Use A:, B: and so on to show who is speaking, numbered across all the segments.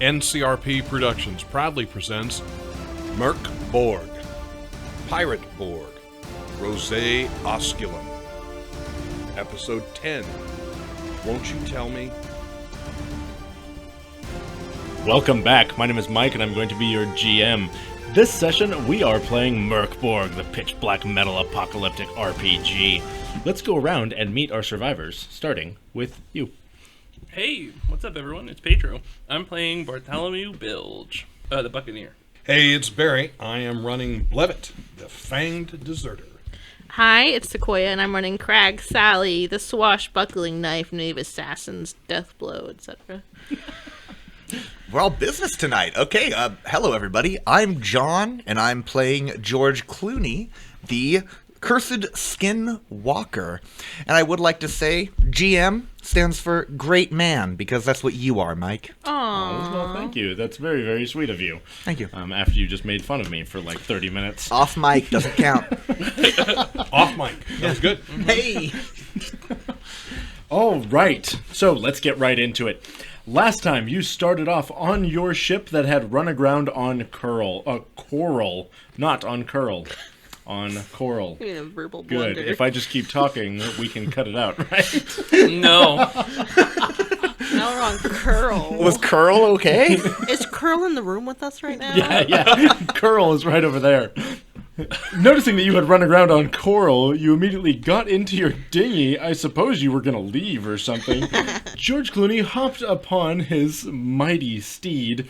A: NCRP Productions proudly presents Mörk Borg, Pirate Borg, Rosae Osculum. Episode 10, Won't You Tell Me?
B: Welcome back. My name is Mike, and I'm going to be your GM. This session, we are playing Mörk Borg, the pitch black metal apocalyptic RPG. Let's go around and meet our survivors, starting with you.
C: Hey, what's up, everyone? It's Pedro. I'm playing Bartholomew Bilge, the Buccaneer.
A: Hey, it's Barry. I am running Blevit, the Fanged Deserter.
D: Hi, it's Sequoia, and I'm running Crag Sally, the swashbuckling knife, knave assassins, death blow, etc.
E: We're all business tonight. Okay, hello everybody. I'm John, and I'm playing George Clooney, the Cursed Skin Walker. And I would like to say GM stands for Great Man, because that's what you are, Mike.
D: Aww.
B: Well, thank you. That's very, very sweet of you.
E: Thank you.
B: After you just made fun of me for like 30 minutes.
E: Off mic doesn't count.
A: Off mic. That was good.
E: Hey!
B: All right, so let's get right into it. Last time, you started off on your ship that had run aground on coral, not on curl. On coral.
D: You mean a verbal
B: Good.
D: blunder.
B: If I just keep talking, we can cut it out, right?
C: No.
D: Now we're on Curl.
E: Was Curl okay?
D: Is Curl in the room with us right now?
B: Yeah. Curl is right over there. Noticing that you had run aground on coral, you immediately got into your dinghy. I suppose you were going to leave or something. George Clooney hopped upon his mighty steed,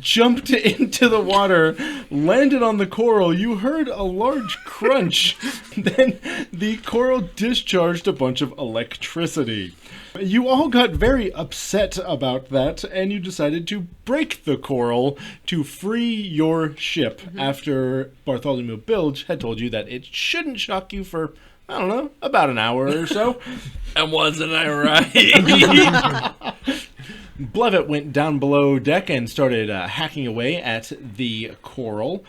B: jumped into the water, landed on the coral. You heard a large crunch. Then the coral discharged a bunch of electricity. You all got very upset about that, and you decided to break the coral to free your ship after Bartholomew Bilge had told you that it shouldn't shock you for, I don't know, about an hour or so.
C: And wasn't I right?
B: Blevit went down below deck and started hacking away at the coral,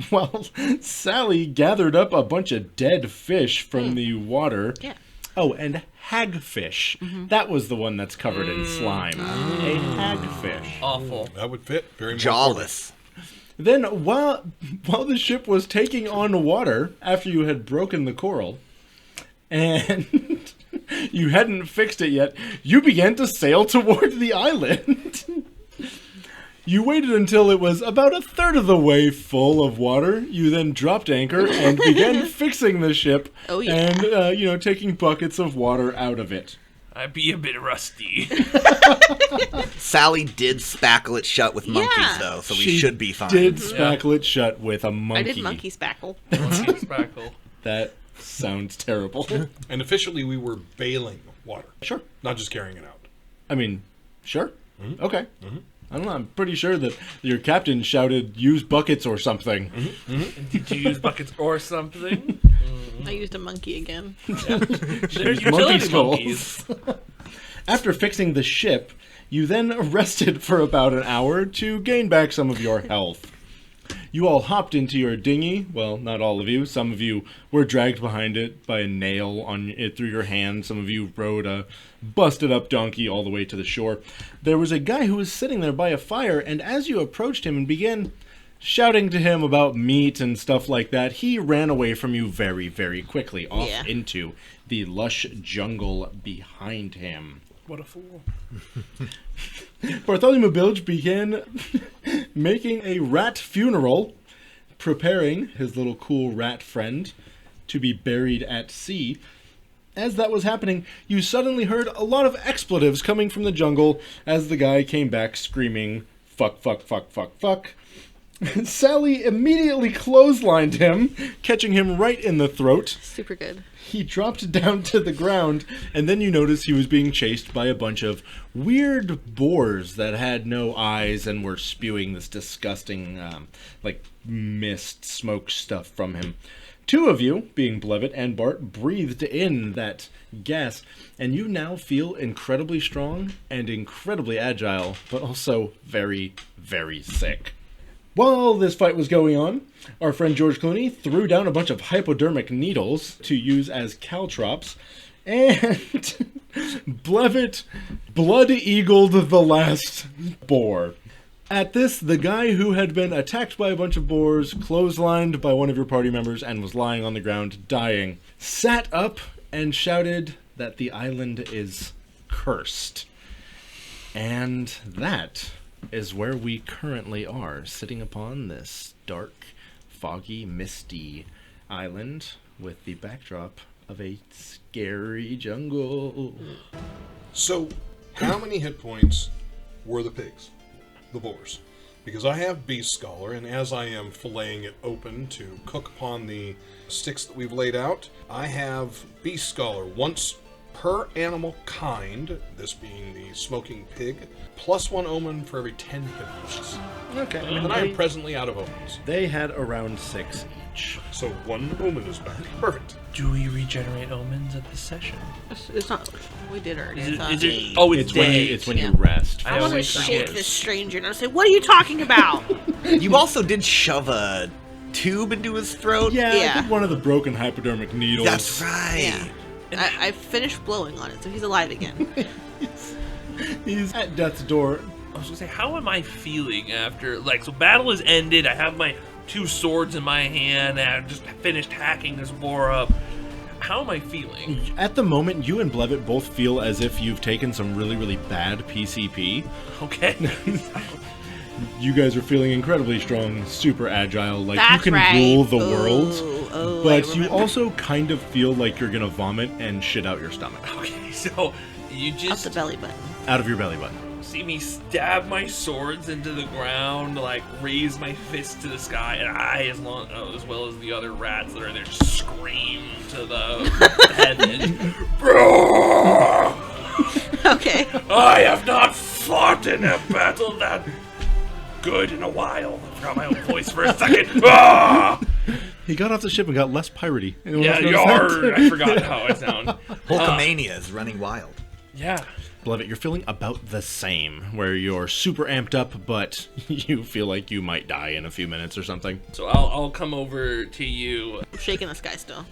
B: while Sally gathered up a bunch of dead fish from the water.
D: Yeah.
B: Oh, and hagfish. That was the one that's covered in slime. A hagfish.
C: Awful.
A: That would fit very much.
E: Jawless.
B: Then, while the ship was taking on water after you had broken the coral, and you hadn't fixed it yet, you began to sail toward the island. You waited until it was about a third of the way full of water. You then dropped anchor and began fixing the ship.
D: Oh, yeah.
B: And, taking buckets of water out of it.
C: I'd be a bit rusty.
E: Sally did spackle it shut with monkeys,
D: Yeah.
E: though, so we
B: She
E: should be fine.
B: did spackle it shut with a monkey.
D: I did monkey spackle.
C: Monkey sparkle.
B: That sounds terrible.
A: And officially, we were bailing water.
B: Sure.
A: Not just carrying it out.
B: I mean, sure. Okay. I don't know. I'm pretty sure that your captain shouted, "Use buckets" or something.
C: Did you use buckets or something?
D: I used a monkey again.
C: They're
B: Use monkey
C: utility
B: skulls.
C: monkeys.
B: After fixing the ship, you then rested for about an hour to gain back some of your health. You all hopped into your dinghy. Well, not all of you. Some of you were dragged behind it by a nail on it through your hand. Some of you rode a busted-up donkey all the way to the shore. There was a guy who was sitting there by a fire, and as you approached him and began shouting to him about meat and stuff like that, he ran away from you very, very quickly, off into the lush jungle behind him.
C: What a fool.
B: Bartholomew Bilge began making a rat funeral, preparing his little cool rat friend to be buried at sea. As that was happening, you suddenly heard a lot of expletives coming from the jungle as the guy came back screaming, "Fuck, fuck, fuck, fuck, fuck." Sally immediately clotheslined him, catching him right in the throat.
D: Super good.
B: He dropped down to the ground, and then you notice he was being chased by a bunch of weird boars that had no eyes and were spewing this disgusting, mist, smoke stuff from him. Two of you, being Blevit and Bart, breathed in that gas, and you now feel incredibly strong and incredibly agile, but also very, very sick. While this fight was going on, our friend George Clooney threw down a bunch of hypodermic needles to use as caltrops, and Blevit blood-eagled the last boar. At this, the guy who had been attacked by a bunch of boars, clotheslined by one of your party members, and was lying on the ground dying, sat up and shouted that the island is cursed. And that is where we currently are, sitting upon this dark, foggy, misty island with the backdrop of a scary jungle.
A: So, how many hit points were the pigs? The boars? Because I have Beast Scholar, and as I am filleting it open to cook upon the sticks that we've laid out, I have Beast Scholar once per animal kind, this being the smoking pig, plus 1 omen for every 10 hit points.
B: Okay.
A: And I am presently out of omens.
B: They had around 6 each.
A: So 1 omen is back. Perfect.
C: Do we regenerate omens at this session?
D: It's not. We did already.
C: Is
D: I
C: it,
D: thought.
C: is it, oh, it's,
B: It's when
D: Yeah.
B: you rest.
D: I want to
C: always
D: shake
C: forget.
D: this stranger and I say, "What are you talking about?"
E: You also did shove a tube into his throat.
B: Yeah, I
D: Yeah.
B: think one of the broken hypodermic needles.
E: That's right.
D: Yeah. I finished blowing on it, so he's alive again.
B: He's at death's door.
C: I was gonna say, how am I feeling after, so battle is ended, I have my 2 swords in my hand, and I've just finished hacking this boar up. How am I feeling?
B: At the moment, you and Blevit both feel as if you've taken some really, really bad PCP.
C: Okay.
B: You guys are feeling incredibly strong, super agile, like
D: That's
B: you can
D: right.
B: rule the
D: Oh,
B: world.
D: oh, I
B: But you
D: remember.
B: also kind of feel like you're gonna vomit and shit out your stomach.
C: Okay, so you
D: Up
C: just
D: the belly button.
B: Out of your belly button.
C: see me stab my swords into the ground, raise my fist to the sky, and I, as well as the other rats that are there, scream to the heaven.
D: Okay.
C: I have not fought in a battle that good in a while. I forgot my own voice for a second. Ah!
B: He got off the ship and got less piratey. Anyone
C: Yeah,
B: else notice that?
C: yard. I forgot how I sound.
E: Hulkamania is running wild.
C: Yeah.
B: Blevit, you're feeling about the same, where you're super amped up, but you feel like you might die in a few minutes or something.
C: So I'll come over to you.
D: I'm shaking this guy still.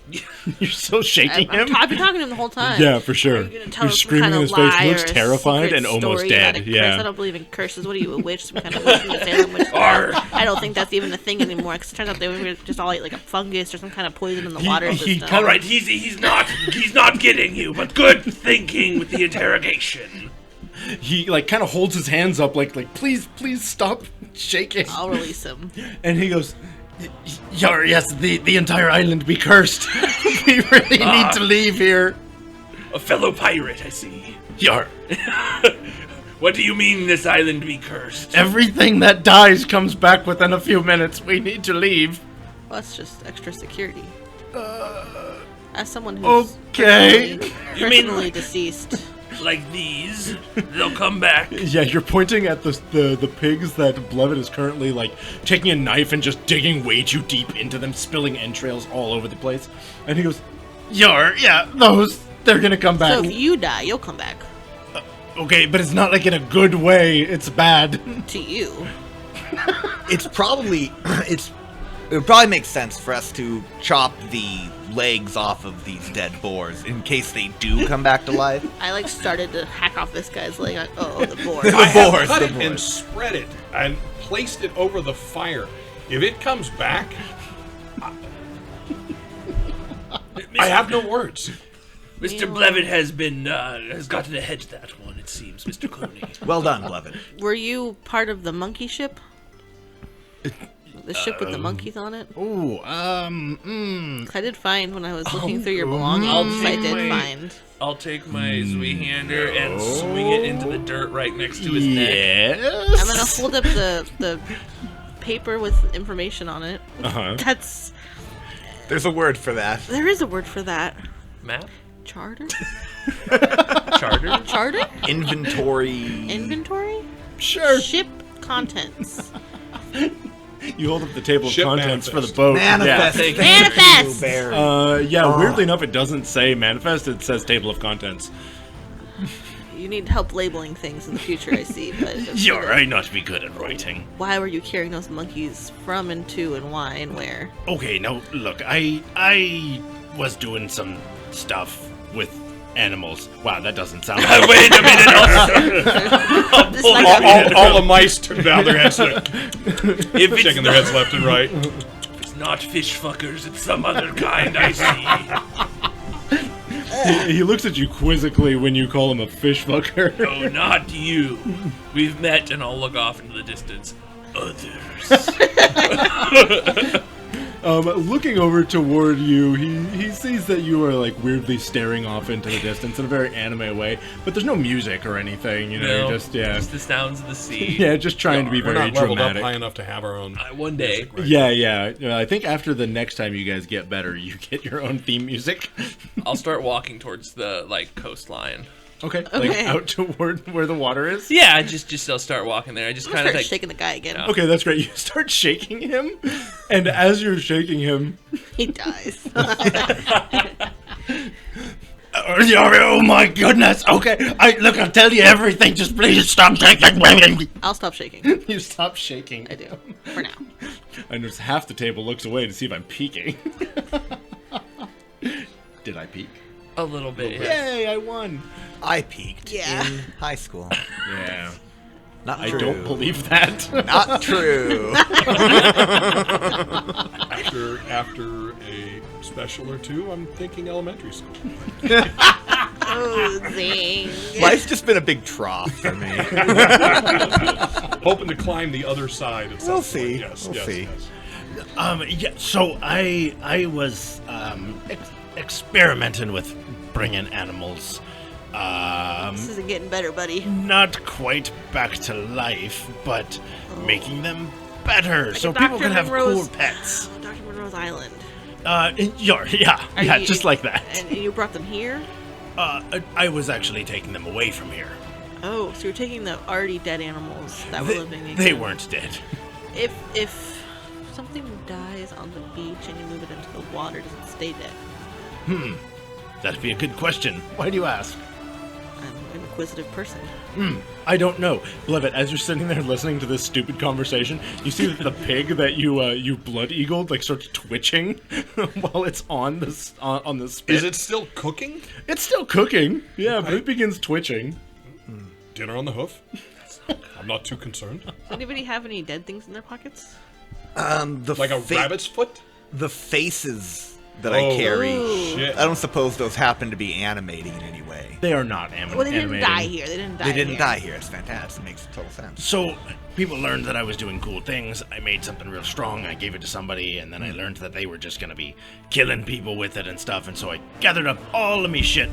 B: You're still shaking
D: I've
B: him?
D: been talking to him the whole time.
B: Yeah, for sure.
D: Are you gonna tell
B: You're
D: us some
B: screaming
D: kind
B: in
D: of
B: his face. He
D: lie
B: looks
D: or a
B: terrified
D: secret
B: and almost
D: story about
B: dead.
D: a curse?
B: Yeah.
D: I don't believe in curses. What are you, a witch? Some kind of witch from the Salem witch?
C: Arr.
D: I don't think that's even a thing anymore. Because it turns out they were just all like a fungus or some kind of poison in the water
B: he
D: system.
B: kinda-
C: All right, he's not getting you, but good thinking with the interrogation.
B: He kind of holds his hands up like please stop shaking.
D: I'll release him.
B: And he goes, yes, the entire island be cursed. We really need to leave here.
C: A fellow pirate, I see.
B: Yar.
C: What do you mean this island be cursed?
B: Everything that dies comes back within a few minutes. We need to leave.
D: Well, that's just extra security. As someone who's
B: Okay.
C: You mean
D: personally
C: like-
D: deceased.
C: Like these, they'll come back.
B: Yeah, you're pointing at the pigs that Blevit is currently taking a knife and just digging way too deep into them, spilling entrails all over the place. And he goes, Yar, yeah, they're gonna come back.
D: So if you die, you'll come back.
B: Okay, but it's not in a good way. It's bad.
D: To you.
E: It would probably make sense for us to chop the legs off of these dead boars in case they do come back to life.
D: I started to hack off this guy's leg. The boar.
E: The
A: I have
E: boars,
A: cut
E: the
A: it and
E: boars.
A: spread it and placed it over the fire. If it comes back, I have no words.
C: Mr. Blevit has gotten ahead of that one, it seems, Mr. Clooney.
E: Well done, Blevit.
D: Were you part of the monkey ship? The ship with the monkeys on it?
B: Ooh,
D: 'Cause I did find when I was looking through your belongings, I did find.
C: I'll take my Zweihander and swing it into the dirt right next to his neck.
B: yes.
D: I'm gonna hold up the paper with information on it.
B: Uh-huh.
E: There's a word for that.
D: There is a word for that.
C: Map?
D: Charter?
C: Charter?
D: Charter?
E: Inventory.
D: Inventory?
B: Sure.
D: Ship contents.
B: You hold up the table of
A: Ship
B: contents for the
A: manifest.
B: boat.
E: Manifest.
C: Thank you.
D: Manifest!
E: Blueberry.
B: Yeah, weirdly enough, it doesn't say manifest, it says table of contents.
D: You need help labeling things in the future, I see. But
B: You're I not be good at writing.
D: why were you carrying those monkeys from and to and why and where?
B: Okay, now look, I was doing some stuff with animals. Wow, that doesn't sound
C: Wait a minute.
D: This like
A: All the mice bow their heads,
C: If it's
A: shaking their heads left and right.
C: It's not fish fuckers, it's some other kind, I see.
B: He looks at you quizzically when you call him a fish fucker.
C: Oh, not you. We've met, and I'll look off into the distance. Others.
B: Looking over toward you, he sees that you are like weirdly staring off into the distance in a very anime way, but there's no music or anything, you know,
C: No,
B: you're just, yeah.
C: Just the sounds of the sea.
B: Yeah, just trying to be
A: We're
B: very
A: not leveled
B: dramatic.
A: up high enough to have our own.
C: One day.
A: music, right?
B: Yeah. I think after the next time you guys get better, you get your own theme music.
C: I'll start walking towards the, like, coastline.
B: Okay. Like out toward where the water is?
C: Yeah, I'll start walking there. I just
D: I'm
C: kind
D: gonna
C: of
D: start
C: like...
D: shaking the guy again.
C: Yeah.
B: Okay, that's great. You start shaking him, and as you're shaking him,
D: He dies.
B: oh my goodness. Okay, I'll tell you everything. Just please stop shaking.
D: I'll stop shaking.
B: You stop shaking.
D: I do. For now.
B: And just half the table looks away to see if I'm peeking. Did I peek?
C: A little bit, yeah.
B: Yay, I won.
E: I peaked
D: Yeah.
E: in high school.
B: Yeah.
E: Not
B: I
E: true.
B: don't believe that.
E: Not true.
A: After a special or two, I'm thinking elementary school.
D: Oh, zing.
E: Life's just been a big trough for me.
A: Hoping to climb the other side at some
E: We'll
A: point.
E: see.
A: Yes,
E: We'll
A: yes,
E: see.
A: yes.
F: Yeah, so I was experimenting with bringing animals.
D: This isn't getting better, buddy.
F: Not quite back to life, but making them better so
D: Like
F: people
D: Dr.
F: can have cool
D: Monroe's-
F: pets.
D: Dr. Monroe's Island.
F: Yeah,
D: Are you-
F: just like that.
D: And you brought them here?
F: I was actually taking them away from here.
D: Oh, so you're taking the already dead animals that were living again.
F: They weren't dead.
D: If something dies on the beach and you move it into the water, does it stay dead?
F: That'd be a good question. Why do you ask?
D: I'm an inquisitive person.
B: I don't know. Blevit, as you're sitting there listening to this stupid conversation, you see that the pig that you blood eagled like starts twitching while it's on the spit.
A: Is it still cooking?
B: It's still cooking. Yeah, but it begins twitching.
A: Dinner on the hoof? I'm not too concerned.
D: Does anybody have any dead things in their pockets?
A: Like a rabbit's foot?
E: The faces that I carry.
D: Ooh.
A: Shit.
E: I don't suppose those happen to be animating in any way.
B: They are not animated.
D: Well, they didn't die here. They didn't die
E: They didn't
D: here.
E: die here. It's fantastic. It makes total sense.
F: So, people learned that I was doing cool things. I made something real strong. I gave it to somebody, and then I learned that they were just gonna be killing people with it and stuff. And so I gathered up all of me shit,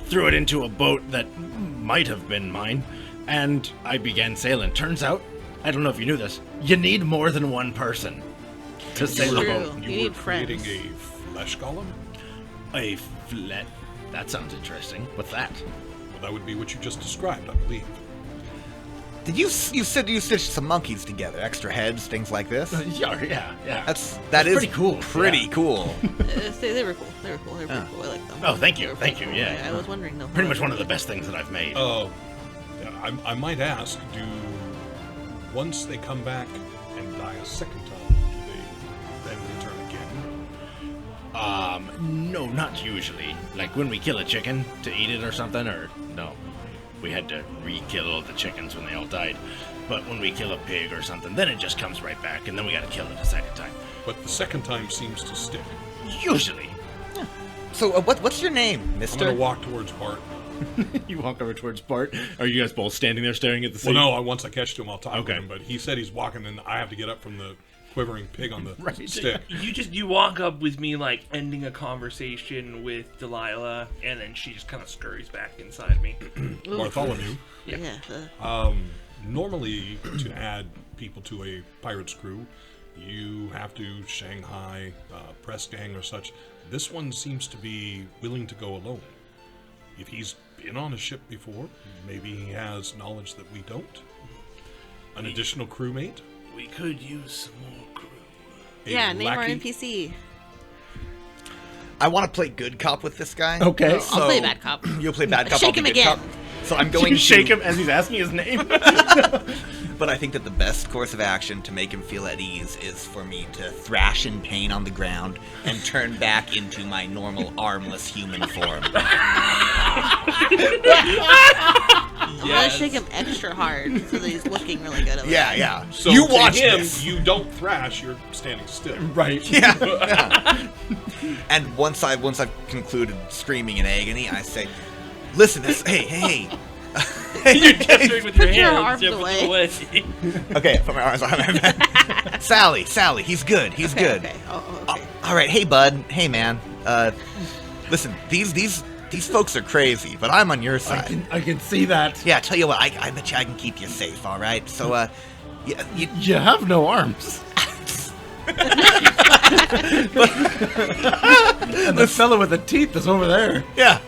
F: threw it into a boat that might have been mine, and I began sailing. Turns out, I don't know if you knew this, you need more than one person to sail a
D: True.
F: boat.
D: You
A: You
D: need
A: were creating
D: friends.
A: a flesh golem?
F: A flat. That sounds interesting. What's that?
A: Well, that would be what you just described, I believe.
E: Did you said you stitched some monkeys together, extra heads, things like this?
F: Yeah.
E: That is
F: pretty cool,
E: Pretty
F: yeah.
E: cool.
D: They were cool. They were pretty cool. I like them.
F: Oh, thank you.
D: They were
F: Thank
D: pretty
F: you,
D: cool.
F: yeah.
D: I was wondering though.
F: Pretty much one of the best things that I've made.
A: Oh, I might ask, once they come back and die a second time, do they then return again?
F: No, not usually. Like when we kill a chicken to eat it or something, or no. We had to re-kill all the chickens when they all died. But when we kill a pig or something, then it just comes right back, and then we gotta kill it a second time.
A: But the second time seems to stick.
F: Usually.
E: So, what's your name,
A: I'm
E: Mister?
A: going to walk towards Bart.
B: You walk over towards Bart. Are you guys both standing there staring at the sea?
A: Well, no, once I catch him, I'll talk
B: Okay.
A: to him. But he said he's walking, and I have to get up from the quivering pig on the stick.
C: You walk up with me like ending a conversation with Delilah, and then she just kind of scurries back inside me.
A: Bartholomew.
D: Yeah.
A: Normally, to add people to a pirate's crew, you have to Shanghai, press gang or such. This one seems to be willing to go alone. If he's been on a ship before, maybe he has knowledge that we don't. An additional crewmate?
C: We could use some more crew.
D: Yeah, name our
A: lackey?
D: NPC.
E: I want to play good cop with this guy.
B: Okay.
D: I'll play bad cop.
E: You'll play bad cop.
D: Shake
E: I'll be
D: him
E: good
D: again.
E: cop. So I'm going
B: You
E: to
B: shake him as he's asking his name.
E: But But I think that the best course of action to make him feel at ease is for me to thrash in pain on the ground and turn back into my normal armless human form.
D: I'm gonna shake him extra hard so that he's looking really good at it.
E: Yeah.
A: So
E: you
A: to
E: watch
A: him,
E: this.
A: you don't thrash, you're standing still.
B: Right.
E: Yeah. And once I've concluded screaming in agony, I say, "Listen, hey."
C: You're gesturing with your
D: Put your
C: hands.
D: arms
C: Yeah, put them
D: away.
E: Okay, put my arms on my back. Sally, he's good. He's good.
D: Okay. Oh, okay.
E: All right, hey bud, hey man. Listen, these folks are crazy, but I'm on your side.
B: I can see that.
E: Yeah, tell you what, I bet you I can keep you safe. All right, so
B: You have no arms. And the fellow with the teeth is over there.
E: yeah.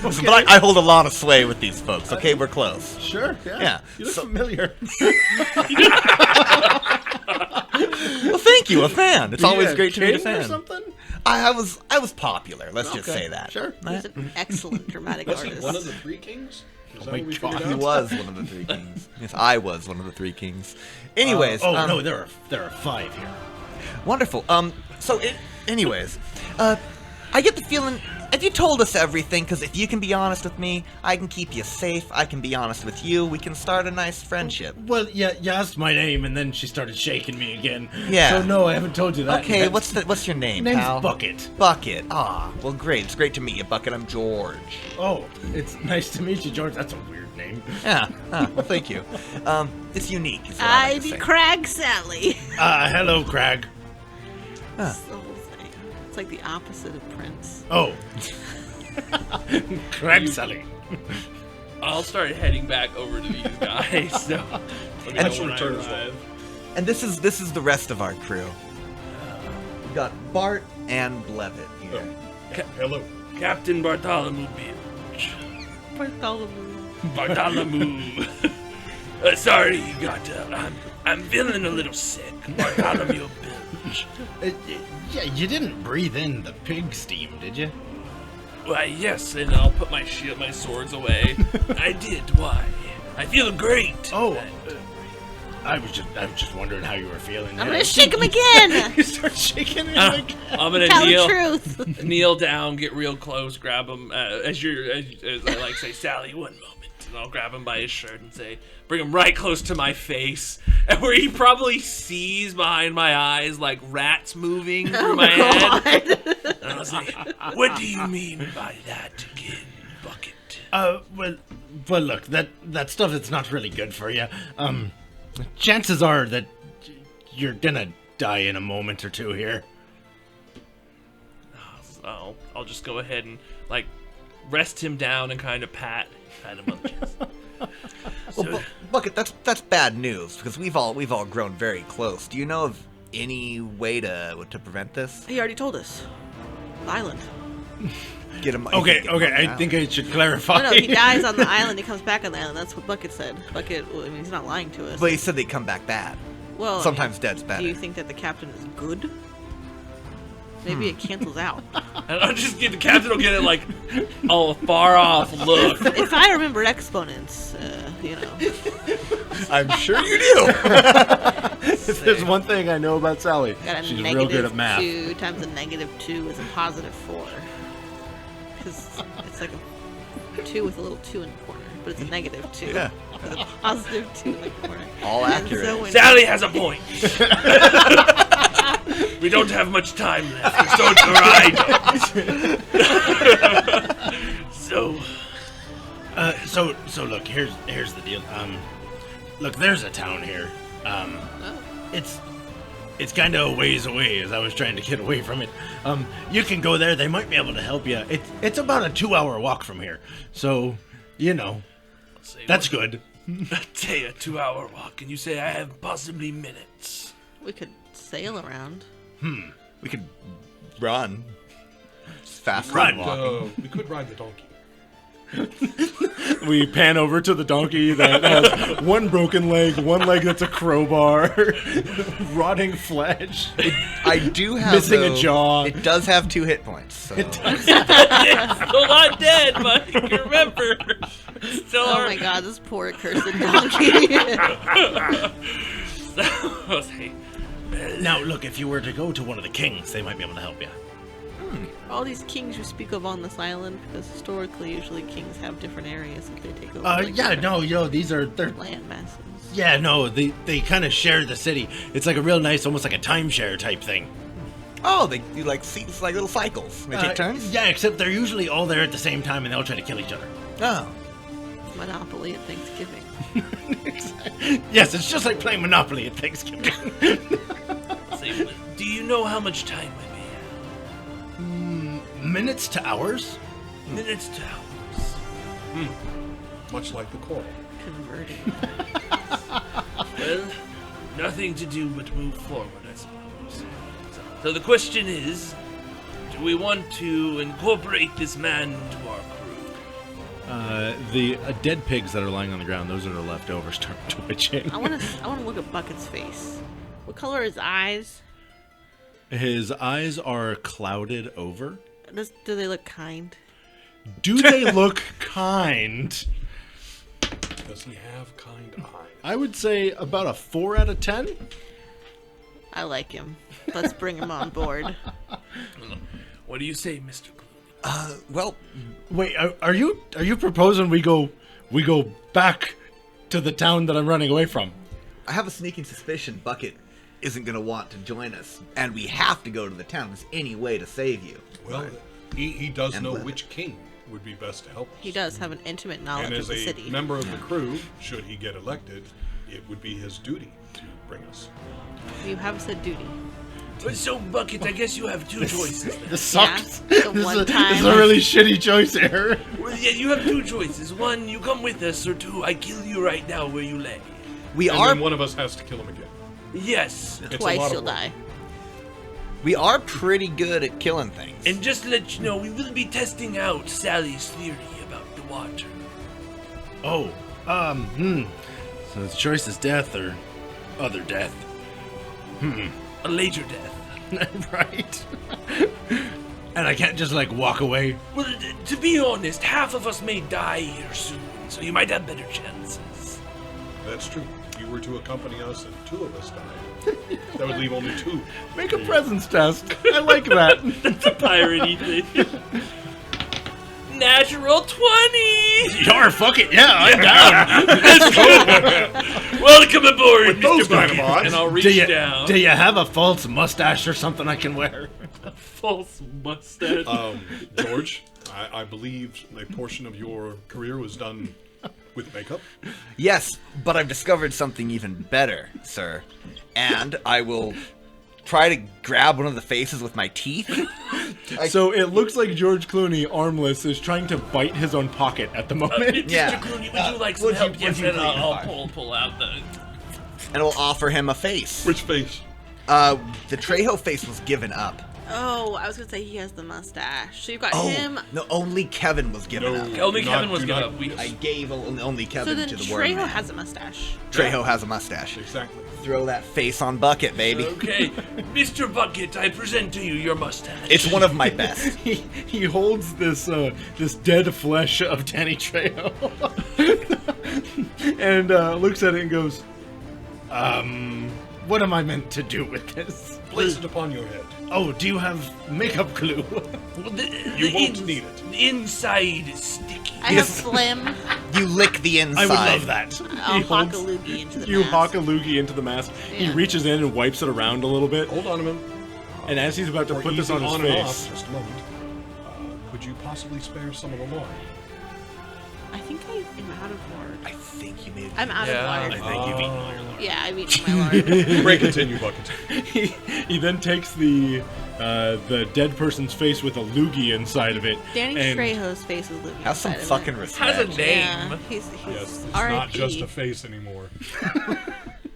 E: Listen, but I hold a lot of sway with these folks. Okay, we're close.
B: Sure, yeah.
E: Yeah.
B: You look familiar.
E: Well, thank you, a fan. It's always great to meet a
B: King or
E: fan.
B: something?
E: I was popular. Let's just
B: Okay,
E: say that.
B: sure.
D: He's an excellent dramatic
A: Was he
D: artist.
A: one of the three kings? Is that
B: my
A: what we
B: God.
A: figured
E: He
A: out?
E: was one of the three kings. Yes, I was one of the three kings. Anyways,
F: No, there are 5 here.
E: wonderful. Anyways, I get the feeling, if you told us everything, because if you can be honest with me, I can keep you safe. I can be honest with you. We can start a nice friendship.
F: Well, yeah, you asked my name, and then she started shaking me again.
E: Yeah.
F: So no, I haven't told you that.
E: Okay,
F: yet.
E: what's your name,
F: Name's
E: pal?
F: Bucket.
E: Bucket. Ah, well, great. It's great to meet you, Bucket. I'm George.
F: Oh, it's nice to meet you, George. That's a weird name.
E: Yeah. Well, thank you. It's unique. Is what I like
D: I
E: to
D: be
E: say.
D: Crag Sally.
F: Hello, Crag.
D: That's the whole thing. It's like the opposite of Prince.
F: Oh. Crag Sally.
C: I'll start heading back over to these guys. So let me
E: And
C: know when I
A: return as well.
C: arrive.
E: And this is the rest of our crew. We've got Bart and Blevit here.
A: Hello.
C: Captain Bartholomew Bilge. Bartholomew. Sorry, you got. I'm feeling a little sick. Bartholomew Bilge.
F: Yeah, you didn't breathe in the pig steam, did you?
C: Why, yes, and I'll put my swords away. I did. Why? I feel great.
F: Oh, I was just wondering how you were feeling.
D: I'm gonna shake him again.
F: You start shaking him
C: I'm
F: again.
C: gonna
D: Tell
C: kneel.
D: the truth.
C: Kneel down, get real close, grab him as I like say, Sally, one moment, and I'll grab him by his shirt and say, bring him right close to my face, and where he probably sees behind my eyes like rats moving through my head. And I'll say, what do you mean by that again, Bucket?
F: Well, look, that stuff is not really good for you. Chances are that you're gonna die in a moment or two here.
C: So I'll just go ahead and like rest him down and kind of pat him on the chest.
E: Well, Bucket, that's bad news because we've all grown very close. Do you know of any way to prevent this?
D: He already told us. The island.
E: Get him.
F: Okay, I think I should clarify.
D: No, he dies on the island. He comes back on the island. That's what Bucket said. Bucket. Well, I mean, he's not lying to us.
E: But he said they come back bad.
D: Well,
E: Sometimes dead's better.
D: Do you think that the captain is good? Maybe it cancels out.
C: And I'll just get the captain will get it like a far off look.
D: If I remember exponents, you know.
E: I'm sure you do.
B: If there's one thing I know about Sally,
D: Got a
B: she's real good at
D: negative
B: math.
D: 2 times a negative 2 is a positive 4. Because it's like a 2 with a little 2 in the corner, but it's a negative 2
E: Yeah.
D: with a positive 2 in the corner.
E: All
D: And
E: accurate.
D: so when-
C: Sally has a point. We don't have much time left, and so do I don't.
F: So look, here's the deal. Look, there's a town here. It's kind of a ways away as I was trying to get away from it. You can go there. They might be able to help you. It's about a 2-hour walk from here. So, you know, that's good.
C: Say a 2-hour walk, and you say I have possibly minutes.
D: we could sail around.
E: We could run. It's faster
F: Run.
E: than walking.
A: We could ride the donkey.
B: We pan over to the donkey that has one broken leg, one leg that's a crowbar, rotting flesh.
E: I do have
B: Missing a
E: though,
B: jaw.
E: It does have 2 hit points. So.
C: Still not dead, but you remember. Still
D: Oh
C: are.
D: my god, this poor cursed donkey.
C: So, say,
F: Now, look, if you were to go to one of the kings, they might be able to help you.
D: All these kings you speak of on this island, because historically, usually kings have different areas that they take over. like
F: Yeah, no, they're
D: land masses.
F: Yeah, no, they kind of share the city. It's like a real nice, almost like a timeshare type thing.
E: Oh, they do like seats, like little cycles. They take turns.
F: Yeah, except they're usually all there at the same time, and they all try to kill each other.
E: Oh,
D: Monopoly at Thanksgiving.
F: Yes, it's just like playing Monopoly at Thanksgiving.
C: say, do you know how much time we may have?
F: Minutes to hours?
C: Minutes to hours.
A: Much like the coral.
D: Converting.
C: Well, nothing to do but move forward, I suppose. So the question is, do we want to incorporate this man into our crew?
B: The dead pigs that are lying on the ground, those are the leftovers, start twitching.
D: I want to look at Bucket's face. What color are his eyes?
B: His eyes are clouded over.
D: Do they look kind?
B: Do they look kind?
A: Does he have kind eyes?
B: I would say about a 4 out of 10.
D: I like him. Let's bring him on board.
C: What do you say, Mr. Clue?
E: well,
B: Wait, are you proposing we go back to the town that I'm running away from?
E: I have a sneaking suspicion Bucket isn't going to want to join us, and we have to go to the town. There's any way to save you.
A: Well, he does
E: And
A: know
E: Blevit.
A: which king would be best to help us.
D: He does have an intimate knowledge
A: And
D: of
A: as
D: the
A: a
D: city.
A: member of the crew, should he get elected, it would be his duty to bring us.
D: You have said duty.
C: But so, Bucket, I guess you have two choices. then.
B: This sucks.
D: Yeah, the
B: this,
D: one
B: is a,
D: time.
B: this is a really shitty choice here.
C: Well, yeah, you have two choices. One, you come with us, or two, I kill you right now where you lay.
E: We
A: And
E: are
A: then one of us has to kill him again.
C: Yes.
A: It's a
D: Twice
A: lot of
D: you'll
A: work.
D: die.
E: we are pretty good at killing things.
C: And just to let you know, we will be testing out Sally's theory about the water.
F: Oh, So his choice is death or other death.
C: A later death.
F: Right. And I can't just like walk away.
C: Well, to be honest, half of us may die here soon, so you might have better chances.
A: That's true. If you were to accompany us and two of us died, that would leave only two.
B: Make a presence test. I like that.
C: That's a piratey thing. Natural 20!
F: Sure, fuck it, yeah, I'm down.
C: Welcome aboard, Mr.
A: those kind of
C: Bucket.
A: odds.
C: And I'll reach down.
F: Do you have a false mustache or something I can wear?
C: False mustache.
A: George, I believe a portion of your career was done with makeup.
E: Yes, but I've discovered something even better, sir. And I will try to grab one of the faces with my teeth.
B: So it looks like George Clooney, armless, is trying to bite his own pocket at the moment.
E: Yeah.
C: Mr. Clooney, would you like some
E: would you-
C: help?
E: would
C: Yes,
E: you
C: and I'll
E: please?
C: pull out the...
E: And we'll offer him a face.
A: Which face?
E: The Trejo face was given up.
D: Oh, I was gonna say he has the mustache. So you've got
E: Oh,
D: him.
E: no, only Kevin was given
A: No.
E: up.
C: Only
A: Do
C: Kevin
A: not-
C: was
A: do
C: given
A: not-
C: up. We,
E: I gave only
D: So
E: Kevin
D: then
E: to the word
D: Trejo
E: man.
D: has a mustache.
E: Trejo has a mustache.
A: Exactly.
E: Throw that face on Bucket, baby.
C: Okay, Mr. Bucket, I present to you your mustache.
E: It's one of my best.
B: He holds this this dead flesh of Danny Trejo and looks at it and goes, what am I meant to do with this?
A: Place it upon your head.
B: Oh, do you have makeup glue?
C: Well,
A: You won't need it.
C: The inside is sticky.
D: I have phlegm.
E: You lick the inside.
F: I would love that.
D: I'll hawk a
B: holds-
D: loogie into the
B: You
D: mask.
B: hawk a loogie into the mask. He
D: Yeah.
B: reaches in and wipes it around a little bit.
A: Hold on a minute.
B: And as he's about to
A: Or
B: put this
A: easy
B: on his
A: and
B: face,
A: off, just a moment. Could you possibly spare some of the lard?
D: I think I am out of lard.
E: I think you made
D: I'm out
C: Yeah,
D: of lard.
F: I think you've eaten all your lard.
D: Yeah, I've eaten my lard.
A: Great, continue, Bucket.
B: he then takes the dead person's face with a loogie inside of it.
D: Danny
B: and
D: Trejo's face is looking
E: Have some
D: inside of
E: fucking
D: it.
E: respect.
C: Has a name.
D: Yeah, he's
A: Yes, it's
D: R.I.P.
A: not just a face anymore.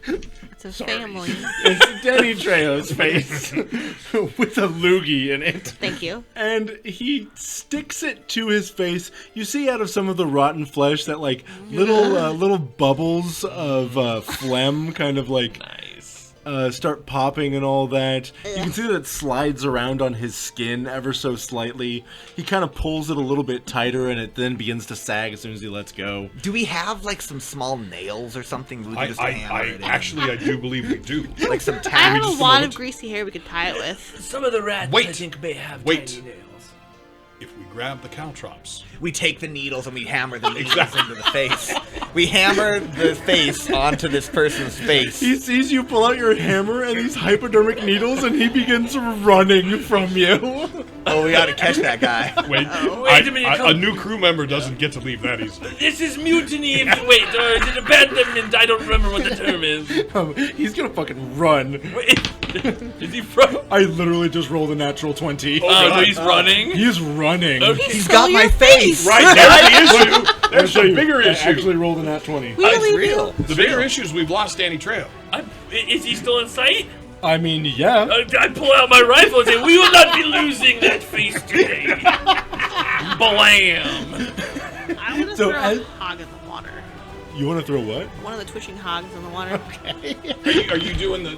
D: It's a family.
B: it's Danny Trejo's face with a loogie in it.
D: Thank you.
B: And he sticks it to his face. You see out of some of the rotten flesh that like little bubbles of phlegm kind of like
C: Nice.
B: start popping and all that. You can see that it slides around on his skin ever so slightly. He kind of pulls it a little bit tighter, and it then begins to sag as soon as he lets go.
E: Do we have like some small nails or something? We can just hammer it in?
A: Actually, I do believe we do.
E: Like some
D: I
E: tags.
D: have a
A: just a
D: lot
A: moment.
D: of greasy hair we could tie it with.
C: Some of the rats,
A: Wait.
C: I think, may have
A: Wait.
C: tiny nails.
A: If we grab the caltrops,
E: We take the needles and we hammer the needles into the face. We hammer the face onto this person's face.
B: He sees you pull out your hammer and these hypodermic needles, and he begins running from you.
E: Oh, we gotta catch that guy.
A: wait,
C: Wait a minute,
A: a new crew member doesn't get to leave that easy.
C: This is mutiny. Wait, or is it abandonment? I don't remember what the term is.
B: He's gonna fucking run.
C: Wait, is he from?
B: I literally just rolled a natural 20.
C: Oh, so he's running?
B: He's running.
C: Okay.
E: He's got my face.
A: Right, that's the issue.
B: I'll
A: There's
B: show
A: the
B: you.
A: bigger
B: I
A: issue.
B: actually rolled a nat 20.
E: It's real.
A: The bigger issue is we've lost Danny Trejo.
C: Is he still in sight?
B: I mean, yeah.
C: I pull out my rifle and say, "We will not be losing that face today." Blam!
D: I want to
B: So
D: throw
B: as-
D: a hog in the water.
B: You want to throw what?
D: One of the twitching hogs in the water.
A: Are you doing the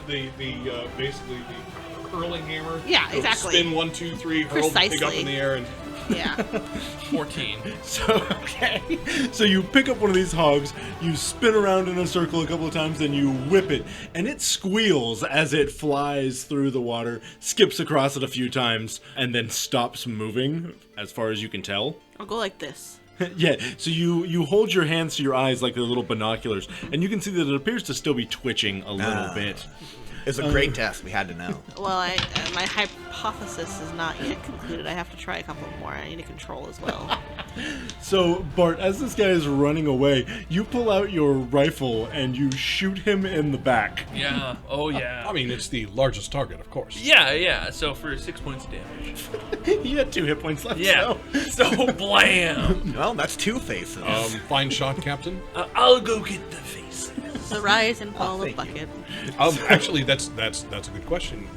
A: basically the curling hammer?
D: Yeah,
A: So
D: exactly.
A: Spin 1, 2, 3, hurl the pig up
D: Precisely.
A: in the air, and
D: Yeah.
C: 14.
B: So you pick up one of these hogs, you spin around in a circle a couple of times, then you whip it, and it squeals as it flies through the water, skips across it a few times, and then stops moving, as far as you can tell.
D: I'll go like this.
B: Yeah, so you hold your hands to your eyes like they're little binoculars, and you can see that it appears to still be twitching a little bit.
E: It's a great test. We had to know.
D: Well, my hypothesis is not yet concluded. I have to try a couple more. I need to control as well.
B: So, Bart, as this guy is running away, you pull out your rifle and you shoot him in the back.
C: Yeah. Oh, yeah.
A: I mean, it's the largest target, of course.
C: Yeah. So for 6 points of damage.
B: He had 2 hit points left.
C: Yeah.
B: So.
C: So blam.
E: Well, that's 2 faces.
A: Fine shot, Captain.
C: I'll go get the face.
D: The rise and fall of
E: thank you.
D: Bucket.
A: Actually, that's a good question,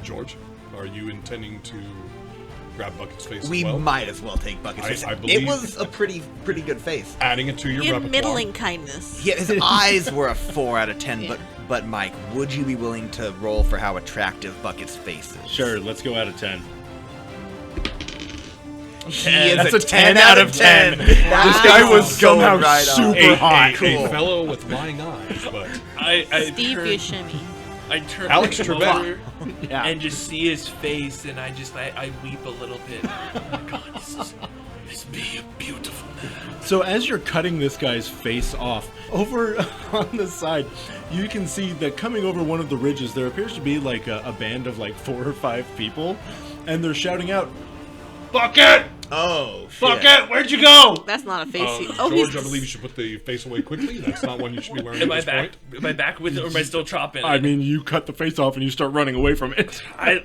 A: George. Are you intending to grab Bucket's face
E: We
A: as well?
E: might as well take Bucket's face.
A: I believe-
E: It was a pretty good face.
A: Adding it to your
D: In
A: repertoire.
D: middling kindness.
E: Yeah, his eyes were a 4 out of 10.
D: Yeah.
E: But Mike, would you be willing to roll for how attractive Bucket's face is?
B: Sure, let's go out of 10.
E: He is
B: That's
E: a
B: a
E: 10 out of 10.
B: This guy was
E: going
B: somehow
E: right on.
B: super hot.
E: Cool.
A: A fellow with lying eyes, but
C: I
D: Steve
C: turn,
D: Buscemi.
C: I turn
A: Alex
C: him
A: Trebek.
C: over
B: Yeah.
C: and just see his face, and I weep a little bit. Oh my God, this is beautiful man.
B: So as you're cutting this guy's face off, over on the side, you can see that coming over one of the ridges, there appears to be like a band of like 4 or 5 people, and they're shouting out, "Bucket!
E: Oh, shit.
B: Bucket! Where'd you go?"
D: That's not a face.
A: George, I believe you should put the face away quickly. That's not one you should be wearing
C: Am
A: at
C: I
A: this
C: back?
A: point.
C: Am I back with it, or am I still chopping?
B: I
C: it?
B: mean, you cut the face off and you start running away from it.
C: I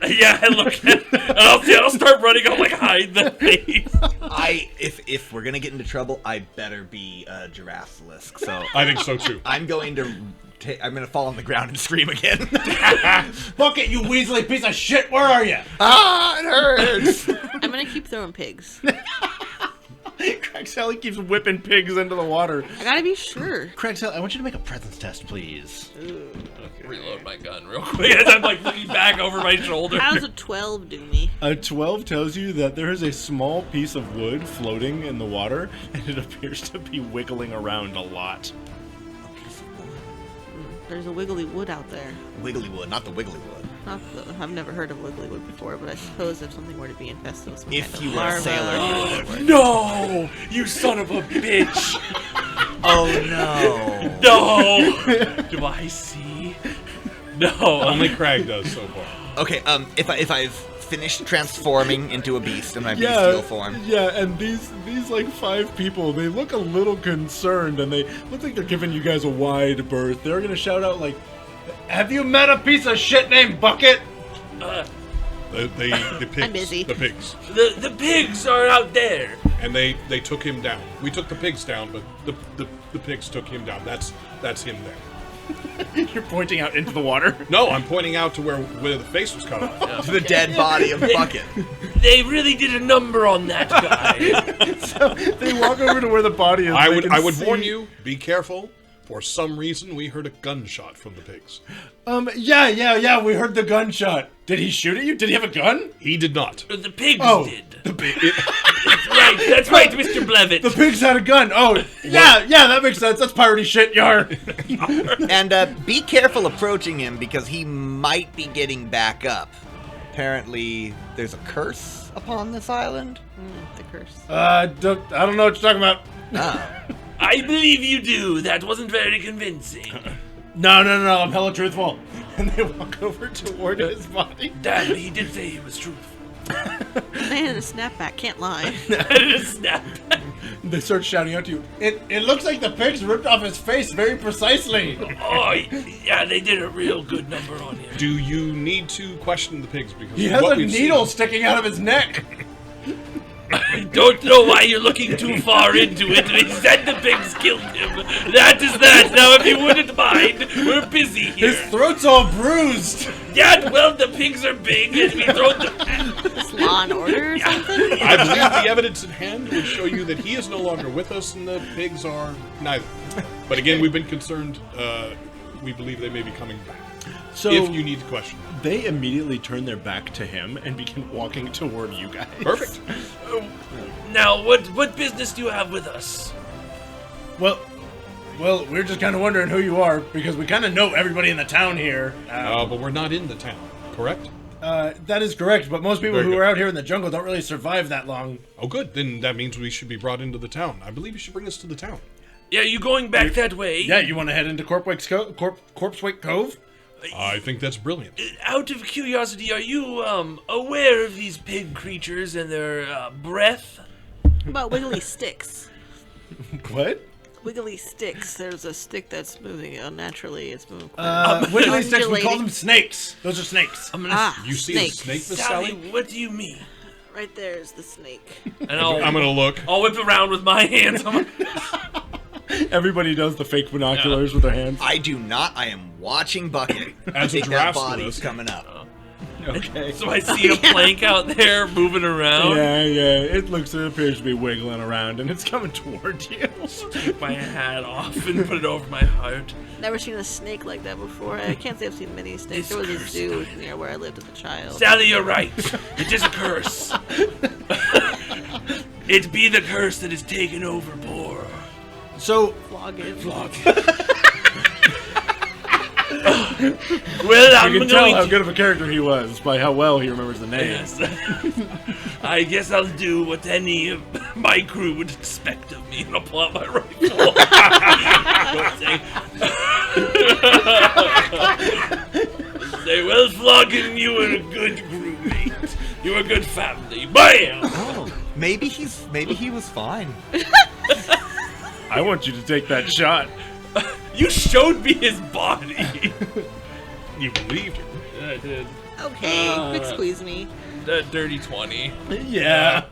C: look at, and I'll start running. I'll like hide the face.
E: If we're gonna get into trouble, I better be Giraffalisk. So
A: I think so too.
E: I'm going to fall on the ground and scream again.
F: Bucket, you weaselly piece of shit, where are you?
E: Ah, it hurts.
D: I'm gonna keep throwing pigs.
B: Craig Sally keeps whipping pigs into the water.
D: I gotta be sure.
F: Craig, I want you to make a presence test, please.
C: Reload my gun real quick as I'm like looking back over my shoulder.
D: How does a 12 do me?
B: A 12 tells you that there is a small piece of wood floating in the water, and it appears to be wiggling around a lot.
D: There's a wiggly wood out there.
E: Wiggly wood, not the wiggly wood.
D: I've never heard of wiggly wood before, but I suppose if something were to be infested with some
E: If
D: kind
E: you
D: of
E: were a
D: larva,
E: sailor, you would have worked.
C: No, you son of a bitch!
E: Oh no.
C: No. Do I see? No.
A: Only Craig does so far.
E: Okay, if I've finished transforming into a beast in my bestial form.
B: Yeah, and these like 5 people, they look a little concerned, and they look like they're giving you guys a wide berth. They're gonna shout out like, "Have you met a piece of shit named Bucket?"
A: The pigs.
D: I'm busy.
A: The pigs.
C: The pigs are out there.
A: And they took him down. We took the pigs down, but the pigs took him down. That's him there.
B: You're pointing out into the water.
A: No, I'm pointing out to where the face was cut off.
E: To the dead body of Bucket.
C: They really did a number on that guy.
B: So they walk over to where the body is.
A: I
B: They
A: would
B: can
A: I would
B: see-
A: warn you, be careful, For some reason, we heard a gunshot from the pigs.
B: Yeah, we heard the gunshot. Did he shoot at you? Did he have a gun?
A: He did not.
C: The pigs
B: Oh,
C: did. That's right, Mr. Blevit.
B: The pigs had a gun. Oh, yeah, that makes sense. That's piratey shit, yar.
E: And be careful approaching him because he might be getting back up. Apparently, there's a curse upon this island.
D: The curse.
B: I don't know what you're talking about.
E: Ah.
C: I believe you do. That wasn't very convincing.
B: No, I'm hella truthful. And they walk over toward his body.
C: Dad, he did say he was truthful.
D: Man in a snapback, can't lie.
C: Snap.
B: They start shouting out to you. It looks like the pigs ripped off his face very precisely.
C: Oh, yeah, they did a real good number on him.
A: Do you need to question the pigs? Because
B: He has
A: what
B: a
A: we've
B: needle
A: seen-
B: sticking out of his neck.
C: I don't know why you're looking too far into it. They said the pigs killed him. That is that. Now, if you wouldn't mind, we're busy here.
B: His throat's all bruised.
C: Yeah, well, the pigs are big, and we throw them.
D: It's Law and Order or something?
A: I believe the evidence at hand would show you that he is no longer with us and the pigs are neither. But again, we've been concerned. We believe they may be coming back.
B: So
A: If you need to question them.
B: they immediately turn their back to him and begin walking toward you guys.
A: Perfect.
C: Now, what business do you have with us?
B: Well, we're just kind of wondering who you are because we kind of know everybody in the town here.
A: But we're not in the town, correct?
B: That is correct, but most people
A: Very
B: who
A: good.
B: are out here in the jungle don't really survive that long.
A: Oh, good. Then that means we should be brought into the town. I believe you should bring us to the town.
C: Yeah, you going back that way?
B: Yeah, you want to head into Corpsewake Cove?
A: I think that's brilliant.
C: Out of curiosity, are you aware of these pig creatures and their breath?
D: What about wiggly sticks?
B: What?
D: Wiggly sticks. There's a stick that's moving unnaturally. It's moving.
B: Wiggly sticks, we call
D: undulating.
B: them snakes. Those are snakes.
C: I'm gonna.
A: You see
D: snake.
A: a snake, Miss
C: Sally,
A: Sally?
C: what do you mean?
D: Right there's the snake.
C: And
A: I'm gonna look.
C: I'll whip around with my hands.
B: Everybody does the fake binoculars with their hands.
E: I do not. I am watching Bucket.
A: As a
E: think that
A: giraffe's
E: body's
A: list.
E: coming up.
B: Okay.
C: So I see a plank out there moving around.
B: Yeah. It appears to be wiggling around, and it's coming toward you.
C: Take my hat off and put it over my heart.
D: Never seen a snake like that before. I can't say I've seen many snakes. There was a zoo near where I lived as a child.
C: Sally, you're right. It is a curse. It be the curse that is taken over poor.
B: So,
D: Flog it.
C: Well, I'm
B: you can tell
C: going
B: how
C: to...
B: good of a character he was by how well he remembers the name.
C: Yes. I guess I'll do what any of my crew would expect of me and I'll pull out my rifle. Say, well, Flogging, you were a good crewmate. You were a good family. Bam!
E: Oh, maybe he was fine.
B: I want you to take that shot.
C: You showed me his body.
A: You believed it.
C: I did.
D: Okay, quick squeeze me.
C: That dirty 20.
B: Yeah.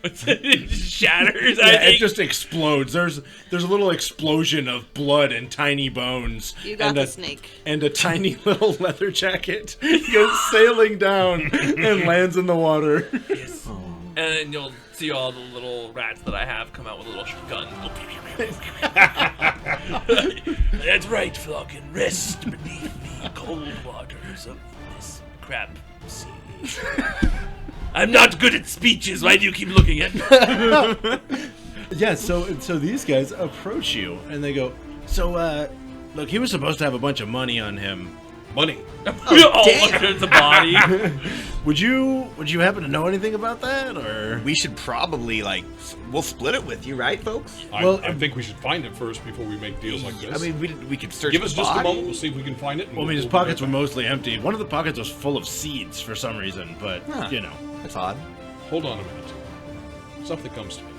C: It shatters, I
B: Yeah, it
C: think.
B: just explodes. There's a little explosion of blood and tiny bones.
D: You got
B: and
D: the
B: a,
D: snake.
B: And a tiny little leather jacket goes sailing down and lands in the water.
C: Yes. And then you'll see all the little rats that I have come out with little guns. Go pew, pew, pew. That's right, Flogging. Rest beneath the cold waters of this crab sea. I'm not good at speeches. Why do you keep looking at me?
B: Yeah, so these guys approach you and they go, so look, he was supposed to have a bunch of money on him.
A: Money.
C: We all look at the body.
B: Would you happen to know anything about that, or?
E: We should probably we'll split it with you, right, folks?
A: I think we should find it first before we make deals like this.
E: I mean, we could search.
A: give
E: the
A: us just a
E: body.
A: moment. We'll see if we can find it. and
B: Well, I mean, his
A: we'll be
B: pockets were
A: right back.
B: mostly empty. One of the pockets was full of seeds for some reason, but
E: Huh.
B: you know.
E: That's odd.
A: Hold on a minute. Something comes to me.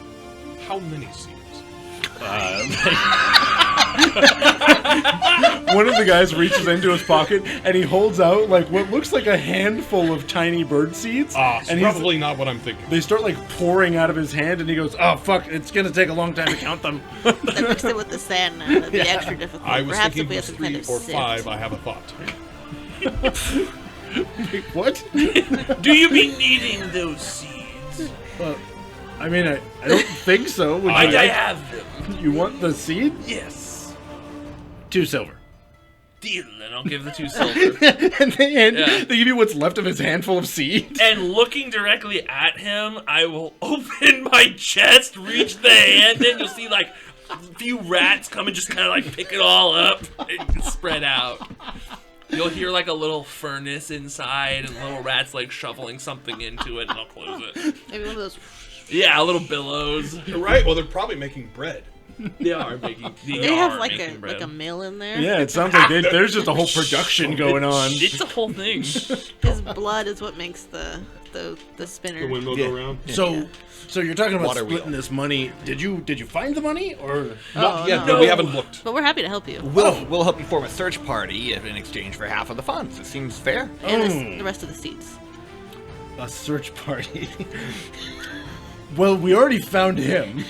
A: How many seeds?
B: One of the guys reaches into his pocket and he holds out what looks like a handful of tiny bird seeds.
A: So
B: and he's,
A: probably not what I'm thinking.
B: they start pouring out of his hand, and he goes, "Oh fuck! It's gonna take a long time to count them."
D: Then mix it with the sand now. That'd be extra difficult.
A: I was
D: Perhaps
A: thinking
D: if we had
A: for
D: some kind
A: 3
D: of
A: or
D: sieve.
A: 5. I have a thought.
B: What?
C: Do you be needing those seeds?
B: I mean, I don't think so. Would
C: Might
B: you,
C: I have them?
B: you want the seed?
C: Yes.
F: 2 silver.
C: Deal, and I'll give the 2 silver.
B: And they give you what's left of his handful of seeds.
C: And looking directly at him, I will open my chest, reach the hand in. You'll see like a few rats come and just kind of like pick it all up and spread out. You'll hear like a little furnace inside and little rats like shoveling something into it, and I'll close it.
D: Maybe one of those.
C: Yeah, little billows.
A: You're right. Well, they're probably making bread.
C: They are making.
D: They have like a mill in there.
B: Yeah, it sounds like there's just a whole production going on.
C: It's a whole thing.
D: His blood is what makes the spinner.
A: The windmill go around.
F: So you're talking about
E: Water
F: splitting
E: wheel.
F: this money. Did you find the money or?
A: Not yet.
D: no.
A: No, we haven't looked.
D: But we're happy to help you.
E: We'll help you form a search party in exchange for half of the funds. It seems fair.
D: And the rest of the seats.
F: A search party. Well, we already found him.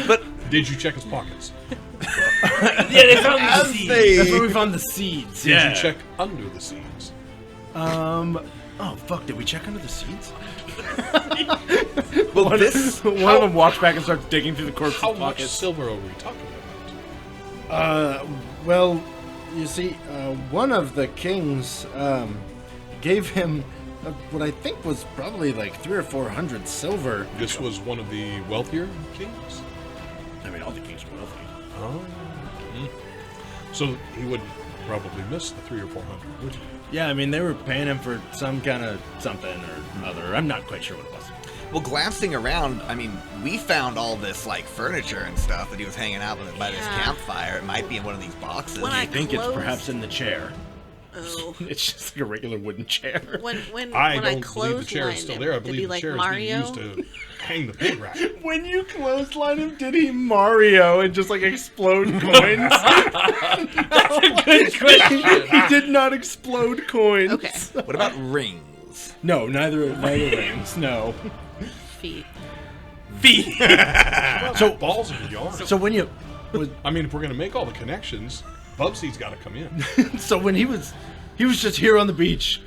E: But
A: Did you check his pockets?
C: Yeah, they found the seed.
F: That's where we found the seeds.
A: Did
F: Yeah.
A: you check under the seeds?
F: Oh fuck! Did we check under the seeds?
E: well, this
B: One of them walks back and starts digging through the corpse's
A: How much
B: pockets.
A: silver are we talking about?
B: Well, you see, one of the kings gave him what I think was probably like 300 or 400 silver.
A: This was one of the wealthier kings?
F: I mean, all the kings are wealthy.
A: Oh. So he would probably miss the 300 or 400, would you?
F: Yeah, I mean, they were paying him for some kind of something or other. I'm not quite sure what it was.
E: Well, glancing around, I mean, we found all this like furniture and stuff that he was hanging out with by this
D: Yeah.
E: campfire. It might be in one of these boxes.
D: When
F: I think it's
D: close-
F: perhaps in the chair.
D: Oh.
B: It's just like a regular wooden chair.
D: When
A: I
D: I
A: don't
D: close
A: believe the chair is still there. I believe the chair is being used to hang the pig rat.
B: When you clothesline him, did he Mario and just like explode coins?
C: Good question.
B: He did not explode coins.
D: Okay.
E: What about rings?
B: No, neither rings. No.
D: Feet.
C: Feet.
A: So balls of yarn.
B: So when you,
A: I mean, if we're gonna make all the connections, Bubsy's got to come in.
B: so when he was just here on the beach,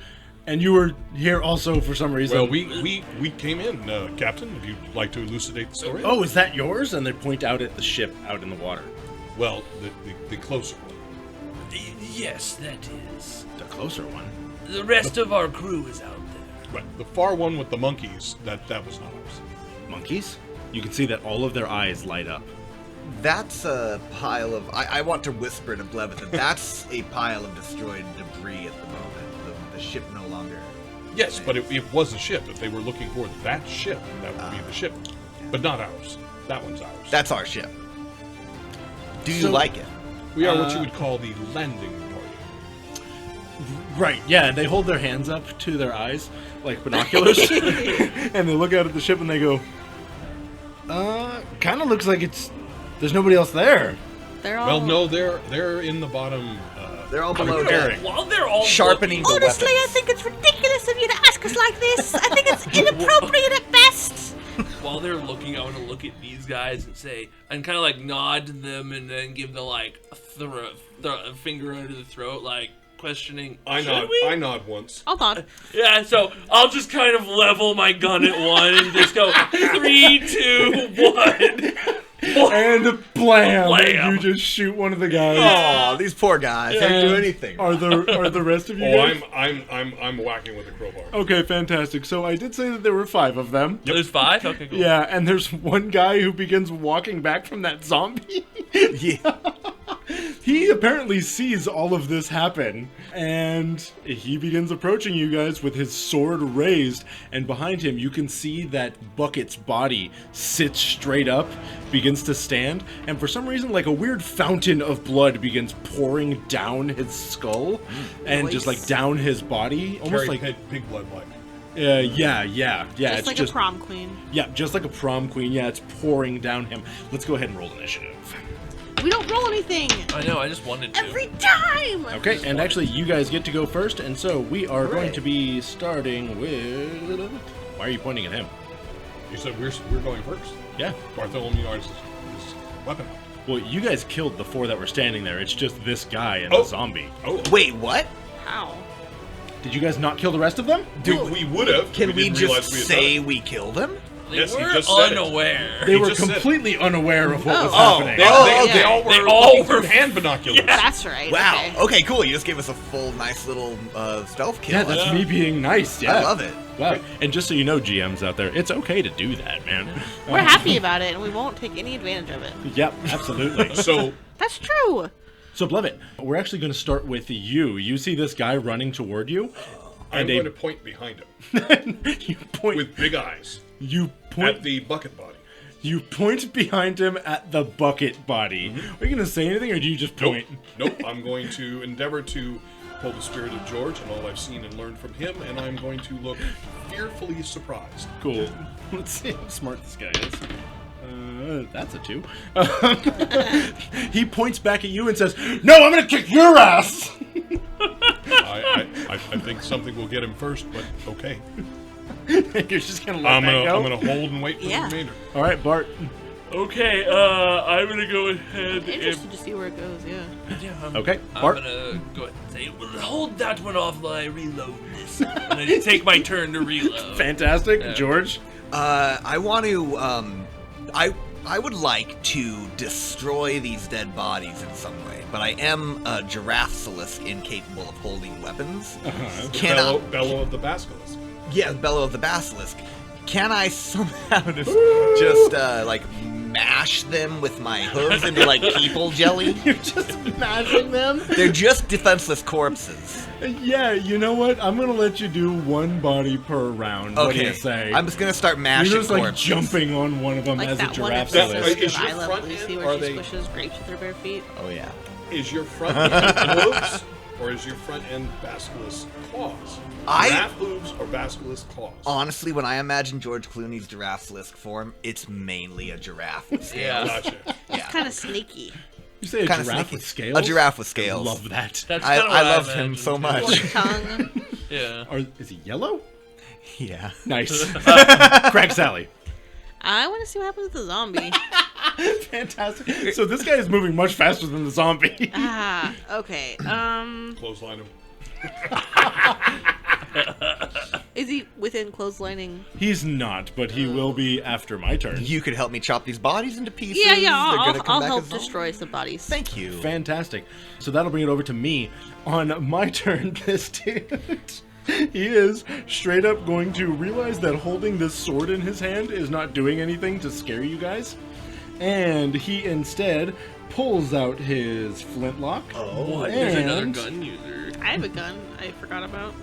B: and you were here also for some reason.
A: Well, we came in, Captain. Would you like to elucidate the story?
B: Oh, is that yours? And they point out at the ship out in the water.
A: Well, the closer one.
C: Yes, that is.
B: The closer one.
C: The rest of our crew is out there.
A: Right. The far one with the monkeys. That was not ours.
B: Monkeys? You can see that all of their eyes light up.
E: That's a pile of. I want to whisper to Blevit that that's a pile of destroyed debris at the moment. The ship no longer.
A: Yes, but it was a ship. If they were looking for that ship, that would be the ship. But not ours. That one's ours.
E: That's our ship. Do you
B: So-
E: like it?
A: We are what you would call the landing party.
B: Right, yeah, they hold their hands up to their eyes, like binoculars, and they look out at the ship and they go, kind of looks like there's nobody else there.
D: They're all.
A: Well, no, they're in the bottom.
E: They're all below
A: repairing.
E: deck.
C: While they're all
E: Sharpening the
D: Honestly, I
E: weapons.
D: think it's ridiculous of you to ask us like this. I think it's inappropriate at best.
C: while they're looking, I want to look at these guys and say, and kind of like nod to them, and then give the like the finger under the throat, like questioning. Should we?
A: I nod once.
D: Hold on.
C: Yeah, so I'll just kind of level my gun at one and just go 3, 2, 1.
B: And blam!
C: Blam.
B: You just shoot one of the guys.
E: Oh, these poor guys can't do anything.
B: Are the rest of you
A: Oh,
B: guys?
A: I'm whacking with a crowbar.
B: Okay, fantastic. So I did say that there were 5 of them.
C: There's 5? Okay, cool.
B: Yeah, and there's one guy who begins walking back from that zombie.
E: Yeah.
B: He apparently sees all of this happen, and he begins approaching you guys with his sword raised, and behind him you can see that Bucket's body sits straight up, begins to stand, and for some reason, like a weird fountain of blood begins pouring down his skull, and just like down his body, almost
A: Carry
B: like...
A: pig blood like.
B: yeah,
D: Just
B: it's
D: like a prom queen.
B: Yeah, just like a prom queen. Yeah, it's pouring down him. Let's go ahead and roll initiative.
D: We don't roll anything
C: I know, I just wanted to.
D: every time.
B: Okay, and actually, you guys get to go first, and so we are going to be starting with... Why are you pointing at him?
A: You said we're going first.
B: Yeah.
A: Bartholomew is weapon.
B: Well, you guys killed the 4 that were standing there. It's just this guy and the zombie.
A: Oh,
E: Wait, what?
D: How?
B: Did you guys not kill the rest of them?
A: we would have.
E: Can we
A: didn't realize
E: just
A: we had
E: say
A: done
E: we killed him?
C: They
A: Yes, he
C: were
A: just said it.
C: unaware.
B: They were
A: just said it.
B: completely unaware of what was
E: Oh.
B: happening.
A: They all were
C: They all
A: looking
C: were-
A: through hand binoculars.
D: That's right.
E: Wow.
D: Okay.
E: Okay, cool. You just gave us a full, nice little stealth kill.
B: Yeah, that's me being nice. Yeah.
E: I love it.
B: Wow. And just so you know, GMs out there, it's okay to do that, man.
D: We're happy about it, and we won't take any advantage of it.
B: Yep, absolutely.
A: So
D: That's true.
B: So, Blevit, we're actually going to start with you. You see this guy running toward you,
A: I'm
B: and
A: going to point behind him
B: you point.
A: with big eyes
B: You point.
A: at the bucket body.
B: You point behind him at the bucket body. Are you going to say anything, or do you just point?
A: Nope. I'm going to endeavor to pull the spirit of George and all I've seen and learned from him, and I'm going to look fearfully surprised.
B: Cool. Let's see how smart this guy is. That's a 2. He points back at you and says, "No, I'm gonna kick your ass!"
A: I think something will get him first, but okay.
B: You're just gonna let
A: I'm
B: that go?
A: gonna hold and wait for
D: Yeah.
A: the remainder.
B: All right, Bart.
C: Okay, I'm gonna go ahead
D: Interested to see where it goes. Yeah.
C: yeah,
B: Okay,
C: I'm
B: Bart.
C: gonna go ahead and say, well, hold that one off while I reload this. And I take my turn to reload.
B: Fantastic,
C: Yeah.
B: George.
E: I want to. I would like to destroy these dead bodies in some way, but I am a giraffesilisk incapable of holding weapons.
A: Bellow of the basilisk.
E: Yeah, Bellow of the Basilisk. Can I somehow just like mash them with my hooves into like people jelly?
B: You're just smashing them.
E: They're just defenseless corpses.
B: Yeah, you know what? I'm gonna let you do one body per round. What do you say?
E: I'm just gonna start mashing
B: You're just like
E: corpses.
B: jumping on one of them
D: Like
B: as a
D: that one
B: giraffe.
D: episode
A: That-
B: Is.
A: is
D: of
A: your
D: I Love
A: front
D: Lucy
A: end-
D: where
A: are
D: she
A: they-
D: squishes grapes with her bare feet.
E: Oh yeah.
A: Is your front end hooves or is your front end basilisk claws? Giraffe hooves or basilisk claws?
E: Honestly, when I imagine George Clooney's giraffesilisk form, it's mainly a giraffe with scales.
A: Gotcha.
E: Yeah.
D: Kind of sneaky.
B: You say a
E: Kinda
B: giraffe
E: sneaky.
B: with scales?
E: A giraffe with scales.
B: Love that.
C: That's
E: I
C: kinda what
E: love him
C: imagined,
E: so
C: too.
E: much.
D: Tongue.
C: Yeah.
B: Is he yellow?
E: Yeah.
B: Nice. Crack Sally.
D: I want to see what happens with the zombie.
B: Fantastic. So this guy is moving much faster than the zombie.
D: Ah, okay.
A: Clothesline him.
D: Is he within clotheslining?
B: He's not, but he will be after my turn.
E: You could help me chop these bodies into pieces.
D: Yeah,
E: They're gonna come
D: I'll
E: back
D: help
E: as zombies.
D: destroy some bodies.
E: Thank you.
B: Fantastic. So that'll bring it over to me. On my turn, this dude, he is straight up going to realize that holding this sword in his hand is not doing anything to scare you guys. And he instead pulls out his flintlock.
C: What? There's another
B: And-
C: gun user.
D: I have a gun I forgot about.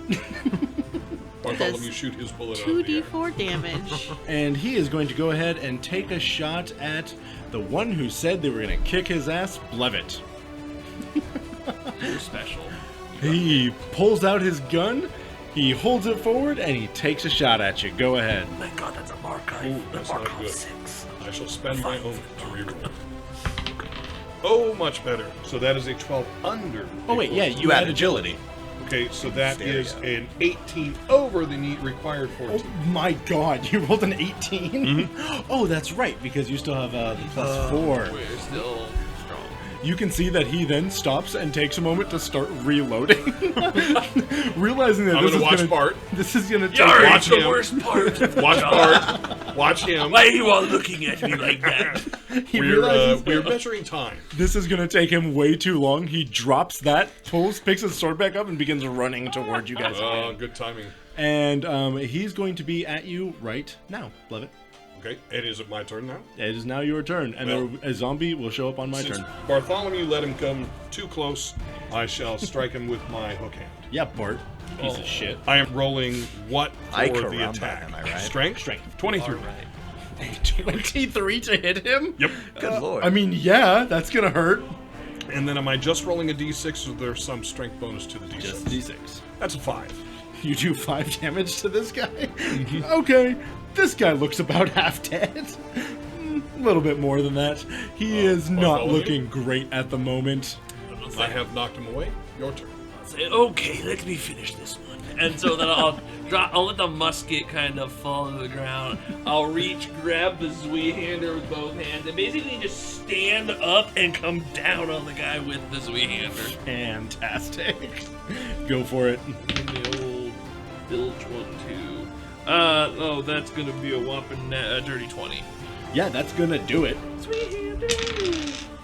A: Bartholomew shoot his bullet out of the air.
D: 2d4 damage.
B: And he is going to go ahead and take a shot at the one who said they were going to kick his ass, Blevit.
C: You're special.
B: He pulls out his gun, he holds it forward, and he takes a shot at you. Go ahead.
C: Oh my god, that's a Markov.
A: Ooh, that's not
C: Markov
A: good.
C: 6.
A: I shall spend my own to reroll. Oh, much better. So that is a 12 under.
B: Oh wait, yeah, you
E: had
B: had agility.
A: Okay, so that
E: There you
A: is
E: go.
A: an 18 over the neat required 14.
B: Oh my god, you rolled an 18? Oh, that's right, because you still have the +4.
C: We're still strong.
B: You can see that he then stops and takes a moment to start reloading. Realizing that
A: I'm
B: this
A: gonna
B: is
A: watch
B: gonna
A: Bart.
B: This is gonna take
C: Sorry,
A: watch
C: it's the
A: him.
C: worst part.
A: Watch Bart. Watch him.
C: Why are you all looking at me like that?
B: He realizes
A: We're measuring time.
B: this is gonna take him way too long. He drops that, picks his sword back up, and begins running toward you guys.
A: Oh, good timing.
B: And he's going to be at you right now, Blevit.
A: Okay, and is it my turn now?
B: It is now your turn, and
A: Well,
B: a zombie will show up on my
A: Since
B: turn.
A: Bartholomew let him come too close, I shall strike him with my hook hand.
B: Yeah, Bart. Piece of shit.
A: I am rolling what
E: I
A: for the
E: caramba,
A: attack?
E: am I right?
A: Strength?
B: Strength.
A: 23.
B: 23 to hit him?
A: Yep.
E: Good lord.
B: I mean, yeah, that's gonna hurt.
A: And then am I just rolling a d6 or there's some strength bonus to the d6?
B: Just D6.
A: That's a 5.
B: You do 5 damage to this guy? Okay, this guy looks about half dead. A little bit more than that. He is not
A: Bartholomew?
B: looking great at the moment.
A: I have knocked him away. Your turn.
C: Say, okay, let me finish this one. And so then I'll let the musket kind of fall to the ground. I'll reach, grab the Zweehander with both hands, and basically just stand up and come down on the guy with the Zweehander.
B: Fantastic. Go for it.
C: In the old bilge 1-2. Oh, that's gonna be a whopping dirty 20.
B: Yeah, that's gonna do it.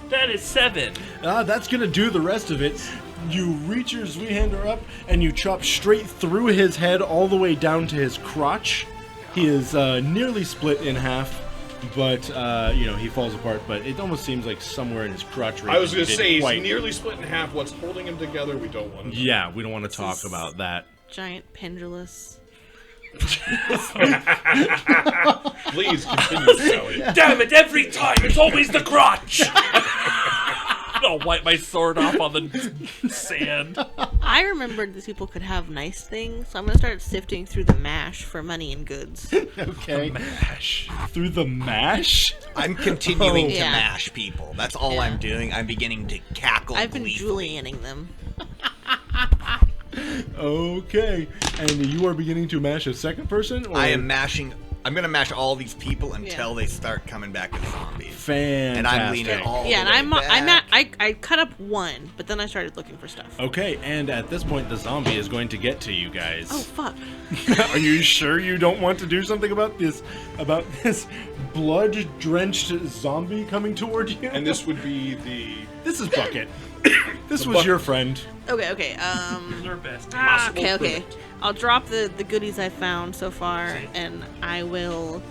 C: That is 7.
B: That's gonna do the rest of it. You reach your Zweihander up and you chop straight through his head all the way down to his crotch. He is nearly split in half, but he falls apart. But it almost seems like somewhere in his crotch region.
A: I was going to
B: he
A: say,
B: didn't
A: he's
B: quite-
A: nearly split in half. What's holding him together, we don't want to know.
B: Yeah, we don't want to talk about that.
D: Giant pendulous.
A: Please continue, Sally.
C: Damn it, every time it's always the crotch! I'll wipe my sword off on the sand.
D: I remembered these people could have nice things, so I'm gonna start sifting through the mash for money and goods.
B: Okay. Mash. Through the mash?
E: I'm continuing to
D: Yeah.
E: mash people. That's all
D: Yeah.
E: I'm doing. I'm beginning to cackle.
D: I've been
E: gleefully.
D: Julianing them.
B: Okay. And you are beginning to mash a second person? Or?
E: I am mashing. I'm gonna mash all these people until they start coming back as zombies.
B: Fantastic.
E: And I'm leaning all
D: Yeah,
E: the
D: and
E: way back.
D: I cut up one, but then I started looking for stuff.
B: Okay, and at this point, the zombie is going to get to you guys.
D: Oh fuck!
B: Are you sure you don't want to do something about this blood-drenched zombie coming toward you?
A: And this would be the...
B: This is Bucket. This was your friend.
D: Okay.
C: Their best.
D: Okay. I'll drop the goodies I found so far, and I will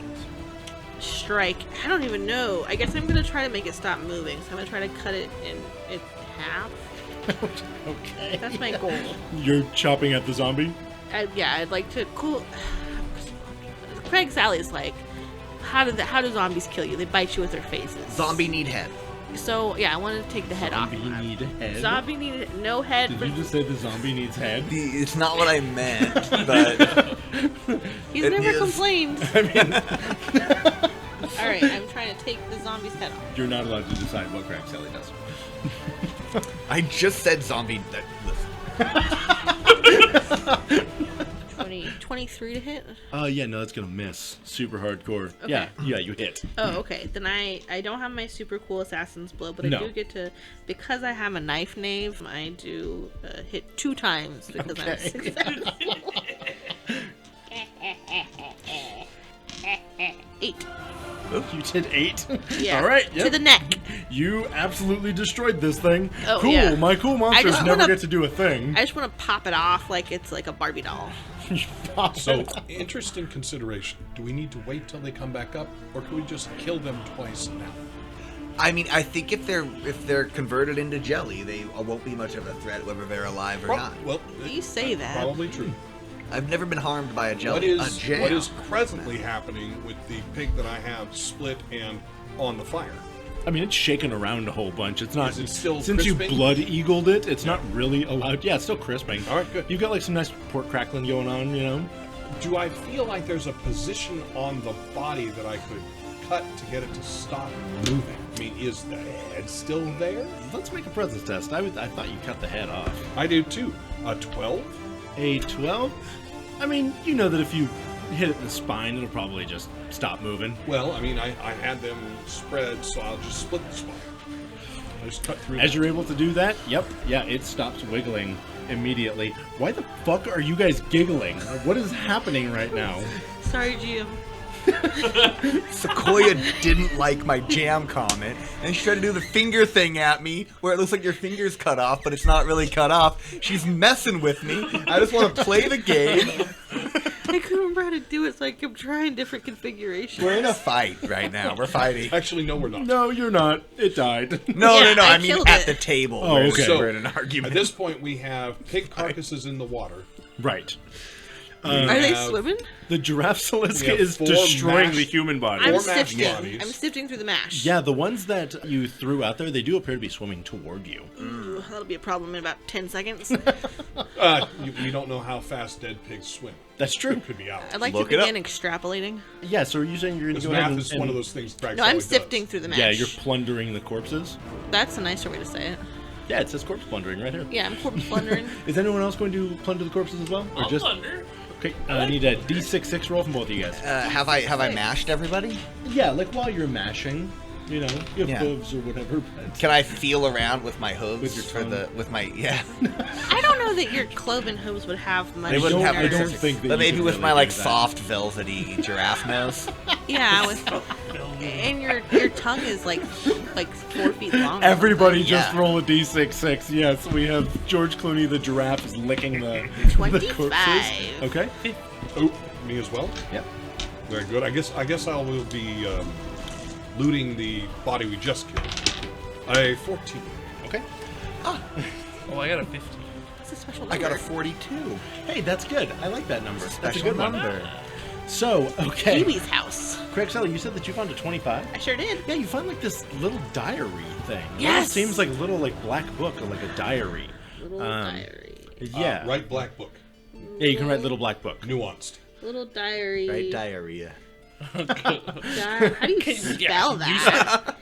D: strike. I don't even know. I guess I'm gonna try to make it stop moving. So I'm gonna try to cut it in half.
B: Okay.
D: That's my goal.
B: You're chopping at the zombie?
D: I'd like to. Cool. Craig Sally's like, how do zombies kill you? They bite you with their faces.
E: Zombie need head.
D: So yeah, I wanted to take the head off.
B: Zombie need head?
D: Zombie need no head.
B: Did
D: for-
B: you just say the zombie needs head?
E: It's not what I meant, but
D: He's
E: it
D: never
E: is.
D: complained.
B: I mean,
D: All right, I'm trying to take the zombie's head off.
B: you're not allowed to decide what Craig Sally does.
E: I just said zombie. Listen.
D: 23 to hit.
B: Yeah, no, that's gonna miss. Super hardcore.
D: Okay.
B: Yeah, you hit.
D: Oh, okay. Then I don't have my super cool assassin's blow, but
B: No.
D: I do get to, because I have a knife knave, I do hit 2 times because I'm
B: Okay.
D: successful. 8.
B: You did 8.
D: Yeah.
B: All right.
D: To
B: Yep.
D: the neck.
B: You absolutely destroyed this thing.
D: Oh,
B: cool.
D: yeah.
B: My cool monsters
D: just
B: never
D: wanna-
B: get to do a thing.
D: I just want to pop it off like it's like a Barbie doll.
A: So, interesting consideration. Do we need to wait till they come back up, or can we just kill them twice now?
E: I mean, I think if they're converted into jelly, they won't be much of a threat, whether they're alive or not.
A: Well,
D: You say that.
A: probably true.
E: I've never been harmed by a jelly.
A: What
E: a jam.
A: is presently happening with the pig that I have split and on the fire?
B: I mean, it's shaking around a whole bunch. It's not.
A: Is it still
B: since
A: crisping?
B: you blood eagled it, it's not really allowed. Yeah, it's still crisping.
A: All right, good.
B: You've got like some nice pork crackling going on, you know.
A: Do I feel like there's a position on the body that I could cut to get it to stop moving? I mean, is the head still there?
B: Let's make a presence test. I thought you cut the head off.
A: I do too. A 12?
B: A 12? I mean, you know that if you hit it in the spine, it'll probably just stop moving.
A: Well, I mean, I had them spread, so I'll just split the spine. I just cut through.
B: As
A: that.
B: you're able to do that, yep, yeah, it stops wiggling immediately. Why the fuck are you guys giggling? What is happening right now?
D: Sorry, GM.
E: Sequoia didn't like my jam comment, and she tried to do the finger thing at me, where it looks like your finger's cut off, but it's not really cut off. She's messing with me. I just want to play the game.
D: I couldn't remember how to do it, so I kept trying different configurations.
E: We're in a fight right now. We're fighting.
A: Actually, no, we're not.
B: No, you're not. It died.
E: No,
D: Yeah,
E: I
D: I
E: mean
D: killed
E: at
D: it.
E: the table.
B: Oh,
E: we're,
B: okay.
E: we're in an argument.
A: At this point, we have pig carcasses in the water.
B: Right.
D: Are they
A: have-
D: swimming?
B: The giraffe Saliska
A: We have
B: is
A: 4
B: destroying
A: mashed-
B: the human body.
D: I'm
A: Or mashed
D: sifting.
A: bodies.
D: I'm sifting through the mash.
B: Yeah, the ones that you threw out there, they do appear to be swimming toward you.
D: Ooh, that'll be a problem in about 10 seconds.
A: We don't know how fast dead pigs swim.
B: That's true.
A: It could be hours.
D: I'd like
E: Look
D: to
E: it up.
D: begin extrapolating.
B: Yeah, so are you saying you're going
A: Because
B: to go ahead
A: math
B: and...
A: is one of those things. Craig
D: No, I'm
A: always
D: sifting
A: does.
D: through the mash.
B: Yeah, you're plundering the corpses.
D: That's a nicer way to say it.
B: Yeah, it says corpse plundering right here.
D: Yeah, I'm corpse plundering.
B: Is anyone else going to plunder the corpses as well? Or
C: I'll plunder.
B: Okay, I need a D6 roll from both of you guys.
E: have I mashed everybody?
B: Yeah, like while you're mashing, You know, you have
E: Yeah.
B: hooves or whatever. But
E: Can I feel around with my hooves?
B: With your tongue?
E: with my yeah.
D: I don't know that your cloven hooves would have much.
E: They wouldn't have
B: I don't
E: nerves.
B: think that
E: But
B: you
E: maybe
B: could
E: with
B: really
E: my like
B: do that.
E: soft velvety giraffe nose.
D: Yeah, with and your tongue is like 4 feet long.
B: Everybody just
E: Yeah.
B: roll a d6. Yes, we have George Clooney, the giraffe, is licking the
D: 25.
B: corpses. Okay.
A: Oh, me as well.
B: Yep.
A: Very good. I guess I will be looting the body we just killed. A 14.
B: Okay.
C: Oh, I got a 50.
D: It's a special number.
E: I got a 42.
B: Hey, that's good. I like that number. That's a
E: Special
B: good one.
E: number.
B: So, okay.
D: Kiwi's house.
B: Craig Sally, you said that you found a 25?
D: I sure did.
B: Yeah, you find like this little diary thing.
D: Yes!
B: It seems like a little like black book or like a diary.
D: Little diary.
B: Yeah.
A: Write black book.
B: Yeah, you can write little black book.
A: Nuanced.
D: Little diary.
E: Right, diarrhea.
D: How do you spell that?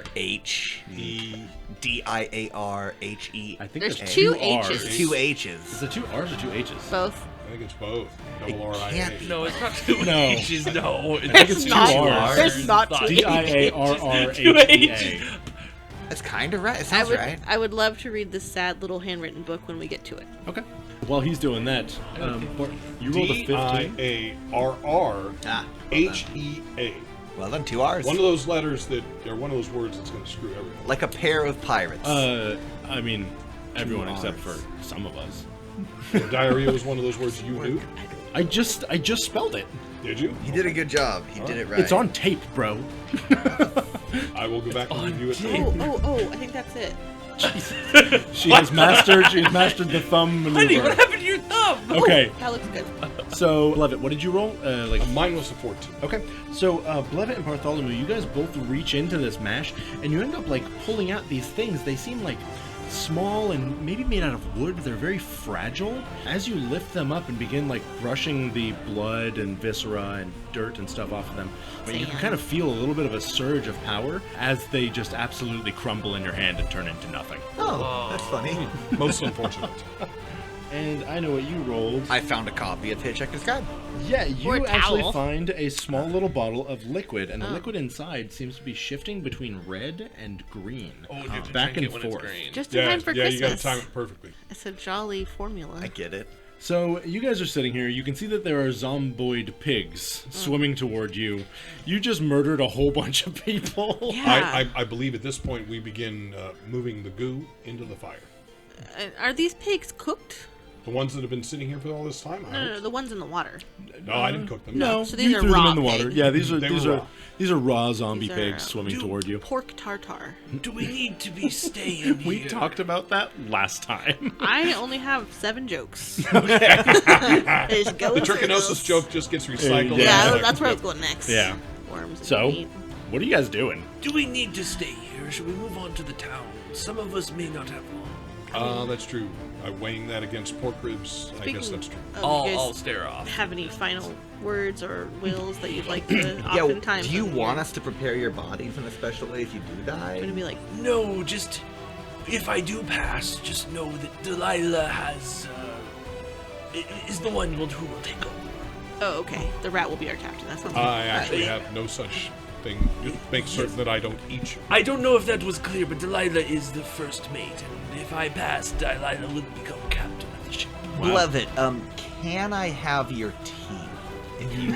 E: D-I-A-R-H-E. D-I-A-R-H-E.
B: I think
D: There's
B: there's
D: two
B: R's.
D: H's.
E: Two
B: Is
E: H's.
B: it 2 R's or 2 H's?
D: Both.
A: I think it's both.
E: It
A: Double
E: can't
A: R-I-A.
E: be.
C: No, it's not two
B: No.
C: H's. No,
B: I think it's two
D: not.
B: R's.
D: There's not two
B: D-I-A-R-R-H-E-A.
E: That's kind of right. It
D: I
E: sounds
D: would,
E: right.
D: I would love to read this sad little handwritten book when we get to it.
B: Okay. While he's doing that, you rolled a 15.
A: D-I-A-R-R-H-E-A.
E: Well then, 2 R's.
A: One of those letters that, or one of those words that's going to screw everyone.
E: Like a pair of pirates.
B: I mean, everyone
E: R's.
B: except for some of us.
A: Diarrhea was one of those words you knew.
B: I just spelled it.
A: Did you?
E: He did a good job. He did it right.
B: It's on tape, bro.
A: I will go back and review it.
D: Oh, I think that's it.
B: She has mastered the thumb
C: Honey, what
B: maneuver.
C: happened to your thumb?
B: Okay,
D: That looks good.
B: so Blevit, what did you roll?
A: Mine was a 14.
B: Okay, so Blevit and Bartholomew, you guys both reach into this mash, and you end up like pulling out these things. They seem like small and maybe made out of wood. They're very fragile. As you lift them up and begin like brushing the blood and viscera and dirt and stuff off of them, you can kind of feel a little bit of a surge of power as they just absolutely crumble in your hand and turn into nothing.
E: Oh, that's funny.
A: Most unfortunate.
B: And I know what you rolled.
E: I found a copy of Hitchhiker's Guide.
B: Yeah,
D: Or
B: you
D: a
B: actually
D: towel.
B: find a small little bottle of liquid, and the liquid inside seems to be shifting between red and green,
C: Oh, you have to
B: back
C: drink
B: and
C: it when it's
B: forth.
C: green.
D: Just in
A: Yeah,
D: time for
A: yeah, you got to
D: Christmas.
A: time it perfectly.
D: It's a jolly formula.
E: I get it.
B: So you guys are sitting here. You can see that there are zomboid pigs swimming toward you. You just murdered a whole bunch of people.
D: Yeah.
A: I believe at this point we begin moving the goo into the fire.
D: Are these pigs cooked?
A: The ones that have been sitting here for all this time.
D: No, the ones in the water.
A: No, I didn't cook them.
B: No,
D: So these
B: you
D: are
B: threw them
D: raw
B: in the water.
D: pigs.
B: Yeah, these are
A: They
B: these
A: were
B: are
A: raw.
B: these are raw zombie
D: These
B: pigs
D: are,
B: swimming toward you.
D: Pork tartare.
C: Do we need to be staying
B: We
C: here?
B: talked about that last time.
D: I only have 7 jokes. Just go
A: The
D: with
A: trichinosis
D: those.
A: joke just gets recycled.
B: Yeah.
D: Yeah, that's where I was going next.
B: Yeah.
D: Worms and
B: So,
D: meat.
B: what are you guys doing?
C: Do we need to stay here? Should we move on to the town? Some of us may not have long.
A: That's true. Weighing that against pork ribs, I guess that's true.
D: of
C: I'll
D: you guys
C: stare off.
D: have any final words or that you'd like to
E: Yeah,
D: oftentimes
E: do you
D: when
E: want
D: you're
E: us to prepare your bodies in a special way if you do die?
D: gonna be like,
C: No, just if I do pass, just know that Delilah is the one who will take over.
D: oh, okay, the rat will be our captain. That's not
A: I actually have no such thing. Just make certain that I don't eat you.
C: I don't know if that was clear, but Delilah is the first mate, and if I pass, Delilah will become captain of the ship.
E: Blevit, can I have your teeth?
A: You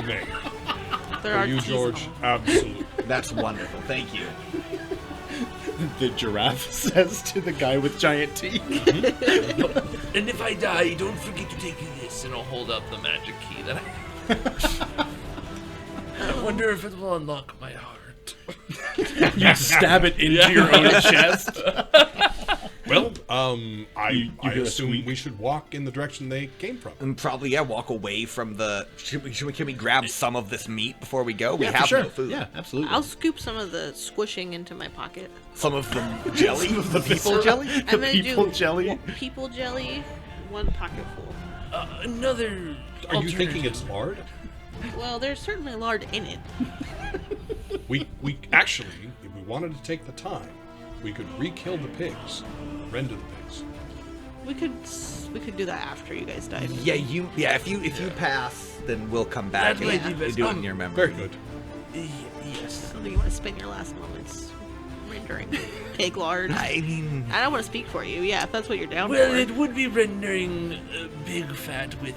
A: may.
D: there
A: For
D: are
A: you,
D: teeth
A: George,
D: on.
A: absolutely.
E: That's wonderful. Thank you.
B: The giraffe says to the guy with giant teeth.
C: And if I die, don't forget to take this, and I'll hold up the magic key that I wonder if it will unlock my heart.
B: You stab it into your own chest.
A: Well, I
B: You hear a
A: assume
B: squeak.
A: we should walk in the direction they came from.
E: And probably, yeah, walk away from the... Can we grab some of this meat before we go? We
B: Yeah,
E: have
B: for sure.
E: no food.
B: Yeah, absolutely.
D: I'll scoop some of the squishing into my pocket.
E: Some of the jelly? the people jelly?
D: I'm
B: The
D: gonna
B: people
D: do
B: jelly?
D: People jelly, 1 pocket full.
C: Another.
A: Are you thinking
C: alternative.
A: it's lard?
D: Well, there's certainly lard in it.
A: We actually, if we wanted to take the time, we could re-kill the pigs, render the pigs.
D: We could do that after you guys dive.
E: Yeah, if you pass, then we'll come back
C: That might be
E: and
C: best.
E: do it in your memory.
A: Very good.
C: Yes.
D: I don't think you want to spend your last moments rendering pig lard.
E: I mean,
D: I don't want to speak for you. Yeah, if that's what you're down
C: Well,
D: for.
C: it would be rendering big fat with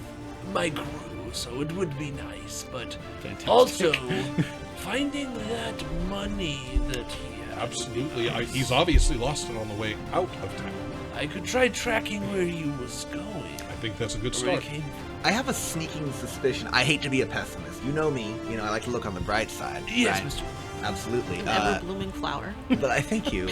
C: my crew, so it would be nice. But
B: Fantastic.
C: also, finding that money that he has.
A: Absolutely. He's obviously lost it on the way out of town.
C: I could try tracking where he was going.
A: I think that's a good
C: Where he
A: start.
C: came from.
E: I have a sneaking suspicion. I hate to be a pessimist. You know me. You know, I like to look on the bright side.
C: Yes,
E: right?
C: Mr.
E: Absolutely.
D: An ever-blooming flower.
E: But I thank you.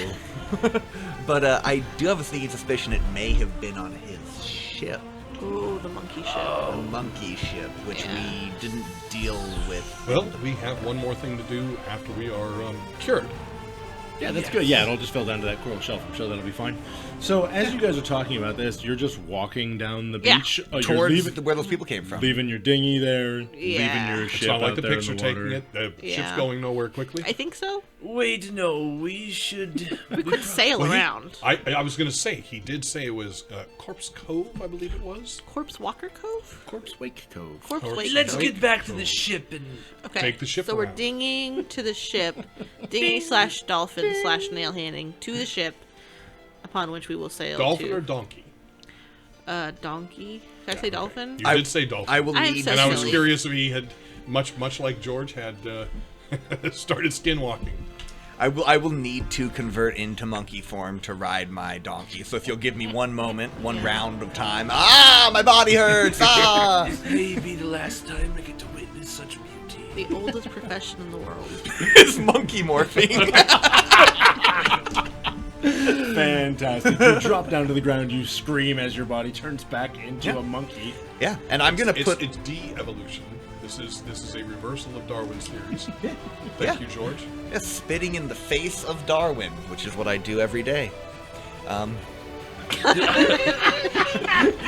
E: But I do have a sneaking suspicion it may have been on his ship.
D: Ooh, the monkey ship.
E: The monkey ship, which
D: Yeah.
E: we didn't deal with.
A: Well, we have one more thing to do after we are cured.
B: Yeah, that's good. Yeah, it'll just fell down to that coral shellfish, so that'll be fine. So, as you guys are talking about this, you're just walking down the
D: Yeah.
B: beach. Oh, you're
E: Towards where those people came from.
B: leaving your dinghy there, leaving
D: Yeah.
B: your
A: It's
B: ship
A: not like
B: out
A: the
B: there
A: pigs
B: in
A: are
B: the
A: taking
B: water.
A: it. The ship's
D: Yeah.
A: going nowhere quickly.
D: I think so.
C: Wait, no, we should.
D: We could sail
A: Well,
D: around.
A: I was going to say, he did say it was Corpse Cove, I believe it was.
D: Corpse Walker Cove?
B: Corpse Wake Cove.
D: Corpse
A: Corpse
D: Wake
C: Let's
D: Cove.
C: get back to the ship and.
D: Okay.
A: Take the ship
D: So we're
A: around.
D: dinging to the ship. Dinghy/dolphin/nail handing to the ship, upon which we will sail
A: Dolphin
D: to.
A: or donkey?
D: Donkey. Did I say dolphin?
A: You did say dolphin.
E: I will
D: I am
E: need.
D: so
A: and I was
D: silly.
A: curious if he had, much like George, had started skinwalking.
E: I will need to convert into monkey form to ride my donkey. So if you'll give me one moment, one round of time. Ah, my body hurts. Ah.
C: This may be the last time I get to witness such beauty.
D: The oldest profession in the world.
E: It's monkey morphing.
B: Fantastic. You drop down to the ground, you scream as your body turns back into
E: Yeah.
B: a monkey.
E: Yeah, and I'm gonna put.
A: It's de-evolution. This is a reversal of Darwin's theories.
E: Yeah.
A: Thank you, George.
E: Yeah, spitting in the face of Darwin, which is what I do every day.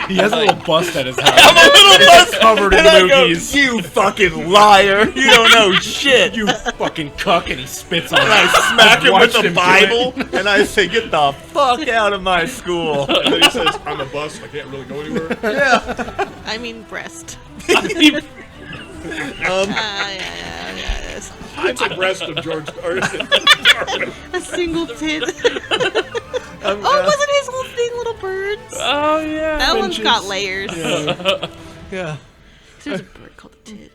B: He has a little bust at his house. Covered in loogies.
E: You fucking liar! You don't know shit.
B: You fucking cuck, and he spits on
E: And I
B: it.
E: smack him with
B: Watched
E: the
B: him do
E: Bible, and I say, "Get the fuck out of my school."
A: And then he says, I'm a bust, I can't really go anywhere.
D: I mean breast. Yeah. Yes.
A: It's a breast of George Darwin.
D: A single tit. Oh, wasn't his whole thing little birds?
C: Oh yeah.
D: That one's
B: finches.
D: got layers.
E: Yeah.
D: There's a bird called a tit.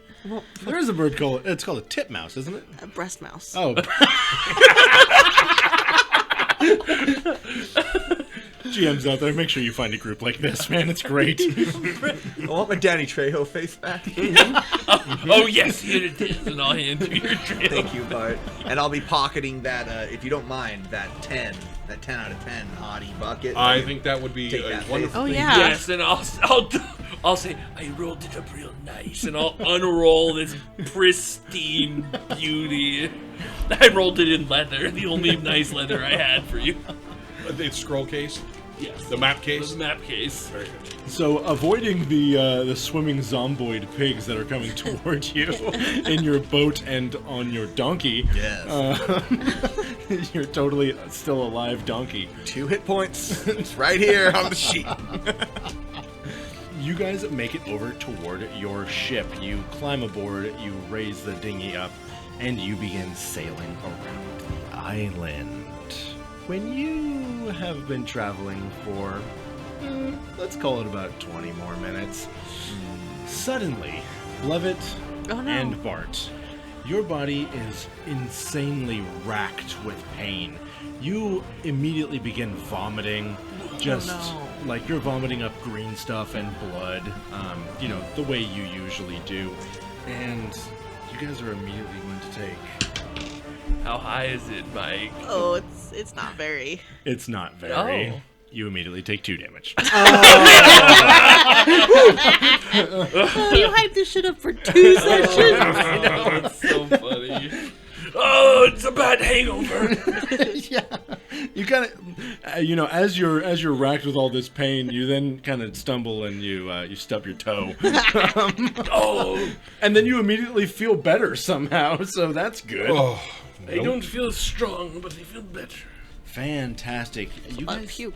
B: There is a bird called it's called a titmouse, isn't it?
D: A breast mouse.
B: Oh. GMs out there, make sure you find a group like this, man. It's great.
E: I want my Danny Trejo face back.
C: Oh yes, here it is, and I'll hand you your trail.
E: Thank you, Bart. And I'll be pocketing that, if you don't mind, that 10 out of 10 hottie bucket.
A: I think that would be
E: Take
A: a
E: that
A: wonderful
D: Oh,
A: thing.
D: yeah.
C: Yes, and I'll say I rolled it up real nice, and I'll unroll this pristine beauty. I rolled it in leather, the only nice leather I had for you.
A: It's scroll case.
C: Yes,
A: The map case.
C: the map case.
A: Very good.
B: So, avoiding the swimming zomboid pigs that are coming toward you in your boat and on your donkey,
E: Yes.
B: you're totally still alive donkey.
E: 2 hit points. It's right here on the sheet.
B: You guys make it over toward your ship. You climb aboard, you raise the dinghy up, and you begin sailing around the island. When you have been traveling for, let's call it about 20 more minutes, suddenly, Blevit
D: Oh, no.
B: and Bart, your body is insanely racked with pain. You immediately begin vomiting, just
D: no.
B: like you're vomiting up green stuff and blood, the way you usually do. And you guys are immediately going to take...
C: How high is it, Mike?
D: Oh, it's not very.
B: It's not very.
C: Oh.
B: You immediately take 2 damage.
D: Oh, you hyped this shit up for 2 sessions.
C: I know, it's so funny. Oh, it's a bad hangover.
B: Yeah, you kind of, as you're racked with all this pain, you then kind of stumble and you stub your toe,
C: Oh,
B: and then you immediately feel better somehow. So that's good.
A: Oh,
C: I don't feel strong, but I feel better.
B: Fantastic. You
D: I
B: guys,
D: puke.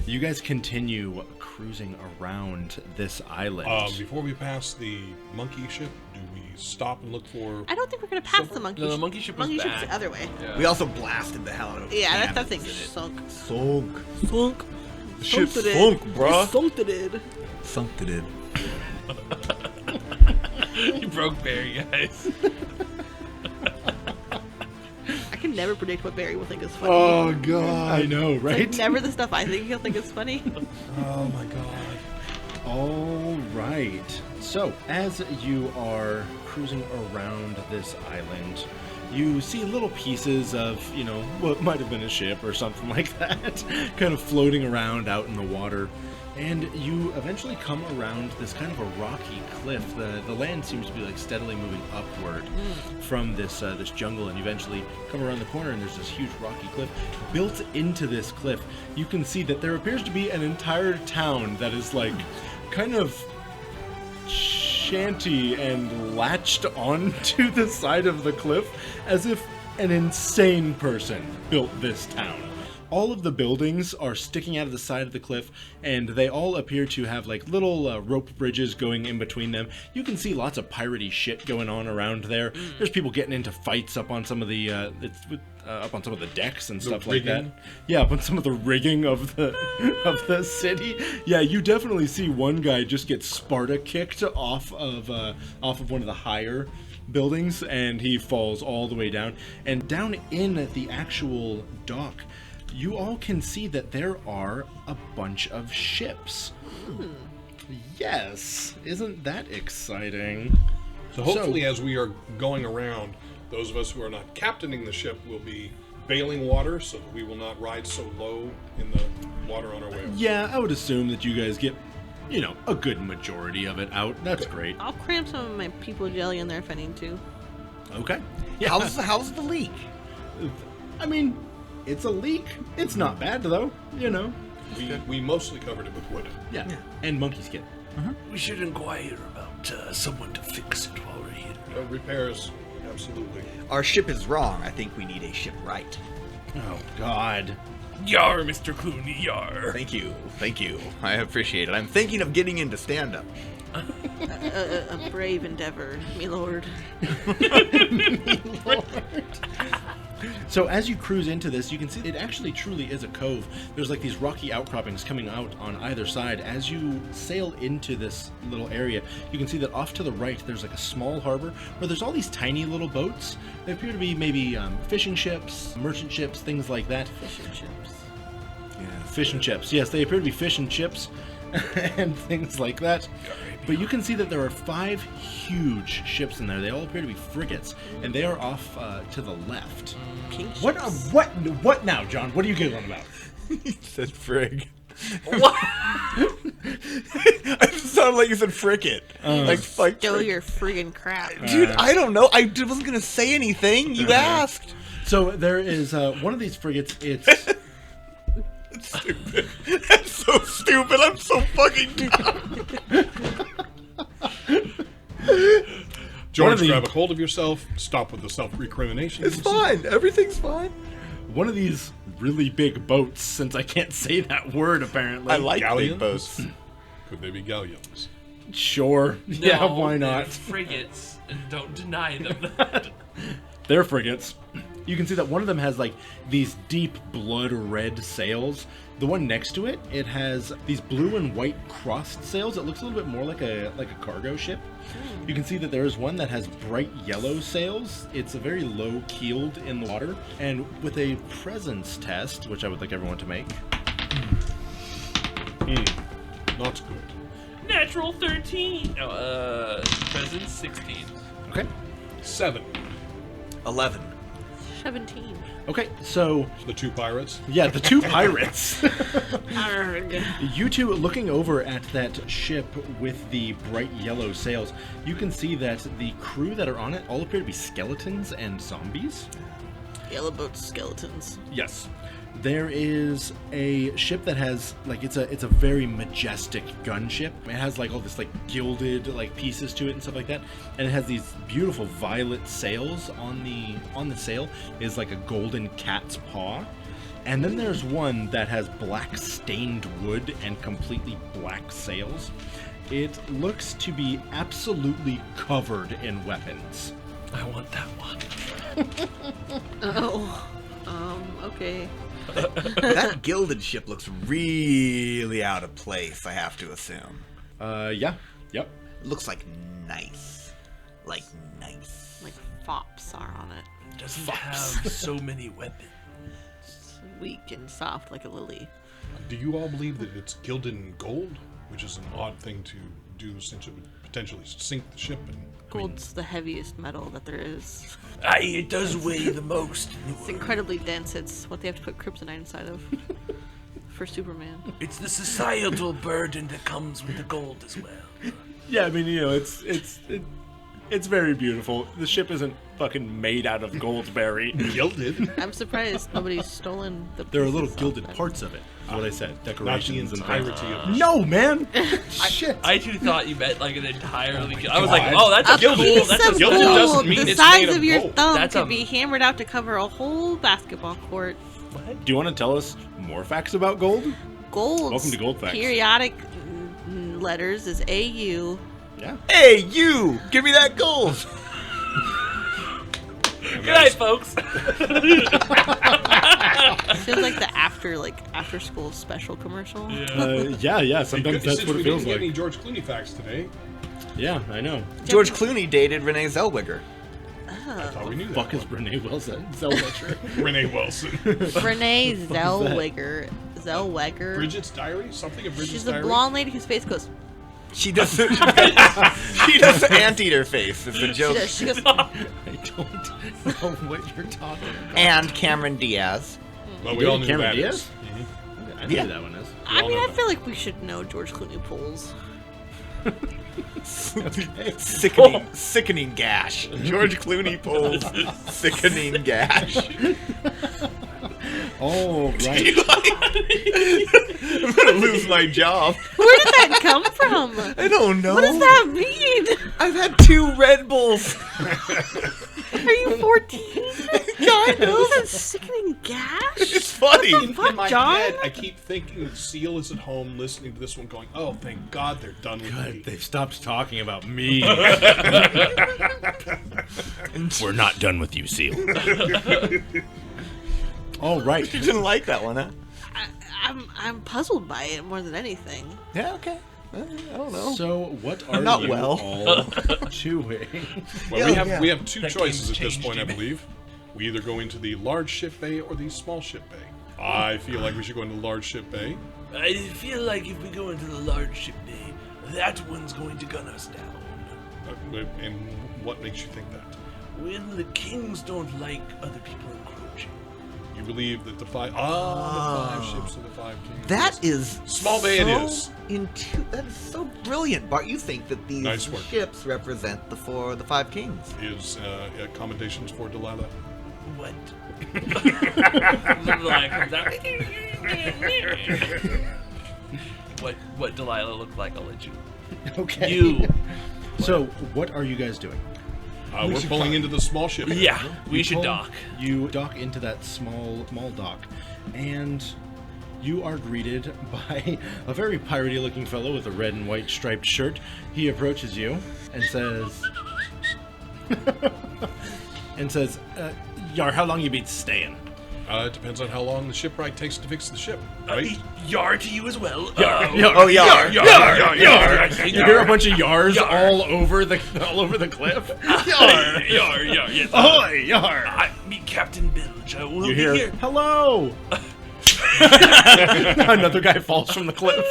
B: You guys continue cruising around this island.
A: Before we pass the monkey ship, do we stop and look for...
D: I don't think we're gonna pass the monkey.
C: No, the monkey ship was
D: Monkey ship's
C: back.
D: the other way.
C: Yeah.
E: We also blasted the hell out of it.
D: Yeah, that thing sunk.
E: Sunk.
D: Sunk.
E: The ship
D: Sunk-ed
E: sunk,
D: it.
E: bruh.
D: It sunked it.
E: Sunk it.
C: You broke Barry, guys.
D: I can never predict what Barry will think is funny.
B: Oh god, I know, right?
D: Like, never the stuff I think he'll think is funny.
A: Oh my god.
B: All right. So, as you are cruising around this island, you see little pieces of, what might have been a ship or something like that, kind of floating around out in the water. And you eventually come around this kind of a rocky cliff. The land seems to be like steadily moving upward from this jungle, and you eventually come around the corner and there's this huge rocky cliff. Built into this cliff, you can see that there appears to be an entire town that is like kind of shanty and latched onto the side of the cliff as if an insane person built this town. All of the buildings are sticking out of the side of the cliff, and they all appear to have like little rope bridges going in between them. You can see lots of piratey shit going on around there. There's people getting into fights up on some of the up on some of the decks and stuff like that. Yeah, up on some of the rigging of the city. Yeah, you definitely see one guy just get Sparta kicked off of one of the higher buildings, and he falls all the way down. And down in the actual dock, you all can see that there are a bunch of ships. Yes, isn't that exciting?
A: So hopefully as we are going around, those of us who are not captaining the ship will be bailing water so that we will not ride so low in the water on our way over.
B: Yeah, I would assume that you guys get, a good majority of it out. That's great.
D: I'll cram some of my people jelly in there if I need to.
B: Okay.
E: How's the leak?
B: I mean, it's a leak. It's not bad, though,
A: We mostly covered it with wood.
B: Yeah. And monkey skin.
C: We should inquire about someone to fix it while we're here.
A: Repairs, absolutely.
E: Our ship is wrong. I think we need a ship right.
B: Oh, God.
C: Yar, Mr. Clooney, yar.
E: Thank you. I appreciate it. I'm thinking of getting into stand-up.
D: A brave endeavor, me lord.
B: So as you cruise into this, you can see it actually truly is a cove. There's like these rocky outcroppings coming out on either side. As you sail into this little area, you can see that off to the right, there's like a small harbor where there's all these tiny little boats. They appear to be maybe fishing ships, merchant ships, things like that.
D: Fish and chips.
E: Yeah.
B: Fish and chips. Yes, they appear to be fish and chips and things like that. But you can see that there are 5 huge ships in there. They all appear to be frigates, and they are off to the left.
D: Pink
B: What now, John? What are you giggling about?
E: He said frig.
C: What?
E: It sounded like you said frickin'. Like
D: Stow your friggin' crap.
E: Dude, I don't know. I wasn't gonna say anything. You asked.
B: So there is one of these frigates. It's
E: Stupid. That's so stupid. I'm so fucking dumb.
A: George, grab a hold of yourself. Stop with the self-recrimination.
E: It's fine. Everything's fine.
B: one of these really big boats. Since I can't say that word, apparently.
E: I like
A: Galleons?
E: big boats.
A: Could they be galleons?
B: Sure. Yeah,
C: No,
B: why
C: they're
B: not?
C: frigates, and don't deny them that.
B: They're frigates. You can see that one of them has like these deep blood red sails. The one next to it, it has these blue and white crossed sails. It looks a little bit more like a cargo ship. You can see that there is one that has bright yellow sails. It's a very low keeled in the water, and with a presence test, which I would like everyone to make.
A: Not good.
C: Natural 13. No, presence 16.
B: Okay.
A: 7.
E: 11.
D: 17.
B: Okay, so
A: The two pirates.
B: yeah, the two pirates.
D: Arrgh.
B: You two looking over at that ship with the bright yellow sails, you can see that the crew that are on it all appear to be skeletons and zombies.
D: Yellow boat skeletons.
B: Yes. There is a ship that has like it's a very majestic gunship. It has like all this like gilded like pieces to it and stuff like that, and it has these beautiful violet sails on the sail is like a golden cat's paw. And then there's one that has black stained wood and completely black sails. It looks to be absolutely covered in weapons.
C: I want that one.
D: Oh. Okay.
E: That gilded ship looks really out of place, I have to assume.
B: Yeah. Yep.
E: It looks like nice. Like nice.
D: Like fops are on it.
C: Doesn't have so many weapons.
D: It's weak and soft like a lily.
A: Do you all believe that it's gilded in gold, which is an odd thing to do since it would potentially sink the ship? And
D: Gold's the heaviest metal that there is.
C: It does weigh the most.
D: It's incredibly dense. It's what they have to put kryptonite inside of for Superman.
C: It's the societal burden that comes with the gold as well.
B: Yeah, I mean, you know, it's very beautiful. The ship isn't fucking made out of Goldberry.
A: gilded?
D: I'm surprised nobody's stolen the.
B: There are little
D: pieces
B: gilded
D: off it.
B: parts of it. Is what I said.
A: Not the
B: Decorations and
A: entirety
B: things.
A: of the ship.
B: No, man. Shit.
C: I too thought you meant like an entirely. I was like,
B: God.
C: oh, that's
D: A
C: a gilded.
D: piece
C: That's a
D: of
A: gilded
C: gilded.
A: doesn't
D: gold
A: mean
D: the
A: it's made
D: size
A: of
D: of your
A: gold.
D: thumb
C: That's
D: could
C: a-
D: be hammered out to cover a whole basketball court.
B: Do you want to tell us more facts about gold?
D: Gold's
B: Welcome to Gold Facts.
D: periodic letters is AU.
B: Yeah.
E: Hey, you! Give me that gold!
C: Good night, folks.
D: Feels like the after school special commercial.
B: Yeah. Sometimes that's what it feels
A: didn't get any
B: like.
A: George Clooney facts today.
B: Yeah, I know.
E: George Clooney dated Renee Zellweger.
A: I thought we knew that.
B: Fuck is Renee Wilson? Zellweger.
A: Renee Wilson.
D: Renee Zellweger.
A: Bridget's Diary? Something of Bridget's
D: She's a
A: Diary?
D: blonde lady whose face goes.
E: She does the, she does the anteater face. Is the joke.
D: She goes.
B: I don't know what you're talking about.
E: And Cameron Diaz.
A: Well, we all knew
B: Cameron
A: that
B: Diaz?
A: is.
B: I know
E: Yeah.
B: who that one is.
D: I
A: all
D: mean,
A: know
D: I
A: that.
D: feel like we should know George Clooney pulls.
E: Sickening gash. George Clooney pulls sickening gash.
B: Oh, right.
E: I'm gonna lose my job.
D: Where did that come from?
E: I don't know.
D: What does that mean?
E: I've had 2 Red Bulls.
D: Are you 14?
E: Kind of.
D: Is that sickening gash?
E: It's funny.
A: In
D: Fuck,
A: my
D: John.
A: head, I keep thinking that Seal is at home listening to this one going, oh, thank God they're done with me.
B: They've stopped talking about me.
F: We're not done with you, Seal.
B: All right.
E: You didn't like that one, huh?
D: I'm puzzled by it more than anything.
E: Yeah, okay. I don't know.
B: So, what are
E: Not
B: you
E: well.
B: all doing?
A: Well,
E: Yeah,
A: we have 2
C: That
A: choices
C: game's
A: at this
C: changed,
A: point, I
C: Jimmy.
A: believe. We either go into the large ship bay or the small ship bay. I feel like we should go into the large ship bay.
C: I feel like if we go into the large ship bay, that one's going to gun us down.
A: And what makes you think that?
C: When the kings don't like other people encroaching.
A: You believe that the 5 ships of the 5 kings.
E: That is
A: Small bay it is.
E: That is so brilliant, Bart. You think that these
A: Nice work.
E: ships represent the 5 kings?
A: Is commendations for Delilah.
C: What? Delilah comes out. What Delilah looked like, I'll let you.
B: Okay.
C: You.
B: So, what are you guys doing?
A: We're pulling into the small ship.
C: Yeah, we
B: You
C: should
B: pull-
C: dock.
B: You dock into that small dock, and you are greeted by a very piratey-looking fellow with a red and white striped shirt. He approaches you and says,
F: Yar, how long you be staying?
A: It depends on how long the shipwright takes to fix the ship, right?
C: Yar to you as well.
E: Oh, yeah.
B: You hear a bunch of yars all over the cliff.
C: Yar, yes.
B: Ahoy, yar!
C: I meet Captain Bilge. I will
B: You
C: be
B: hear,
C: here.
B: hello! Another guy falls from the cliff.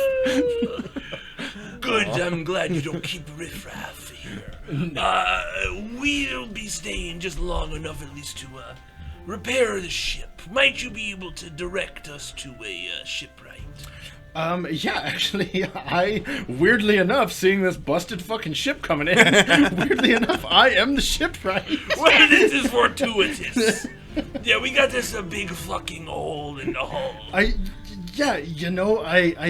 C: Good, I'm glad you don't keep riffraff here. We'll be staying just long enough at least to repair the ship. Might you be able to direct us to a shipwright?
B: Yeah, actually, weirdly enough, seeing this busted fucking ship coming in, weirdly enough, I am the shipwright.
C: Well, this is fortuitous. Yeah, we got this a big fucking hole in the hull.
B: I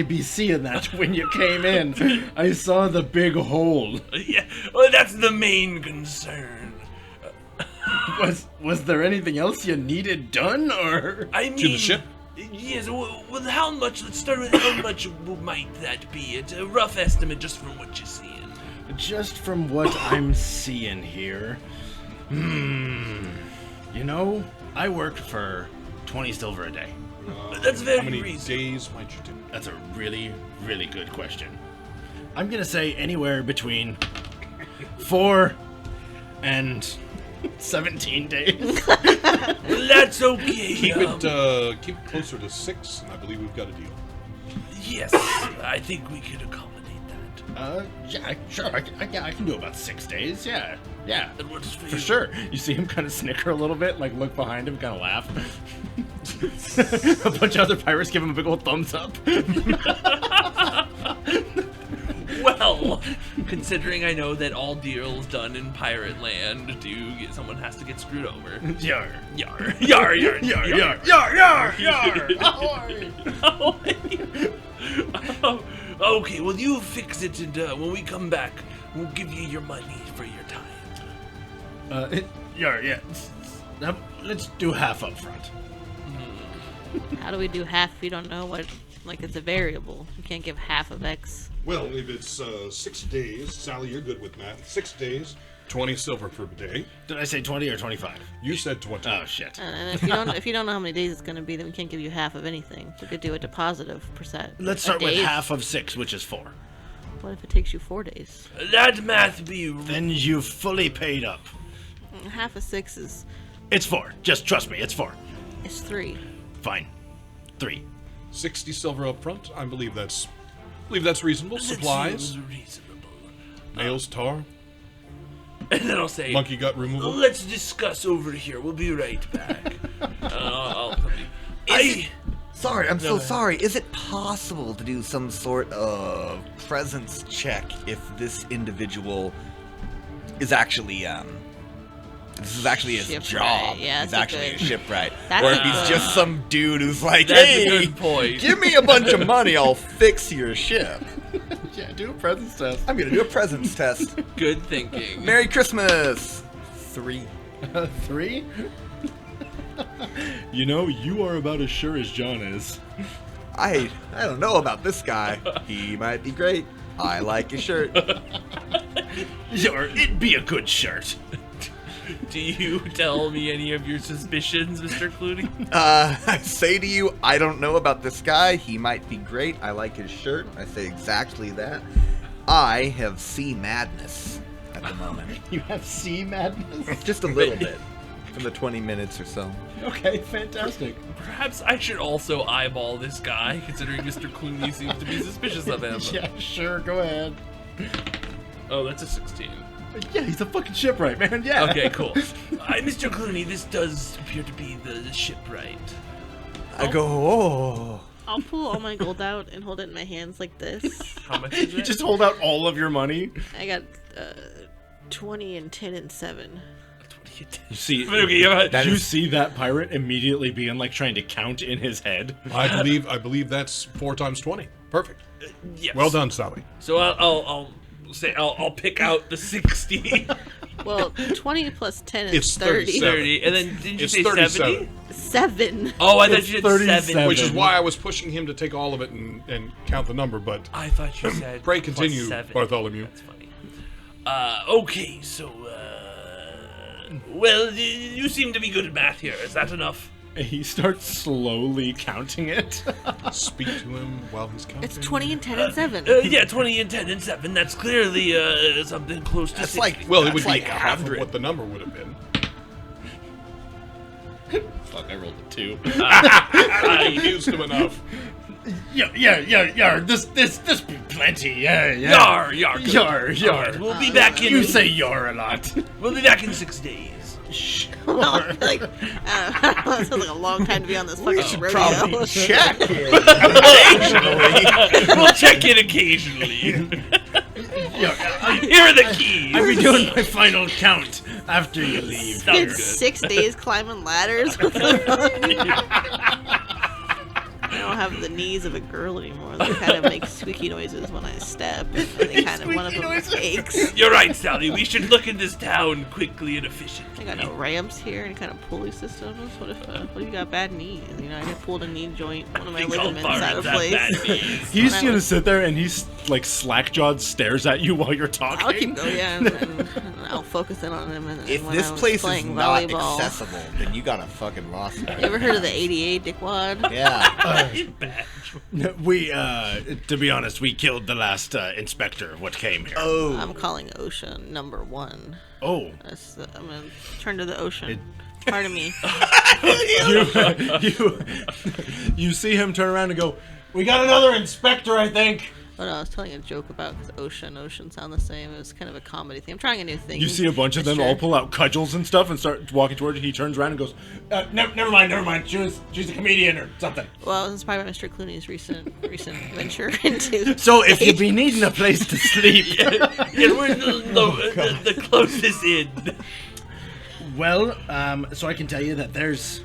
B: be seeing that when you came in. I saw the big hole.
C: Yeah, well, that's the main concern.
B: Was there anything else you needed done, or?
C: I mean,
A: To the ship?
C: Yes, well, how much? Let's start with how much might that be? It's a rough estimate just from what you're seeing.
F: Just from what I'm seeing here. You know, I work for 20 silver a day.
C: That's very
A: How many
C: reasonable.
A: days might you do?
F: That's a really, really good question. I'm gonna say anywhere between 4 and 17 days.
C: Well, that's okay.
A: Keep it closer to 6, and I believe we've got a deal.
C: Yes, I think we could accommodate that.
F: Yeah, sure. I can do about 6 days. Yeah.
C: That works for you.
B: For sure. You see him kind of snicker a little bit, like look behind him, kind of laugh. A bunch of other pirates give him a big old thumbs up.
C: Well, considering I know that all deals done in pirate land someone has to get screwed over.
F: Yar.
C: Yar, yar, yar, yar, yar, yar, yar. Okay, well you fix it, and when we come back, we'll give you your money for your time.
F: Yar, yeah. Now, let's do half up front.
D: How do we do half if we don't know what? Like, it's a variable. You can't give half of X.
A: Well, if it's 6 days, Sally, you're good with math. 6 days, 20 silver per day.
F: Did I say 20 or 25?
A: You said 20.
F: Oh, shit.
D: And if you don't know how many days it's gonna be, then we can't give you half of anything. We could do a deposit of percent.
F: Let's
D: a
F: start with
D: day.
F: half of 6, which is 4.
D: What if it takes you 4 days?
C: That math be
F: Then you've fully paid up.
D: Half of 6 is
F: It's 4. Just trust me, it's 4.
D: 3.
F: Fine. 3.
A: 60 silver up front. I believe that's reasonable.
C: That
A: Supplies,
C: seems reasonable.
A: nails, tar,
C: And then I'll say,
A: monkey gut removal.
C: let's discuss over here. We'll be right back.
E: Sorry, I'm so sorry. Is it possible to do some sort of presence check if this individual is actually this is actually his
D: Shipwright.
E: job?
D: Yeah,
E: he's
D: that's a
E: actually
D: good-
E: a shipwright.
D: That's
E: Or
D: a
E: if he's
D: good-
E: just some dude who's like,
C: That's a
E: hey,
C: good point.
E: give me a bunch of money, I'll fix your ship.
B: Yeah, do a presence test.
E: I'm gonna do a presence test.
C: Good thinking.
E: Merry Christmas. 3.
B: 3? You know, you are about as sure as John is.
E: I don't know about this guy. He might be great. I like his shirt.
F: Yar, it'd be a good shirt.
C: Do you tell me any of your suspicions, Mr. Clooney?
E: I say to you, I don't know about this guy. He might be great. I like his shirt. I say exactly that. I have sea madness at the moment.
B: You have sea madness?
E: Just a little bit. For the 20 minutes or so.
B: Okay, fantastic.
C: Perhaps I should also eyeball this guy, considering Mr. Clooney seems to be suspicious of him.
B: Yeah, sure, go ahead.
C: Oh, that's a 16.
B: Yeah, he's a fucking shipwright, man, yeah.
C: Okay, cool. Mr. Clooney, this does appear to be the shipwright.
E: I go, oh.
D: I'll pull all my gold out and hold it in my hands like this.
C: How much is
B: You
C: it?
B: just hold out all of your money.
D: I got 20 and 10 and 7.
B: You see,
C: Okay, yeah,
B: did you see that pirate immediately being like trying to count in his head?
A: I believe that's 4 times 20. Perfect.
C: yes.
A: Well done, Sally.
C: So I'll say I'll pick out the 60.
D: Well, 20 plus 10 is
A: It's
D: 30.
C: 30, and then didn't you
A: It's
C: say
A: 37.
C: 70?
D: 7.
C: Oh, I thought
B: It's
C: you said
B: 37.
C: 7.
A: Which is why I was pushing him to take all of it and count the number, but
C: I thought you said.
A: Pray
C: plus
A: continue,
C: 7.
A: Bartholomew.
C: That's funny. Okay, so well, you seem to be good at math here. Is that enough?
B: He starts slowly counting it.
A: speak to him while he's counting.
D: It's 20 and 10 and 7.
C: Yeah, 20 and 10 and 7. That's clearly something close to
E: That's
C: 60.
E: like,
A: Well, it
E: that's
A: would
E: like
A: be half of
E: 100.
A: what the number would have been.
B: Fuck, I rolled a 2.
A: I used him enough.
F: Yar, this be plenty, yeah.
C: Yar, yar.
F: Yar.
C: Alright, we'll be back in.
F: You say yar a lot.
C: We'll be back in 6 days.
D: Like, that sounds like a long time to be on this fucking
E: should
D: rodeo.
E: probably check it occasionally.
C: We'll check in occasionally. Here are the keys.
F: I'll be doing my final count after you leave.
C: Sounds
D: Spent
C: good.
D: 6 days climbing ladders. What the fuck? I don't have have the knees of a girl anymore. They kind of make squeaky noises when I step. And they kind of, one of them aches.
C: You're right, Sally. We should look in this town quickly and efficiently.
D: I got no ramps here, any kind of pulley systems. What if you got bad knees? You know, I get pulled a knee joint, one of my ligaments out of place.
B: He's gonna sit there and he's like slack-jawed stares at you while you're talking.
D: I'll keep going, yeah, and I'll focus in on him. And
E: If
D: when
E: this
D: I was
E: place is
D: playing
E: not
D: volleyball.
E: accessible, then you got a fucking lost one.
D: You ever heard of the 88 dickwad?
E: Yeah.
F: We, to be honest, we killed the last inspector what came here.
E: Oh.
D: I'm calling Ocean number 1.
F: Oh.
D: I'm gonna turn to the ocean. Pardon me.
B: You see him turn around and go, "We got another inspector, I think."
D: Oh no, I was telling a joke about ocean sound the same. It was kind of a comedy thing. I'm trying a new thing.
B: You see a bunch of them all pull out cudgels and stuff and start walking towards you. He turns around and goes, never mind. She's a comedian or something.
D: Well, I was inspired by Mr. Clooney's recent venture into.
F: So if you be needing a place to sleep,
C: We're the closest inn.
F: well, so I can tell you that there's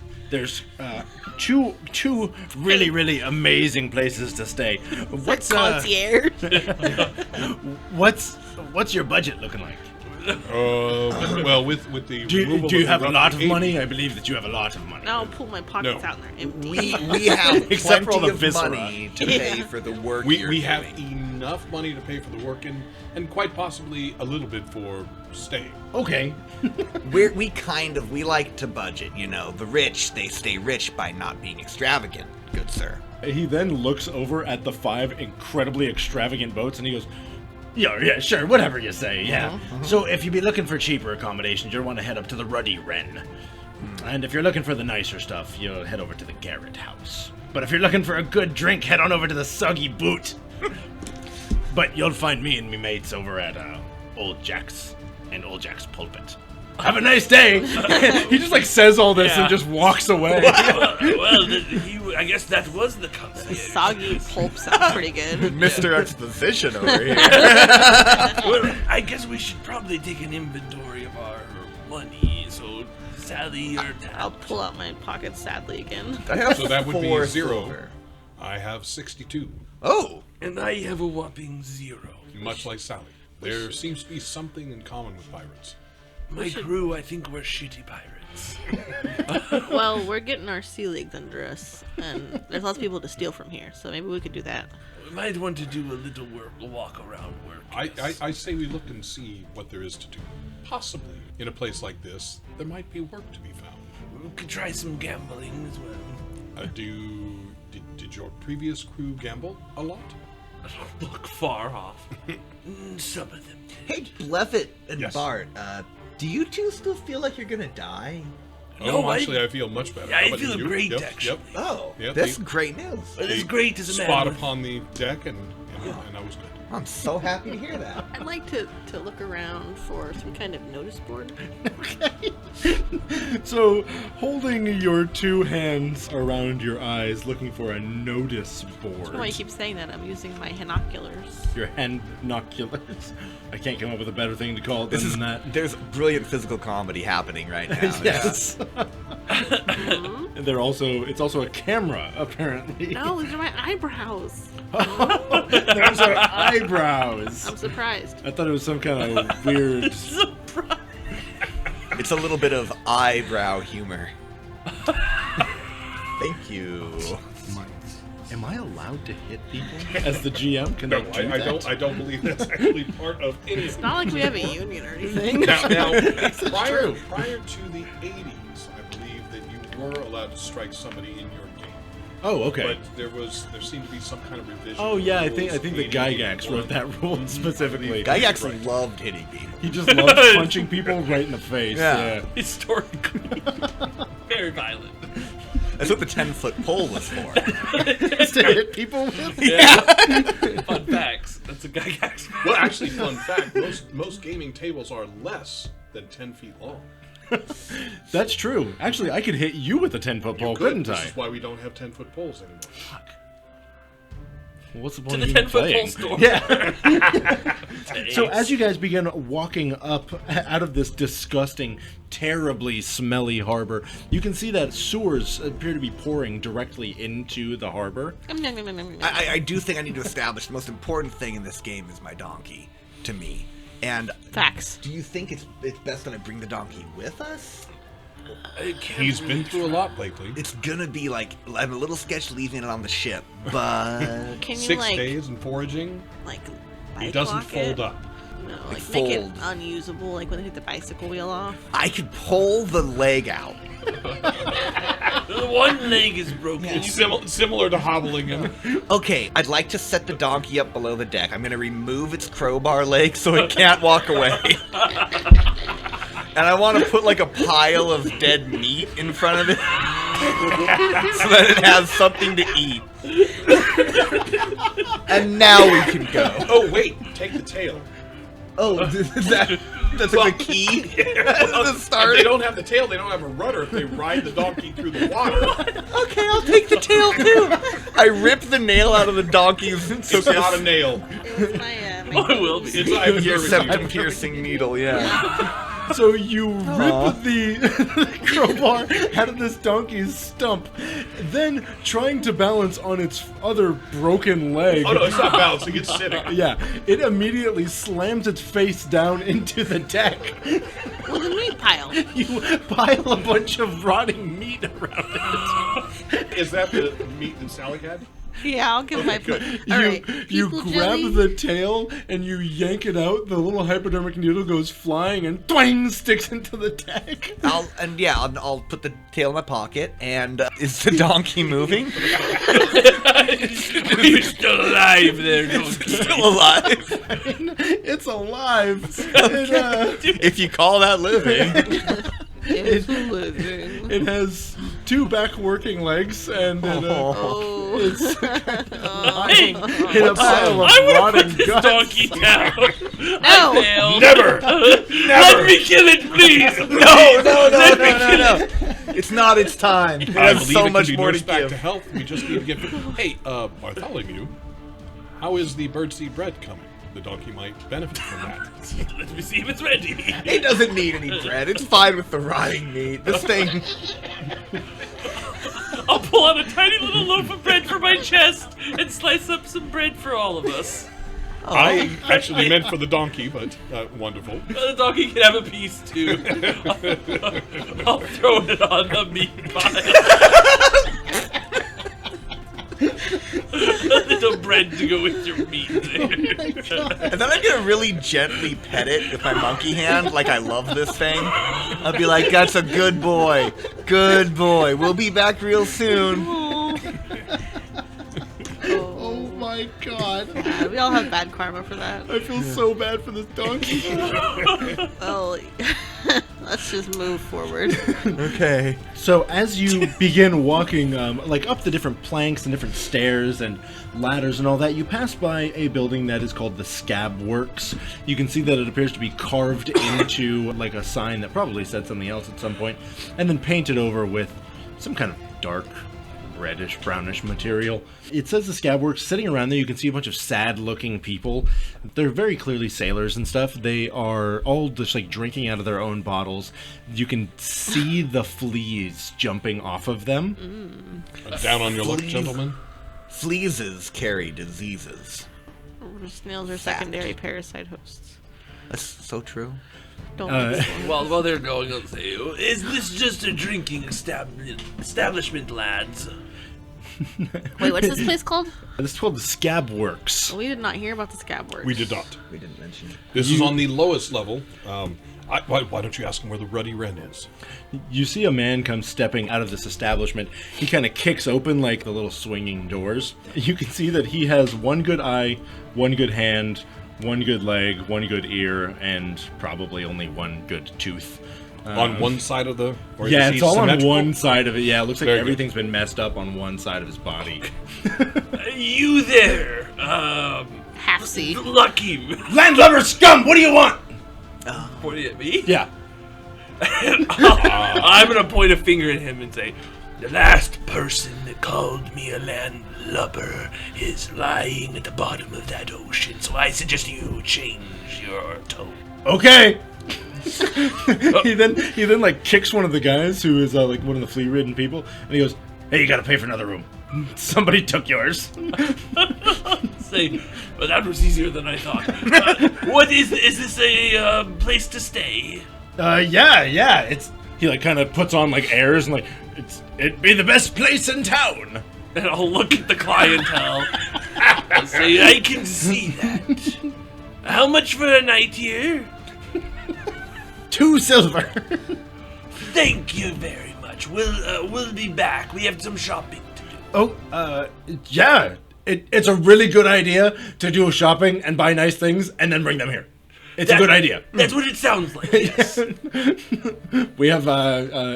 F: two really amazing places to stay. What's
D: concierge.
F: what's your budget looking like?
A: Well, with the
F: Do
A: removal
F: you
A: the
F: have a
A: roughly
F: lot of
A: 80
F: money? I believe that you have a lot of money.
D: Now I'll pull my pockets
A: No.
D: out and they're empty.
E: We have
B: Except for all
E: plenty
B: the
E: of
B: viscera.
E: money to pay for the work
A: We
E: you're
A: have
E: doing.
A: enough money to pay for the work and quite possibly a little bit for staying.
F: Okay.
E: We like to budget, you know. The rich, they stay rich by not being extravagant, good sir.
B: He then looks over at the 5 incredibly extravagant boats and he goes,
F: Yeah, sure, whatever you say, yeah. So if you be looking for cheaper accommodations, you'll want to head up to the Ruddy Wren. And if you're looking for the nicer stuff, you'll head over to the Garrett House. But if you're looking for a good drink, head on over to the Soggy Boot. But you'll find me and me mates over at Old Jack's and Old Jack's Pulpit. Have a nice day!
B: he just like says all this
C: Yeah.
B: and just walks away.
C: I guess that was the concierge.
D: Soggy pulp sounds pretty good.
E: Mr. Exposition over here.
C: Well, I guess we should probably take an inventory of our money. So, Sally, or
D: I'll pull out my pockets sadly again.
E: I have
A: So that would be
E: 4
A: 0.
E: silver.
A: I have 62,
E: Oh.
C: and I have a whopping 0.
A: much like Sally. There seems to be something in common with pirates.
C: My crew, I think, we're shitty pirates.
D: Well, we're getting our sea legs under us, and there's lots of people to steal from here, so maybe we could do that.
C: We might want to do a little walk around work.
A: I say we look and see what there is to do. Possibly, in a place like this, there might be work to be found.
C: We could try some gambling as well.
A: Did your previous crew gamble a lot?
C: Look far off. Some of them did.
E: Hey, Blevit and
A: Yes.
E: Bart, do you two still feel like you're gonna die?
C: No,
A: Actually, I feel much better.
C: Yeah,
A: How
C: I
A: about
C: feel
A: you?
C: great,
A: Yep,
C: actually.
A: Yep.
E: Oh,
A: Yeah,
E: that's
A: they-
E: great news.
C: It is great as a man.
A: Spot
C: with-
A: upon the deck, and I was good.
E: I'm so happy to hear that.
D: I'd like to look around for some kind of notice board.
B: So, holding your 2 hands around your eyes, looking for a notice board.
D: Why you keep saying that? I'm using my binoculars.
B: Your binoculars. I can't come up with a better thing to call it than that.
E: There's brilliant physical comedy happening right now.
B: Yes. And it's also a camera, apparently.
D: No, these are my eyebrows.
B: Those are eyebrows.
D: I'm surprised.
B: I thought it was some kind of weird.
E: It's a little bit of eyebrow humor. Thank you.
F: Am I allowed to hit people?
B: As the GM, can
A: No,
B: I do that?
A: I don't believe that's actually part of any of
D: It's not like we have a union or anything.
A: Now, prior to the 80s, I believe that you were allowed to strike somebody in your game.
B: Oh, okay.
A: But there seemed to be some kind of revision.
B: Oh
A: to
B: yeah, I
A: the
B: think
A: rules
B: the
A: 80,
B: Gygax
A: 81.
B: wrote that rule specifically.
E: Gygax
A: Right.
E: loved hitting people.
B: He just loves punching people right in the face.
E: Yeah.
B: Yeah.
C: Historically. Very violent.
E: That's what the 10-foot pole was for.
B: To hit people with.
C: Fun facts. That's a Gygax fact.
A: Well, actually, fun fact: most gaming tables are less than 10 feet long.
B: That's true. Actually, I could hit you with a 10-foot pole, couldn't
A: This
B: I?
A: is why we don't have 10-foot poles anymore.
B: What's the
C: To
B: point
C: the
B: of even
C: 10-foot
B: playing?
C: pole store.
B: Yeah. So as you guys begin walking up out of this disgusting, terribly smelly harbor, you can see that sewers appear to be pouring directly into the harbor.
E: I do think I need to establish the most important thing in this game is my donkey, to me. And
D: Facts.
E: do you think it's best that I bring the donkey with us?
A: He's been through a lot lately.
E: It's gonna be like, I'm a little sketch leaving it on the ship, but
D: Can you
A: 6
D: like
A: days and foraging.
D: like
A: He
D: bike
A: doesn't
D: lock
A: fold
D: it?
A: up.
D: No,
E: Like
D: like make it
E: fold.
D: unusable, like when they take the bicycle wheel off.
E: I could pull the leg out.
C: One leg is broken.
A: Similar to hobbling him.
E: Okay, I'd like to set the donkey up below the deck. I'm gonna remove its crowbar leg so it can't walk away. And I want to put like a pile of dead meat in front of it so that it has something to eat. And now we can go.
A: Oh wait, take the tail.
E: Oh, that's like the key? The start?
A: If they don't have the tail, they don't have a rudder if they ride the donkey through the water.
E: Okay, I'll take the tail too. I ripped the nail out of the donkey's and took
A: It's not a nail.
D: It was my
C: Oh, it will be.
A: It's I
E: your septum-piercing needle, yeah.
B: So you rip the crowbar out of this donkey's stump, then trying to balance on its other broken leg.
A: Oh no, it's not balancing, it's sitting.
B: Yeah, it immediately slams its face down into the deck.
D: with a meat pile.
B: You pile a bunch of rotting meat around it.
A: Is that the meat that Sally had?
D: Yeah, I'll give my
A: good.
D: All right,
B: You
D: people
B: grab
D: jelly.
B: the tail and you yank it out. The little hypodermic needle goes flying and twang sticks into the deck.
E: I'll put the tail in my pocket. And is the donkey moving?
C: You're still alive there, donkey.
E: Still alive?
B: It's alive.
E: If you call that living.
D: It's living.
B: It has 2 back working legs and
D: Oh.
B: it's
C: Hey,
B: in a pile of
C: I want to
B: rotting
C: put this
B: guts.
C: donkey down.
D: No.
C: I failed.
A: Never!
C: Let me kill it, please.
E: No. It's not its time. It
A: I
E: has
A: believe
E: so
A: it
E: much
A: can be
E: more to
A: nursed back
E: give.
A: to health. We just need to get. Hey, Bartholomew, how is the birdseed bread coming? The donkey might benefit from that.
C: Let me see if it's ready.
E: It doesn't need any bread. It's fine with the rotting meat. This thing.
C: I'll pull out a tiny little loaf of bread from my chest and slice up some bread for all of us.
A: I actually meant for the donkey, but wonderful.
C: The donkey can have a piece too. I'll throw it on the meat pile. A little bread to go with your meat there.
E: And then I'm gonna really gently pet it with my monkey hand, like I love this thing. I'll be like, that's a good boy. Good boy. We'll be back real soon.
B: Oh my god.
D: Yeah, we all have bad karma for that.
B: I feel so bad for this donkey.
D: Well, let's just move forward.
E: Okay.
B: So as you begin walking like up the different planks and different stairs and ladders and all that, you pass by a building that is called the Scab Works. You can see that it appears to be carved into like a sign that probably said something else at some point, and then painted over with some kind of dark reddish brownish material. It says the Scab Works. Sitting around there you can see a bunch of sad looking people. They're very clearly sailors and stuff. They are all just like drinking out of their own bottles. You can see the fleas jumping off of them.
A: Down on your luck,
E: Fleas.
A: gentlemen.
E: Fleases carry diseases.
D: Snails are secondary parasite hosts.
E: That's so true.
D: Don't
C: While they're going, I'll say, is this just a drinking establishment, lads?
D: Wait, what's this place called?
B: This is called the Scab Works.
D: We did not hear about the Scab Works.
A: We did not.
E: We didn't mention it.
A: This is on the lowest level. Why don't you ask him where the Ruddy Wren is?
B: You see a man come stepping out of this establishment. He kind of kicks open like the little swinging doors. You can see that he has one good eye, one good hand, one good leg, one good ear, and probably only one good tooth.
A: On one side of the... Or
B: Yeah,
A: is he
B: it's all on
A: symmetrical?
B: one side of it. Yeah, it looks like
A: Very good.
B: everything's been messed up on one side of his body.
C: You there,
D: Half-sea.
C: lucky.
B: Landlubber scum! What do you want?
C: Pointing at me.
B: Yeah.
C: I'm gonna point a finger at him and say, the last person that called me a landlubber is lying at the bottom of that ocean, so I suggest you change your tone.
B: Okay. he then like kicks one of the guys who is like one of the flea-ridden people, and he goes, "Hey, you gotta pay for another room. Somebody took yours."
C: Say, well, that was easier than I thought. What is this a place to stay?
B: Yeah. He like kind of puts on like airs and like it'd be the best place in town.
C: And I'll look at the clientele. I'll say, I can see that. How much for a night here?
B: 2 silver.
C: Thank you very much. We'll be back. We have some shopping to do.
B: Oh, yeah. It's a really good idea to do shopping and buy nice things and then bring them here. It's a good idea.
C: That's what it sounds like, yes.
B: We have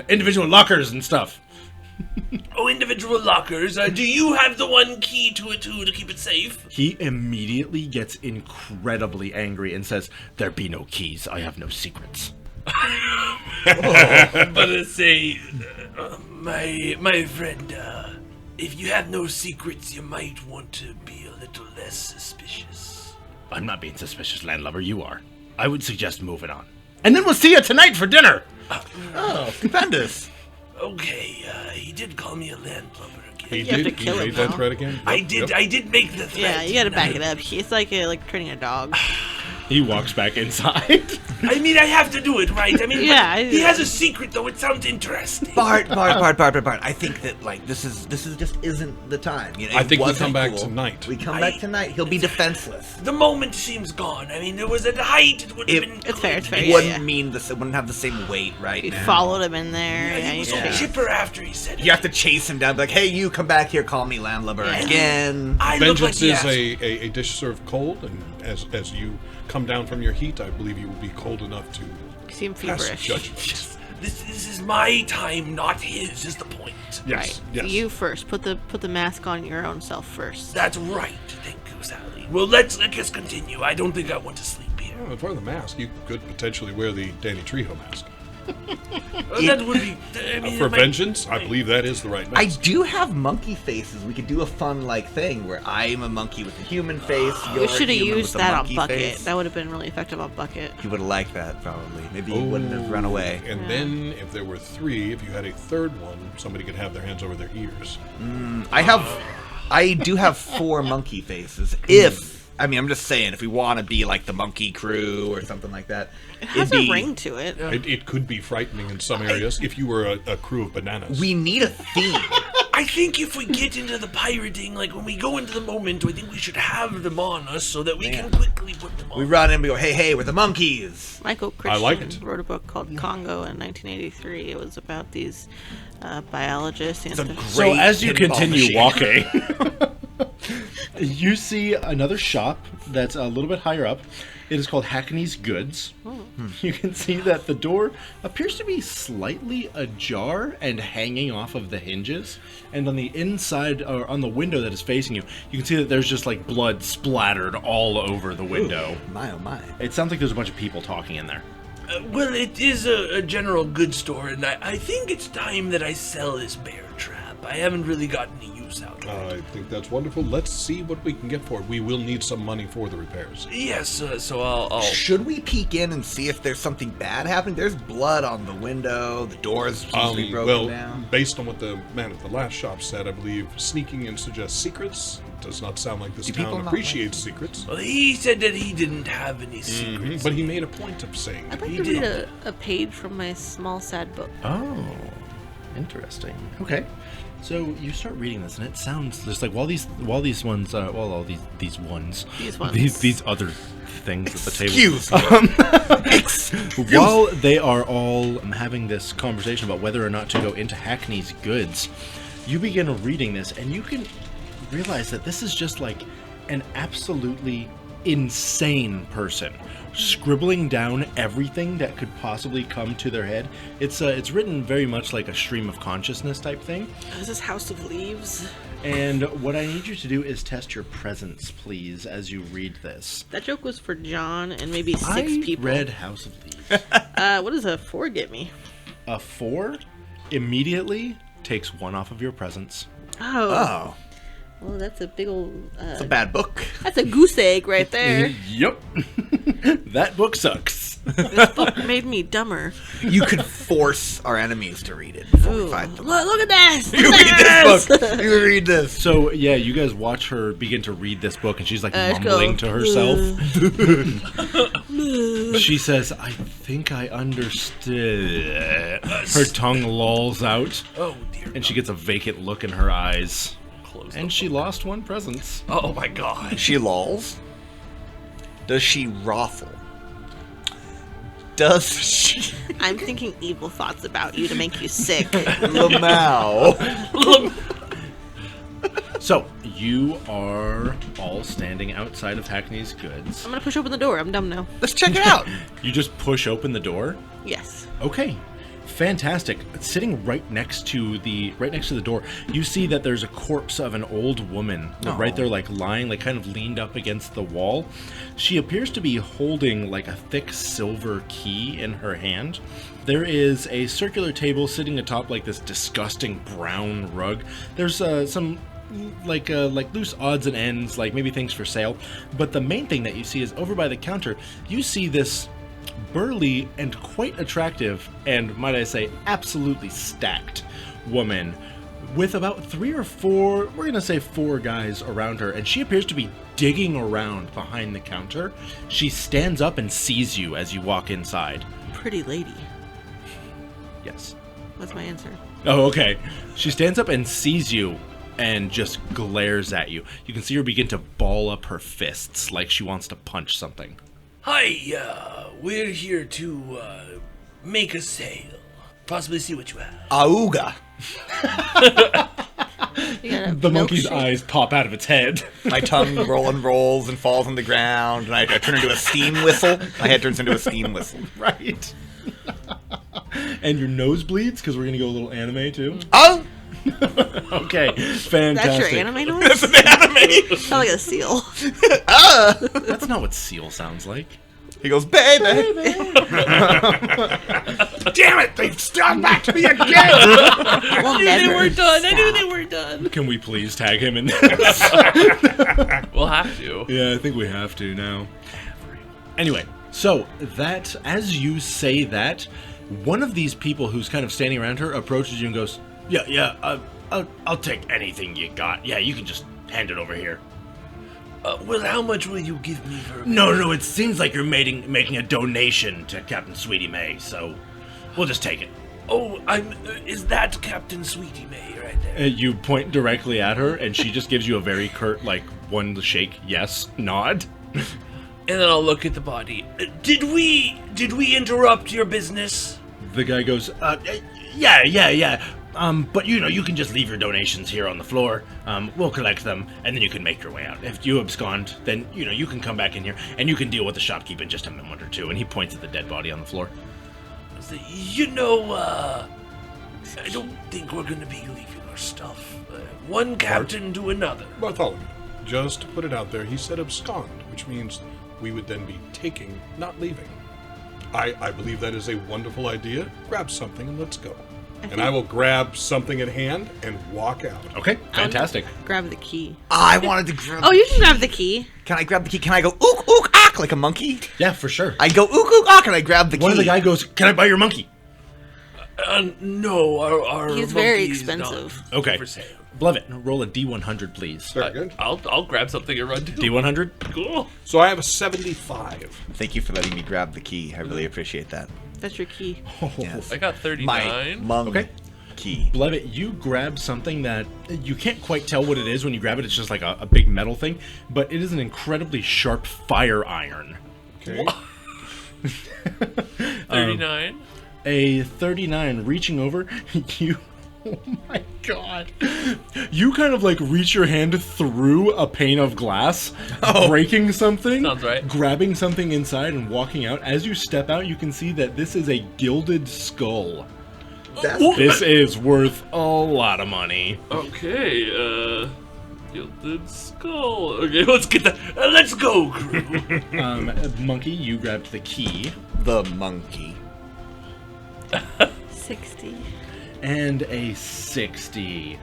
B: individual lockers and stuff.
C: Oh, individual lockers. Do you have the one key to it, too, to keep it safe?
B: He immediately gets incredibly angry and says, "There be no keys. I have no secrets."
C: But say, my friend, if you have no secrets, you might want to be a little less suspicious.
F: I'm not being suspicious, landlubber. You are. I would suggest moving on. And then we'll see you tonight for dinner.
E: Oh, stupendous.
C: Okay, he did call me a landlubber again.
A: He
D: You have
A: did.
D: to
A: He
D: kill him
A: made that
D: now.
A: threat again.
C: I did make the threat.
D: Yeah, you gotta back it up. It's like training a dog.
B: He walks back inside.
C: I mean, I have to do it, right? I mean,
D: Yeah,
C: he has a secret, though. It sounds interesting.
E: Bart. I think that like this is just isn't the time. You know,
A: I
E: it
A: think we
E: wasn't
A: come back
E: cool.
A: tonight.
E: We come back tonight. He'll be defenseless.
C: The moment seems gone. I mean, there was at the height. It would have been.
D: It's fair, it's fair.
E: It
D: Yeah,
E: wouldn't
D: yeah.
E: mean it wouldn't have the same weight, right?
D: You
E: now.
D: followed him in there.
C: Yeah, he was so
E: Yeah.
C: chipper after he said it.
E: You have to chase him down, be like, "Hey, you come back here, call me landlubber
D: Yeah.
E: again."
C: I look like
A: Vengeance
C: the
A: is
C: asshole.
A: a dish served cold, and as you come down from your heat, I believe you will be cold enough to
D: You seem
A: pass
D: feverish.
A: judgment.
C: This is my time, not his. Is the point?
A: Yes,
D: Right.
A: yes.
D: You first. Put the mask on your own self first.
C: That's right. Thank you, Sally. Well, let's continue. I don't think I want to sleep here.
A: Oh, for the mask, you could potentially wear the Danny Trejo mask.
C: That would be. I mean,
A: For
C: it might-
A: vengeance, I believe that is the right
E: I
A: mask.
E: do have monkey faces. We could do a fun thing where I'm a monkey with a human face. You're
D: We
E: a
D: should have
E: human
D: used
E: with a
D: that on
E: monkey
D: Bucket.
E: face.
D: That would have been really effective on Bucket.
E: He would have liked that probably. Maybe he wouldn't have run away.
A: And then, if there were 3, if you had a third one, somebody could have their hands over their ears.
E: I do have 4 monkey faces. I'm just saying, if we want to be like the monkey crew or something like that,
D: It has a ring to it.
A: It could be frightening in some areas if you were a crew of bananas.
E: We need a theme.
C: I think if we get into the pirating, like when we go into the moment, I think we should have them on us so that we can quickly put them on.
E: We run in and we go, hey, we're the monkeys.
D: Michael Christian
A: like it.
D: wrote a book called Congo in 1983. It was about these biologists. And
E: It's a
D: stuff.
B: So
E: great
B: as you
E: pinball
B: continue
E: machine.
B: walking, you see another shop that's a little bit higher up. It is called Hackney's Goods. You can see that the door appears to be slightly ajar and hanging off of the hinges. And on the inside, or on the window that is facing you, you can see that there's just like blood splattered all over the window.
E: My, oh my.
B: It sounds like there's a bunch of people talking in there.
C: Well, it is a general goods store, and I think it's time that I sell this bear trap. I haven't really gotten any use out of it.
A: I think that's wonderful. Let's see what we can get for it. We will need some money for the repairs.
C: Yes, so I'll
E: Should we peek in and see if there's something bad happening? There's blood on the window. The doors seem to be broken down.
A: Based on what the man at the last shop said, I believe sneaking in suggests secrets. It does not sound like this
E: Do people
A: town
E: not
A: appreciates secrets.
C: Well, he said that he didn't have any secrets.
A: But he made a point of saying
D: I'd
A: that.
D: like
C: He
D: to read
C: did.
D: a page from my small sad book.
B: Oh, interesting. Okay, so you start reading this, and it sounds just like all these ones, these other things at the table.
E: Excuse me.
B: While they are all having this conversation about whether or not to go into Hackney's Goods, you begin reading this, and you can realize that this is just like an absolutely insane person scribbling down everything that could possibly come to their head. It's written very much like a stream of consciousness type thing.
D: Is this House of Leaves?
B: And what I need you to do is test your presence, please, as you read this.
D: That joke was for John and maybe 6
B: I
D: people.
B: read House of Leaves.
D: What does a 4 get me?
B: A 4 immediately takes 1 off of your presence.
E: Oh,
D: Well, that's a big old.
E: it's a bad book.
D: That's a goose egg right there.
B: Yep. That book sucks.
D: This book made me dumber.
E: You could force our enemies to read it before we
D: Ooh.
E: fight them.
D: Look at this!
E: You read this book. You read this.
B: So, yeah, you guys watch her begin to read this book, and she's like
D: Let's
B: mumbling
D: go.
B: to herself. She says, I think I understood. Her tongue lolls out,
C: Oh dear.
B: and she gets a vacant look in her eyes.
C: Close
B: And
C: the
B: she lost one presence.
C: Oh my god.
E: She lolls. Does she raffle? Does she
D: I'm thinking evil thoughts about you to make you sick.
E: Lamau?
B: So, you are all standing outside of Hackney's Goods.
D: I'm gonna push open the door. I'm dumb now.
E: Let's check it out.
B: You just push open the door.
D: Yes.
B: Okay, fantastic. Sitting right next to the door, you see that there's a corpse of an old woman right there, like lying, like kind of leaned up against the wall. She appears to be holding like a thick silver key in her hand. There is a circular table sitting atop like this disgusting brown rug. There's some like loose odds and ends, like maybe things for sale. But the main thing that you see is over by the counter, you see this burly and quite attractive, and might I say, absolutely stacked woman with about 3 or 4, we're gonna say 4 guys around her, and she appears to be digging around behind the counter. She stands up and sees you as you walk inside.
D: Pretty lady.
B: Yes.
D: That's my answer.
B: Oh, okay. She stands up and sees you and just glares at you. You can see her begin to ball up her fists like she wants to punch something.
C: Hi, we're here to make a sale. Possibly see what you have.
E: Auga.
D: You got a
B: The monkey's
D: milkshake.
B: eyes pop out of its head.
E: My tongue rolls and falls on the ground, and I turn into a steam whistle. My head turns into a steam whistle.
B: Right. And your nose bleeds, because we're going to go a little anime, too.
E: Oh!
B: Okay, fantastic.
D: That's your anime noise?
E: That's an anime!
D: Sound like a seal.
B: That's not what seal sounds like.
E: He goes, baby!
F: Damn it! They've gone back to me again!
D: We'll
C: They
D: never
C: were done. I knew
D: stop.
C: they were done.
B: Can we please tag him in this?
C: We'll have to.
B: Yeah, I think we have to now. Anyway, so that, as you say that, one of these people who's kind of standing around her approaches you and goes,
F: I'll take anything you got. Yeah, you can just hand it over here.
C: Well, how much will you give me for?
F: No, it seems like you're making a donation to Captain Sweetie May, so we'll just take it.
C: Oh, is that Captain Sweetie May right there?
B: you point directly at her, and she just gives you a very curt, like, one shake, yes, nod.
C: And then I'll look at the body. Did we interrupt your business?
B: The guy goes,
F: Yeah. But you can just leave your donations here on the floor. We'll collect them, and then you can make your way out. If you abscond, then you can come back in here, and you can deal with the shopkeep in just a moment or two. And he points at the dead body on the floor.
C: I don't think we're gonna be leaving our stuff. One captain to another.
A: Bartholomew, just to put it out there, he said abscond, which means we would then be taking, not leaving. I believe that is a wonderful idea. Grab something and let's go. And I will grab something at hand and walk out.
B: okay, fantastic.
D: Grab the key.
E: I wanted to grab...
D: Oh, you can grab the key.
E: Can I grab the key? Can I go ook, ook, ak, like a monkey?
B: Yeah, for sure.
E: I go ook, ook, ak, and I grab the key.
B: One of the guy goes, can I buy your monkey?
C: No, our
D: He's very
C: monkey's
D: expensive.
C: not
B: Okay.
C: for sale.
B: Blevit, roll a D100, please.
A: Very good.
C: I'll grab something and run to
B: D100?
C: Cool.
A: So I have a 75.
E: Thank you for letting me grab the key. I really appreciate that.
D: That's your key.
E: Yes.
C: I got
E: My
C: 39.
E: monkey.
B: Okay.
E: Key.
B: Blevit, you grab something that you can't quite tell what it is when you grab it. It's just like a big metal thing, but it is an incredibly sharp fire iron.
A: Okay.
C: 39.
B: A 39 reaching over, you... Oh my god. You kind of like reach your hand through a pane of glass, breaking something,
C: Sounds right.
B: grabbing something inside and walking out. As you step out, you can see that this is a gilded skull. This is worth a lot of money.
C: Okay, gilded skull. Okay, let's get that. Let's go, crew.
B: Monkey, you grabbed the key.
E: The monkey.
D: 60.
B: And a 60.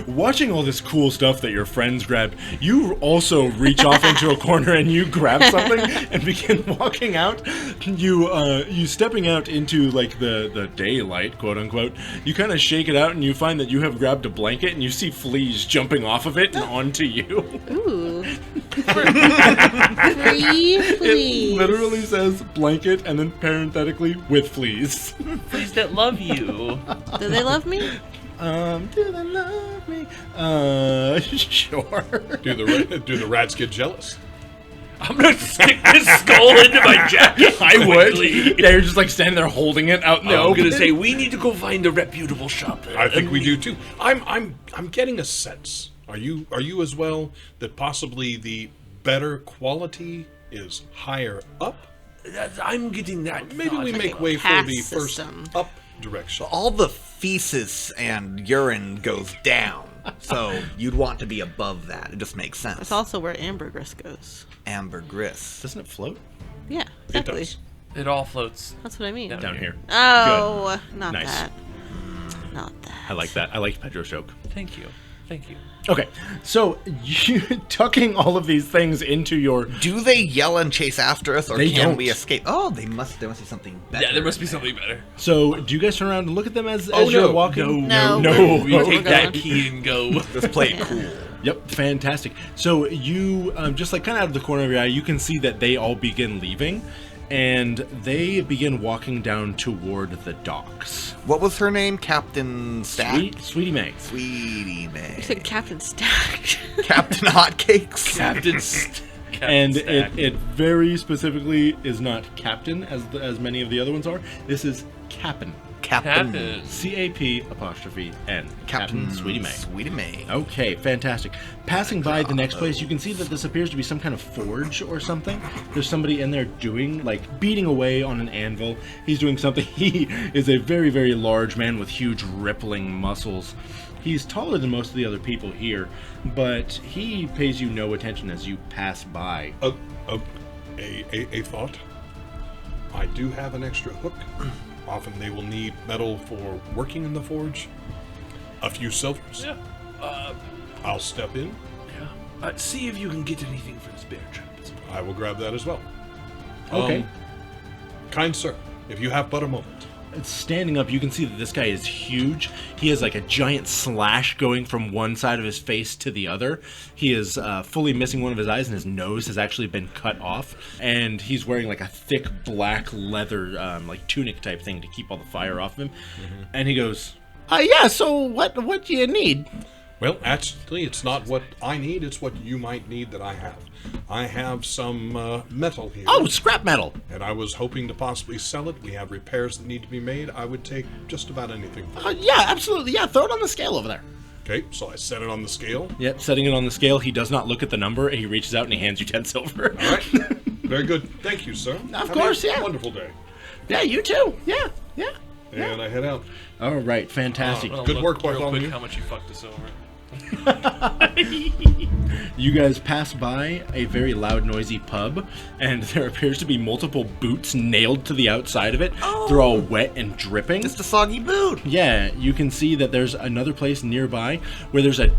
B: Watching all this cool stuff that your friends grabbed, you also reach off into a corner and you grab something and begin walking out. You stepping out into like the daylight, quote unquote. You kind of shake it out and you find that you have grabbed a blanket and you see fleas jumping off of it and onto you.
D: Ooh. Free
B: It
D: fleas.
B: literally says blanket and then parenthetically with fleas.
C: Please that love you.
D: Do they love me?
B: Do they love me? Sure.
A: Do the rats get jealous?
C: I'm gonna stick this skull into my jacket.
B: I would.
C: quickly.
B: Yeah, you're just like standing there holding it out in the
C: I'm
B: open.
C: gonna say we need to go find a reputable shop.
A: I think we do too. I'm getting a sense. Are you as well that possibly the better quality is higher up?
C: I'm getting that.
A: Maybe we
C: thought.
A: make way for
D: Caste
A: the first
D: system.
A: up direction.
E: All the feces and urine goes down. So you'd want to be above that. It just makes sense.
D: It's also where ambergris goes.
E: Ambergris.
B: Doesn't it float?
D: Yeah, exactly.
A: does.
C: It all floats.
D: That's what I mean.
B: Down here.
D: Oh, not
B: Nice.
D: that. Not that.
B: I like that. I like Pedro's joke.
C: Thank you. Thank you.
B: Okay, so you tucking all of these things into your...
E: Do they yell and chase after us, or
B: They
E: can
B: don't.
E: we escape? Oh, there must be something better.
C: Yeah, there must be
E: in
C: something better.
B: So, do you guys turn around and look at them as
A: Oh,
B: you're
A: no.
B: walking?
D: No.
C: We
D: We're
C: take
D: going.
C: that key and go.
E: Let's play it cool.
B: Yep, fantastic. So you, just like kind of out of the corner of your eye, you can see that they all begin leaving, and they begin walking down toward the docks.
E: What was her name? Captain Stack?
B: Sweetie May.
E: Sweetie May.
D: You said Captain Stack.
E: Captain Hotcakes.
B: And it very specifically is not captain as many of the other ones are. This is Cap'n.
E: Captain.
B: C-A-P''N. Captain Sweetie May.
E: Sweetie May.
B: Okay, fantastic. Passing by the next place, you can see that this appears to be some kind of forge or something. There's somebody in there doing, like, beating away on an anvil. He's doing something. He is a very, very large man with huge rippling muscles. He's taller than most of the other people here, but he pays you no attention as you pass by.
A: A thought. I do have an extra hook. Often they will need metal for working in the forge. A few silvers.
C: Yeah.
A: I'll step in.
C: Yeah. See if you can get anything for this bear trap.
A: I will grab that as well.
B: Okay.
A: Kind sir, if you have but a moment.
B: Standing up, you can see that this guy is huge. He has like a giant slash going from one side of his face to the other. He is fully missing one of his eyes, and his nose has actually been cut off. And he's wearing like a thick black leather, like tunic type thing to keep all the fire off of him. Mm-hmm. And he goes, yeah, so what do you need?
A: Well, actually, it's not what I need, it's what you might need that I have. I have some metal here.
B: Oh, scrap metal.
A: And I was hoping to possibly sell it. We have repairs that need to be made. I would take just about anything for it.
B: Yeah, absolutely. Yeah, throw it on the scale over there.
A: Okay, so I set it on the scale.
B: Yep, setting it on the scale. He does not look at the number. He reaches out and he hands you 10 silver.
A: All right. Very good. Thank you, sir.
B: Of course,
A: Have a
B: yeah.
A: wonderful day.
B: Yeah, you too. Yeah.
A: And I head out.
B: All right, fantastic.
A: Good work,
C: real
A: Bartholomew.
C: quick, how much you fucked us over.
B: You guys pass by a very loud, noisy pub, and there appears to be multiple boots nailed to the outside of it. They're all wet and dripping.
E: Just a soggy boot.
B: Yeah, you can see that there's another place nearby where there's like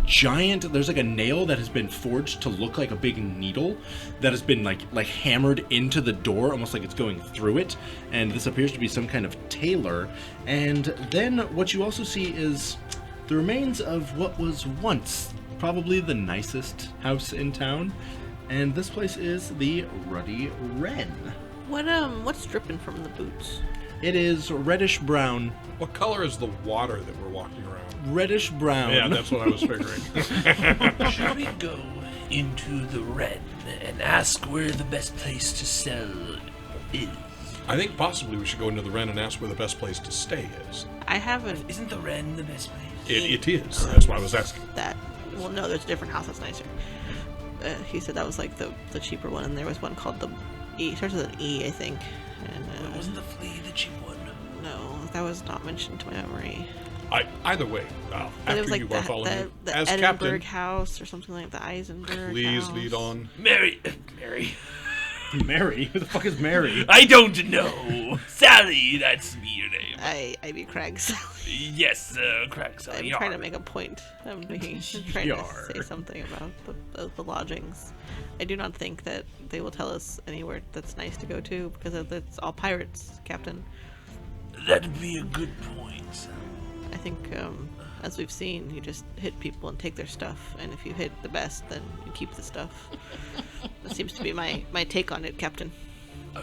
B: a nail that has been forged to look like a big needle that has been like hammered into the door, almost like it's going through it. And this appears to be some kind of tailor. And then what you also see is the remains of what was once probably the nicest house in town. And this place is the Ruddy Wren.
D: What's dripping from the boots?
B: It is reddish brown.
A: What color is the water that we're walking around?
B: Reddish brown.
A: Yeah, that's what I was figuring.
C: Should we go into the Wren and ask where the best place to sell is?
A: I think possibly we should go into the Wren and ask where the best place to stay is.
D: I haven't
C: Isn't the Wren the best place?
A: It is. That's why I was asking.
D: that. Well, no, there's a different house that's nicer. He said that was like the cheaper one, and there was one called the E. It starts with an E, I think. And
C: Wasn't the flea the cheap one?
D: no, that was not mentioned to my memory.
A: Either way,
D: But it
A: after
D: was like
A: you, Bartholomew,
D: the
A: as
D: Edinburgh
A: captain,
D: house or something like the Eisenberg
A: please
D: house.
A: lead on.
C: Mary.
B: Mary? Who the fuck is Mary?
C: I don't know. Sally, that's me, your name.
D: I be Craig Sally.
C: Yes, crack
D: I'm
C: selling.
D: trying to make a point. I'm trying to say something about the lodgings. I do not think that they will tell us anywhere that's nice to go to because it's all pirates, Captain.
C: That'd be a good point.
D: I think, as we've seen, you just hit people and take their stuff, and if you hit the best, then you keep the stuff. That seems to be my take on it, Captain.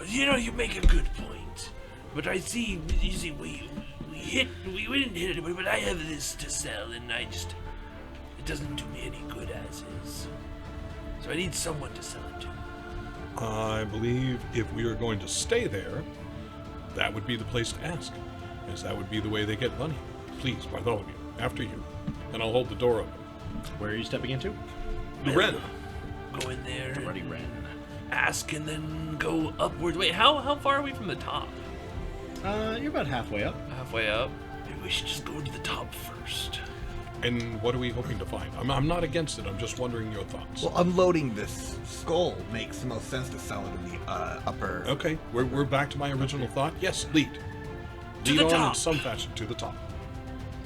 C: You make a good point. But I see, you see, we didn't hit anybody, but I have this to sell, and it doesn't do me any good as is. So I need someone to sell it to.
A: I believe if we are going to stay there, that would be the place to ask, as that would be the way they get money. Please, Bartholomew, after you. And I'll hold the door open.
B: Where are you stepping into?
A: The Wren.
C: Go in there,
B: Bloody Wren.
C: ask, and then go upward. Wait, how far are we from the top?
B: You're about halfway up.
C: Halfway up? Maybe we should just go to the top first.
A: And what are we hoping to find? I'm not against it. I'm just wondering your thoughts.
E: Well, unloading this skull makes the most sense to sell it in the upper.
A: Okay, we're back to my original thought. Yes, lead.
C: To
A: Lead
C: the
A: on
C: top.
A: in some fashion to the top.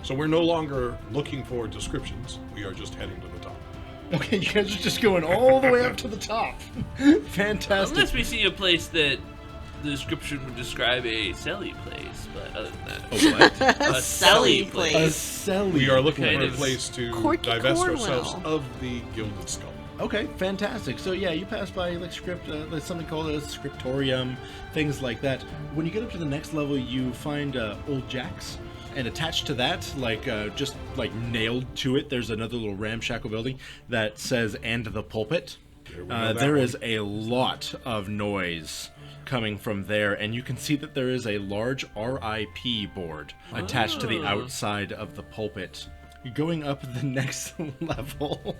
A: So we're no longer looking for descriptions. We are just heading to the top.
B: Okay, you guys are just going all the way up to the top. Fantastic.
C: Unless we see a place that the description would describe a selly place, but other than that.
B: Oh, what?
C: A
D: selly
B: A
D: place.
B: celly.
A: We are looking
C: Kind
A: for a
C: of
A: place to
D: Corky
A: divest
D: Cornwell.
A: ourselves of the Gilded Skull.
B: Okay, fantastic. So yeah, you pass by like there's something called a scriptorium, things like that. When you get up to the next level, you find old Jack's, and attached to that, just nailed to it, there's another little ramshackle building that says "and the pulpit." There is a lot of noise coming from there, and you can see that there is a large RIP board attached to the outside of the pulpit. Going up the next level,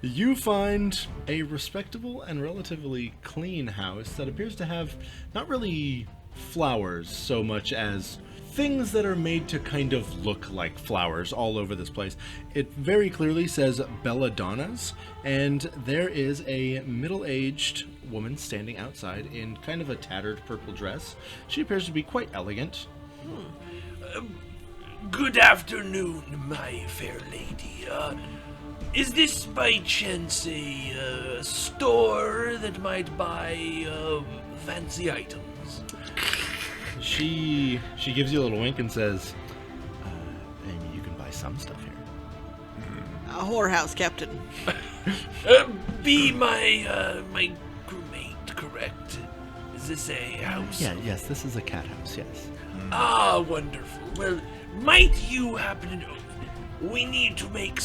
B: you find a respectable and relatively clean house that appears to have not really flowers so much as things that are made to kind of look like flowers all over this place. It very clearly says Belladonna's, and there is a middle-aged woman standing outside in kind of a tattered purple dress. She appears to be quite elegant.
C: Good afternoon, my fair lady. Is this by chance a store that might buy fancy items?
B: She gives you a little wink and says, "Amy, you can buy some stuff here."
D: A whorehouse, Captain.
C: Be my my crewmate, correct? Is this a house?
B: Yes, this is a cat house, yes.
C: Ah, wonderful. Well, might you happen to know? We need to make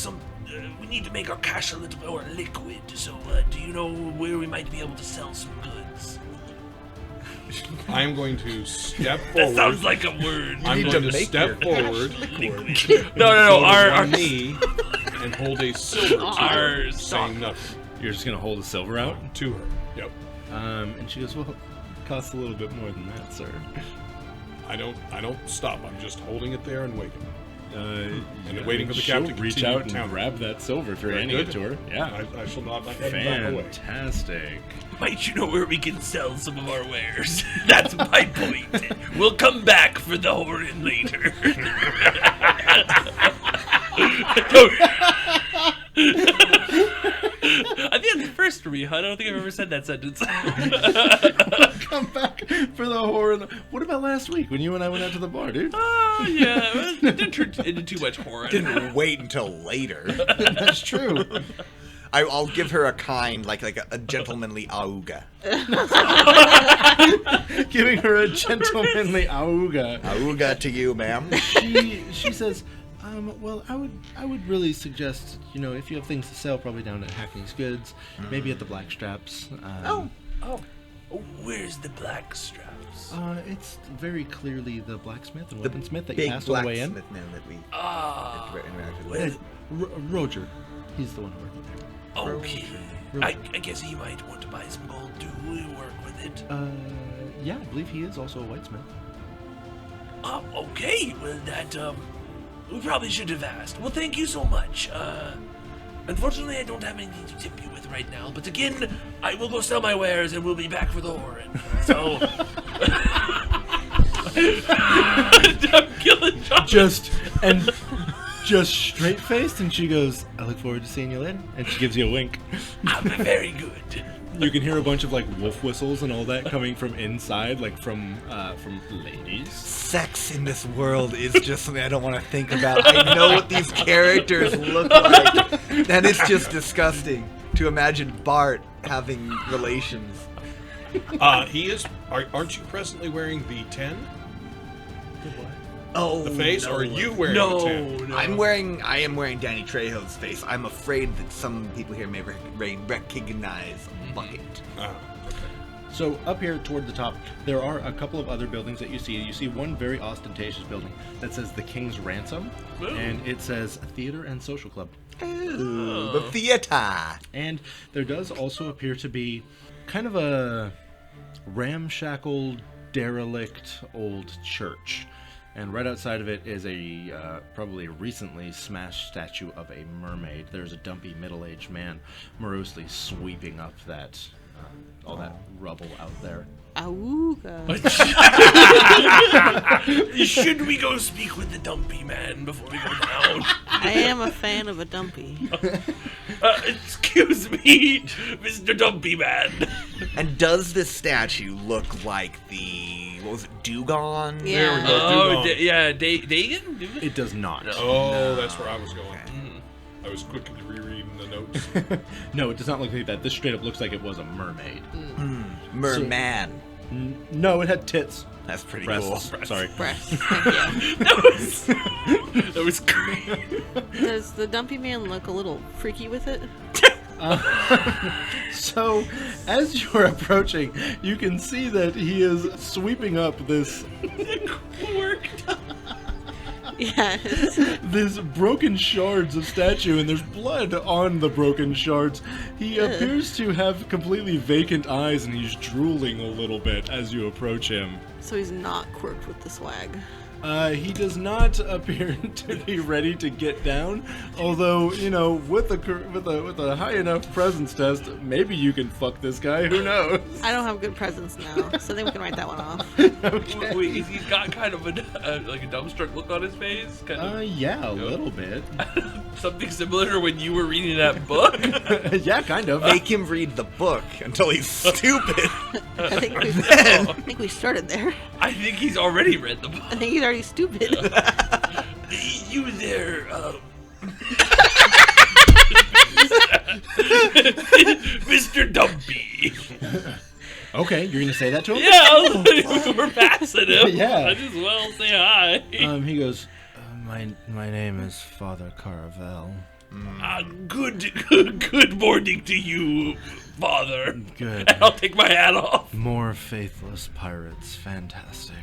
C: we need to make our cash a little more liquid. So, do you know where we might be able to sell some goods?
A: I am going to step forward.
C: That sounds like a word.
A: I'm
E: need
A: going
E: to
A: to
E: make
A: step
E: your
A: forward,
C: No.
A: go to
C: Our
A: one knee, and hold a silver to
C: Our
A: her, saying nothing
B: You're just gonna hold a silver out?
A: to her. Yep.
B: And she goes, "Well, it costs a little bit more than that, sir."
A: I don't stop. I'm just holding it there and waiting.
B: And
A: waiting for the
B: she'll
A: captain to
B: reach
A: continue
B: out and
A: to
B: grab that silver if you're
A: Very
B: handing it
A: good.
B: to her. Yeah.
A: I shall not let that back away.
B: Fantastic.
C: Might you know where we can sell some of our wares? That's my point. We'll come back for the Horin later. I think that's the first for me, huh? I don't think I've ever said that sentence.
B: Come back for the horror. What about last week when you and I went out to the bar, dude?
C: Oh, yeah. It didn't turn into too much horror.
E: Didn't wait until later.
B: That's true.
E: I'll give her a kind, like a gentlemanly auga.
B: Giving her a gentlemanly auga.
E: Auga to you, ma'am.
B: She says, well, I would really suggest, if you have things to sell, probably down at Hackney's Goods, maybe at the Black Straps.
C: Oh, where's the black straps?
B: It's very clearly the blacksmith and
E: The
B: weaponsmith that you
E: big
B: passed on the way in.
E: blacksmith man that we interacted
C: well,
E: with.
B: Roger. He's the one working there.
C: okay. I guess he might want to buy some gold too. We work with it.
B: Yeah, I believe he is also a whitesmith.
C: Okay. Well, that we probably should have asked. Well, thank you so much. Unfortunately, I don't have anything to tip you with right now. But again, I will go sell my wares and we'll be back for the Horin. So, I'm killing John.
B: just straight faced, and she goes, "I look forward to seeing you later," and she gives you a wink.
C: I'm very good.
B: You can hear a bunch of like wolf whistles and all that coming from inside, like from ladies.
E: Sex in this world is just something I don't want to think about. I know what these characters look like, and it's just disgusting to imagine Bart having relations.
A: He is. Aren't you presently wearing the 10?
E: Oh,
A: The face, or are you wearing
C: No,
A: the 10?
C: no.
E: I am wearing Danny Trejo's face. I'm afraid that some people here may recognize Bucket.
B: So up here toward the top, there are a couple of other buildings that you see. You see one very ostentatious building that says the King's Ransom, and it says Theater and Social Club.
E: Ooh, the theater.
B: And there does also appear to be kind of a ramshackle, derelict old church. And right outside of it is a probably recently smashed statue of a mermaid. There's a dumpy middle-aged man morosely sweeping up that all that rubble out there.
D: Awooga.
C: Should we go speak with the dumpy man before we go down?
D: I am a fan of a dumpy.
C: Excuse me, Mr. Dumpy Man.
E: And does this statue look like the, what was it, Dugon?
D: Yeah.
A: There we go.
C: Oh,
A: Dugon.
C: Dagan?
B: It does not.
A: Oh, that's where I was going. I was quickly rereading the notes.
B: No, it does not look like that. This straight up looks like it was a mermaid.
E: Merman.
B: No, it had tits.
E: That's pretty
B: Breasts.
E: cool.
B: Sorry.
D: Breasts. Thank you.
C: That was great.
D: Does the dumpy man look a little freaky with it?
B: So, as you are approaching, you can see that he is sweeping up this this broken shards of statue, and there's blood on the broken shards. He appears to have completely vacant eyes, and he's drooling a little bit as you approach him.
D: So he's not quirked with the swag.
B: He does not appear to be ready to get down. Although, you know, with a high enough presence test, maybe you can fuck this guy. Who knows?
D: I don't have good presence now, so I think we can write that one off.
B: Okay.
C: Wait, he's got kind of like a dumbstruck look on his face. Kind of
B: Yeah, a little bit.
C: something similar to when you were reading that book.
B: Yeah, kind of.
E: Make him read the book until he's stupid.
D: I think we started there.
C: I think he's already read the book.
D: I think he's already stupid.
C: You there, Mr. Dumpy.
B: Okay, you're gonna say that to him?
C: Yeah, we're passing him.
B: Yeah.
C: Might as well say hi.
B: He goes, my name is Father Caravel.
C: Good morning to you, Father.
B: Good.
C: And I'll take my hat off.
B: More faithless pirates, fantastic.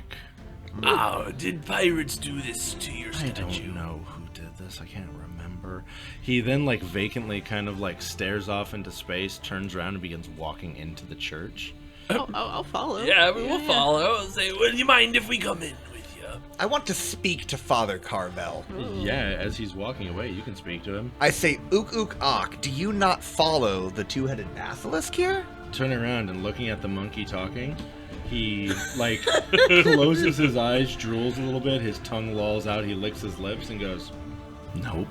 C: Did pirates do this to your
B: I
C: statue?
B: don't know who did this, I can't remember. He then, like, vacantly kind of, like, stares off into space, turns around and begins walking into the church.
D: I'll follow.
C: Yeah, we'll follow. I'll say, would you mind if we come in with you?
E: I want to speak to Father Carvel.
B: Yeah, as he's walking away, you can speak to him.
E: I say, ook, do you not follow the two-headed basilisk here?
B: Turning around and looking at the monkey talking, he, like, closes his eyes, drools a little bit, his tongue lolls out, he licks his lips and goes, nope.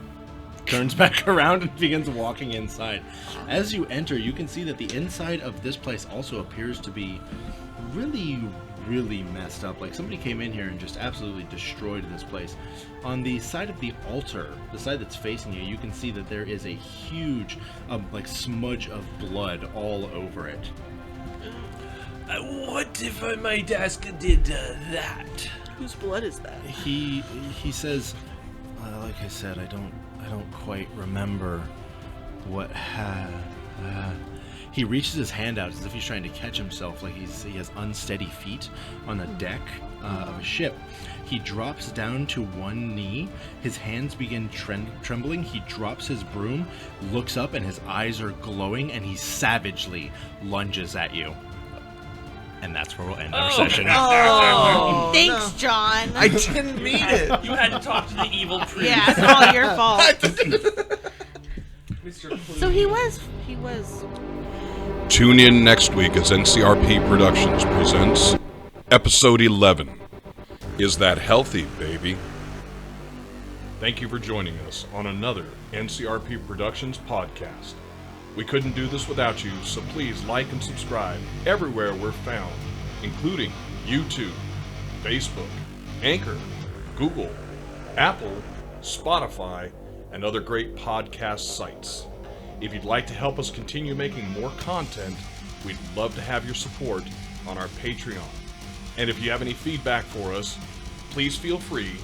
B: Turns back around and begins walking inside. As you enter, you can see that the inside of this place also appears to be really, really messed up. Like somebody came in here and just absolutely destroyed this place. On the side of the altar, the side that's facing you, you can see that there is a huge, like, smudge of blood all over it.
C: What, if I might ask, did that?
D: Whose blood is that?
B: He says, like I said, I don't quite remember what he reaches his hand out as if he's trying to catch himself, like he has unsteady feet on the deck of a ship. He drops down to one knee, his hands begin trembling, he drops his broom, looks up, and his eyes are glowing, and he savagely lunges at you. And that's where we'll end our session.
D: Oh, thanks, John.
E: I didn't mean it.
C: You had to talk to the evil priest.
D: Yeah, it's all your fault.
C: Mr. Clue.
D: So he was.
A: Tune in next week as NCRP Productions presents Episode 11, is that healthy, baby? Thank you for joining us on another NCRP Productions podcast. We couldn't do this without you, so please like and subscribe everywhere we're found, including YouTube, Facebook, Anchor, Google, Apple, Spotify, and other great podcast sites. If you'd like to help us continue making more content, we'd love to have your support on our Patreon. And if you have any feedback for us, please feel free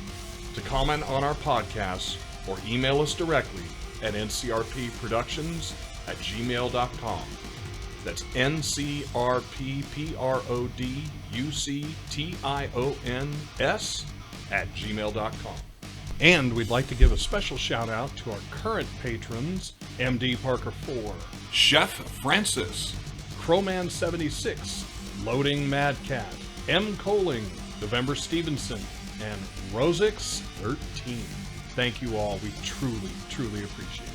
A: to comment on our podcasts or email us directly at ncrpproductions@gmail.com. That's ncrpproductions@gmail.com. And we'd like to give a special shout out to our current patrons, MD Parker 4, Chef Francis, Crowman76, Loading Madcat, M. Coling, November Stevenson, and Rosix13. Thank you all. We truly, truly appreciate it.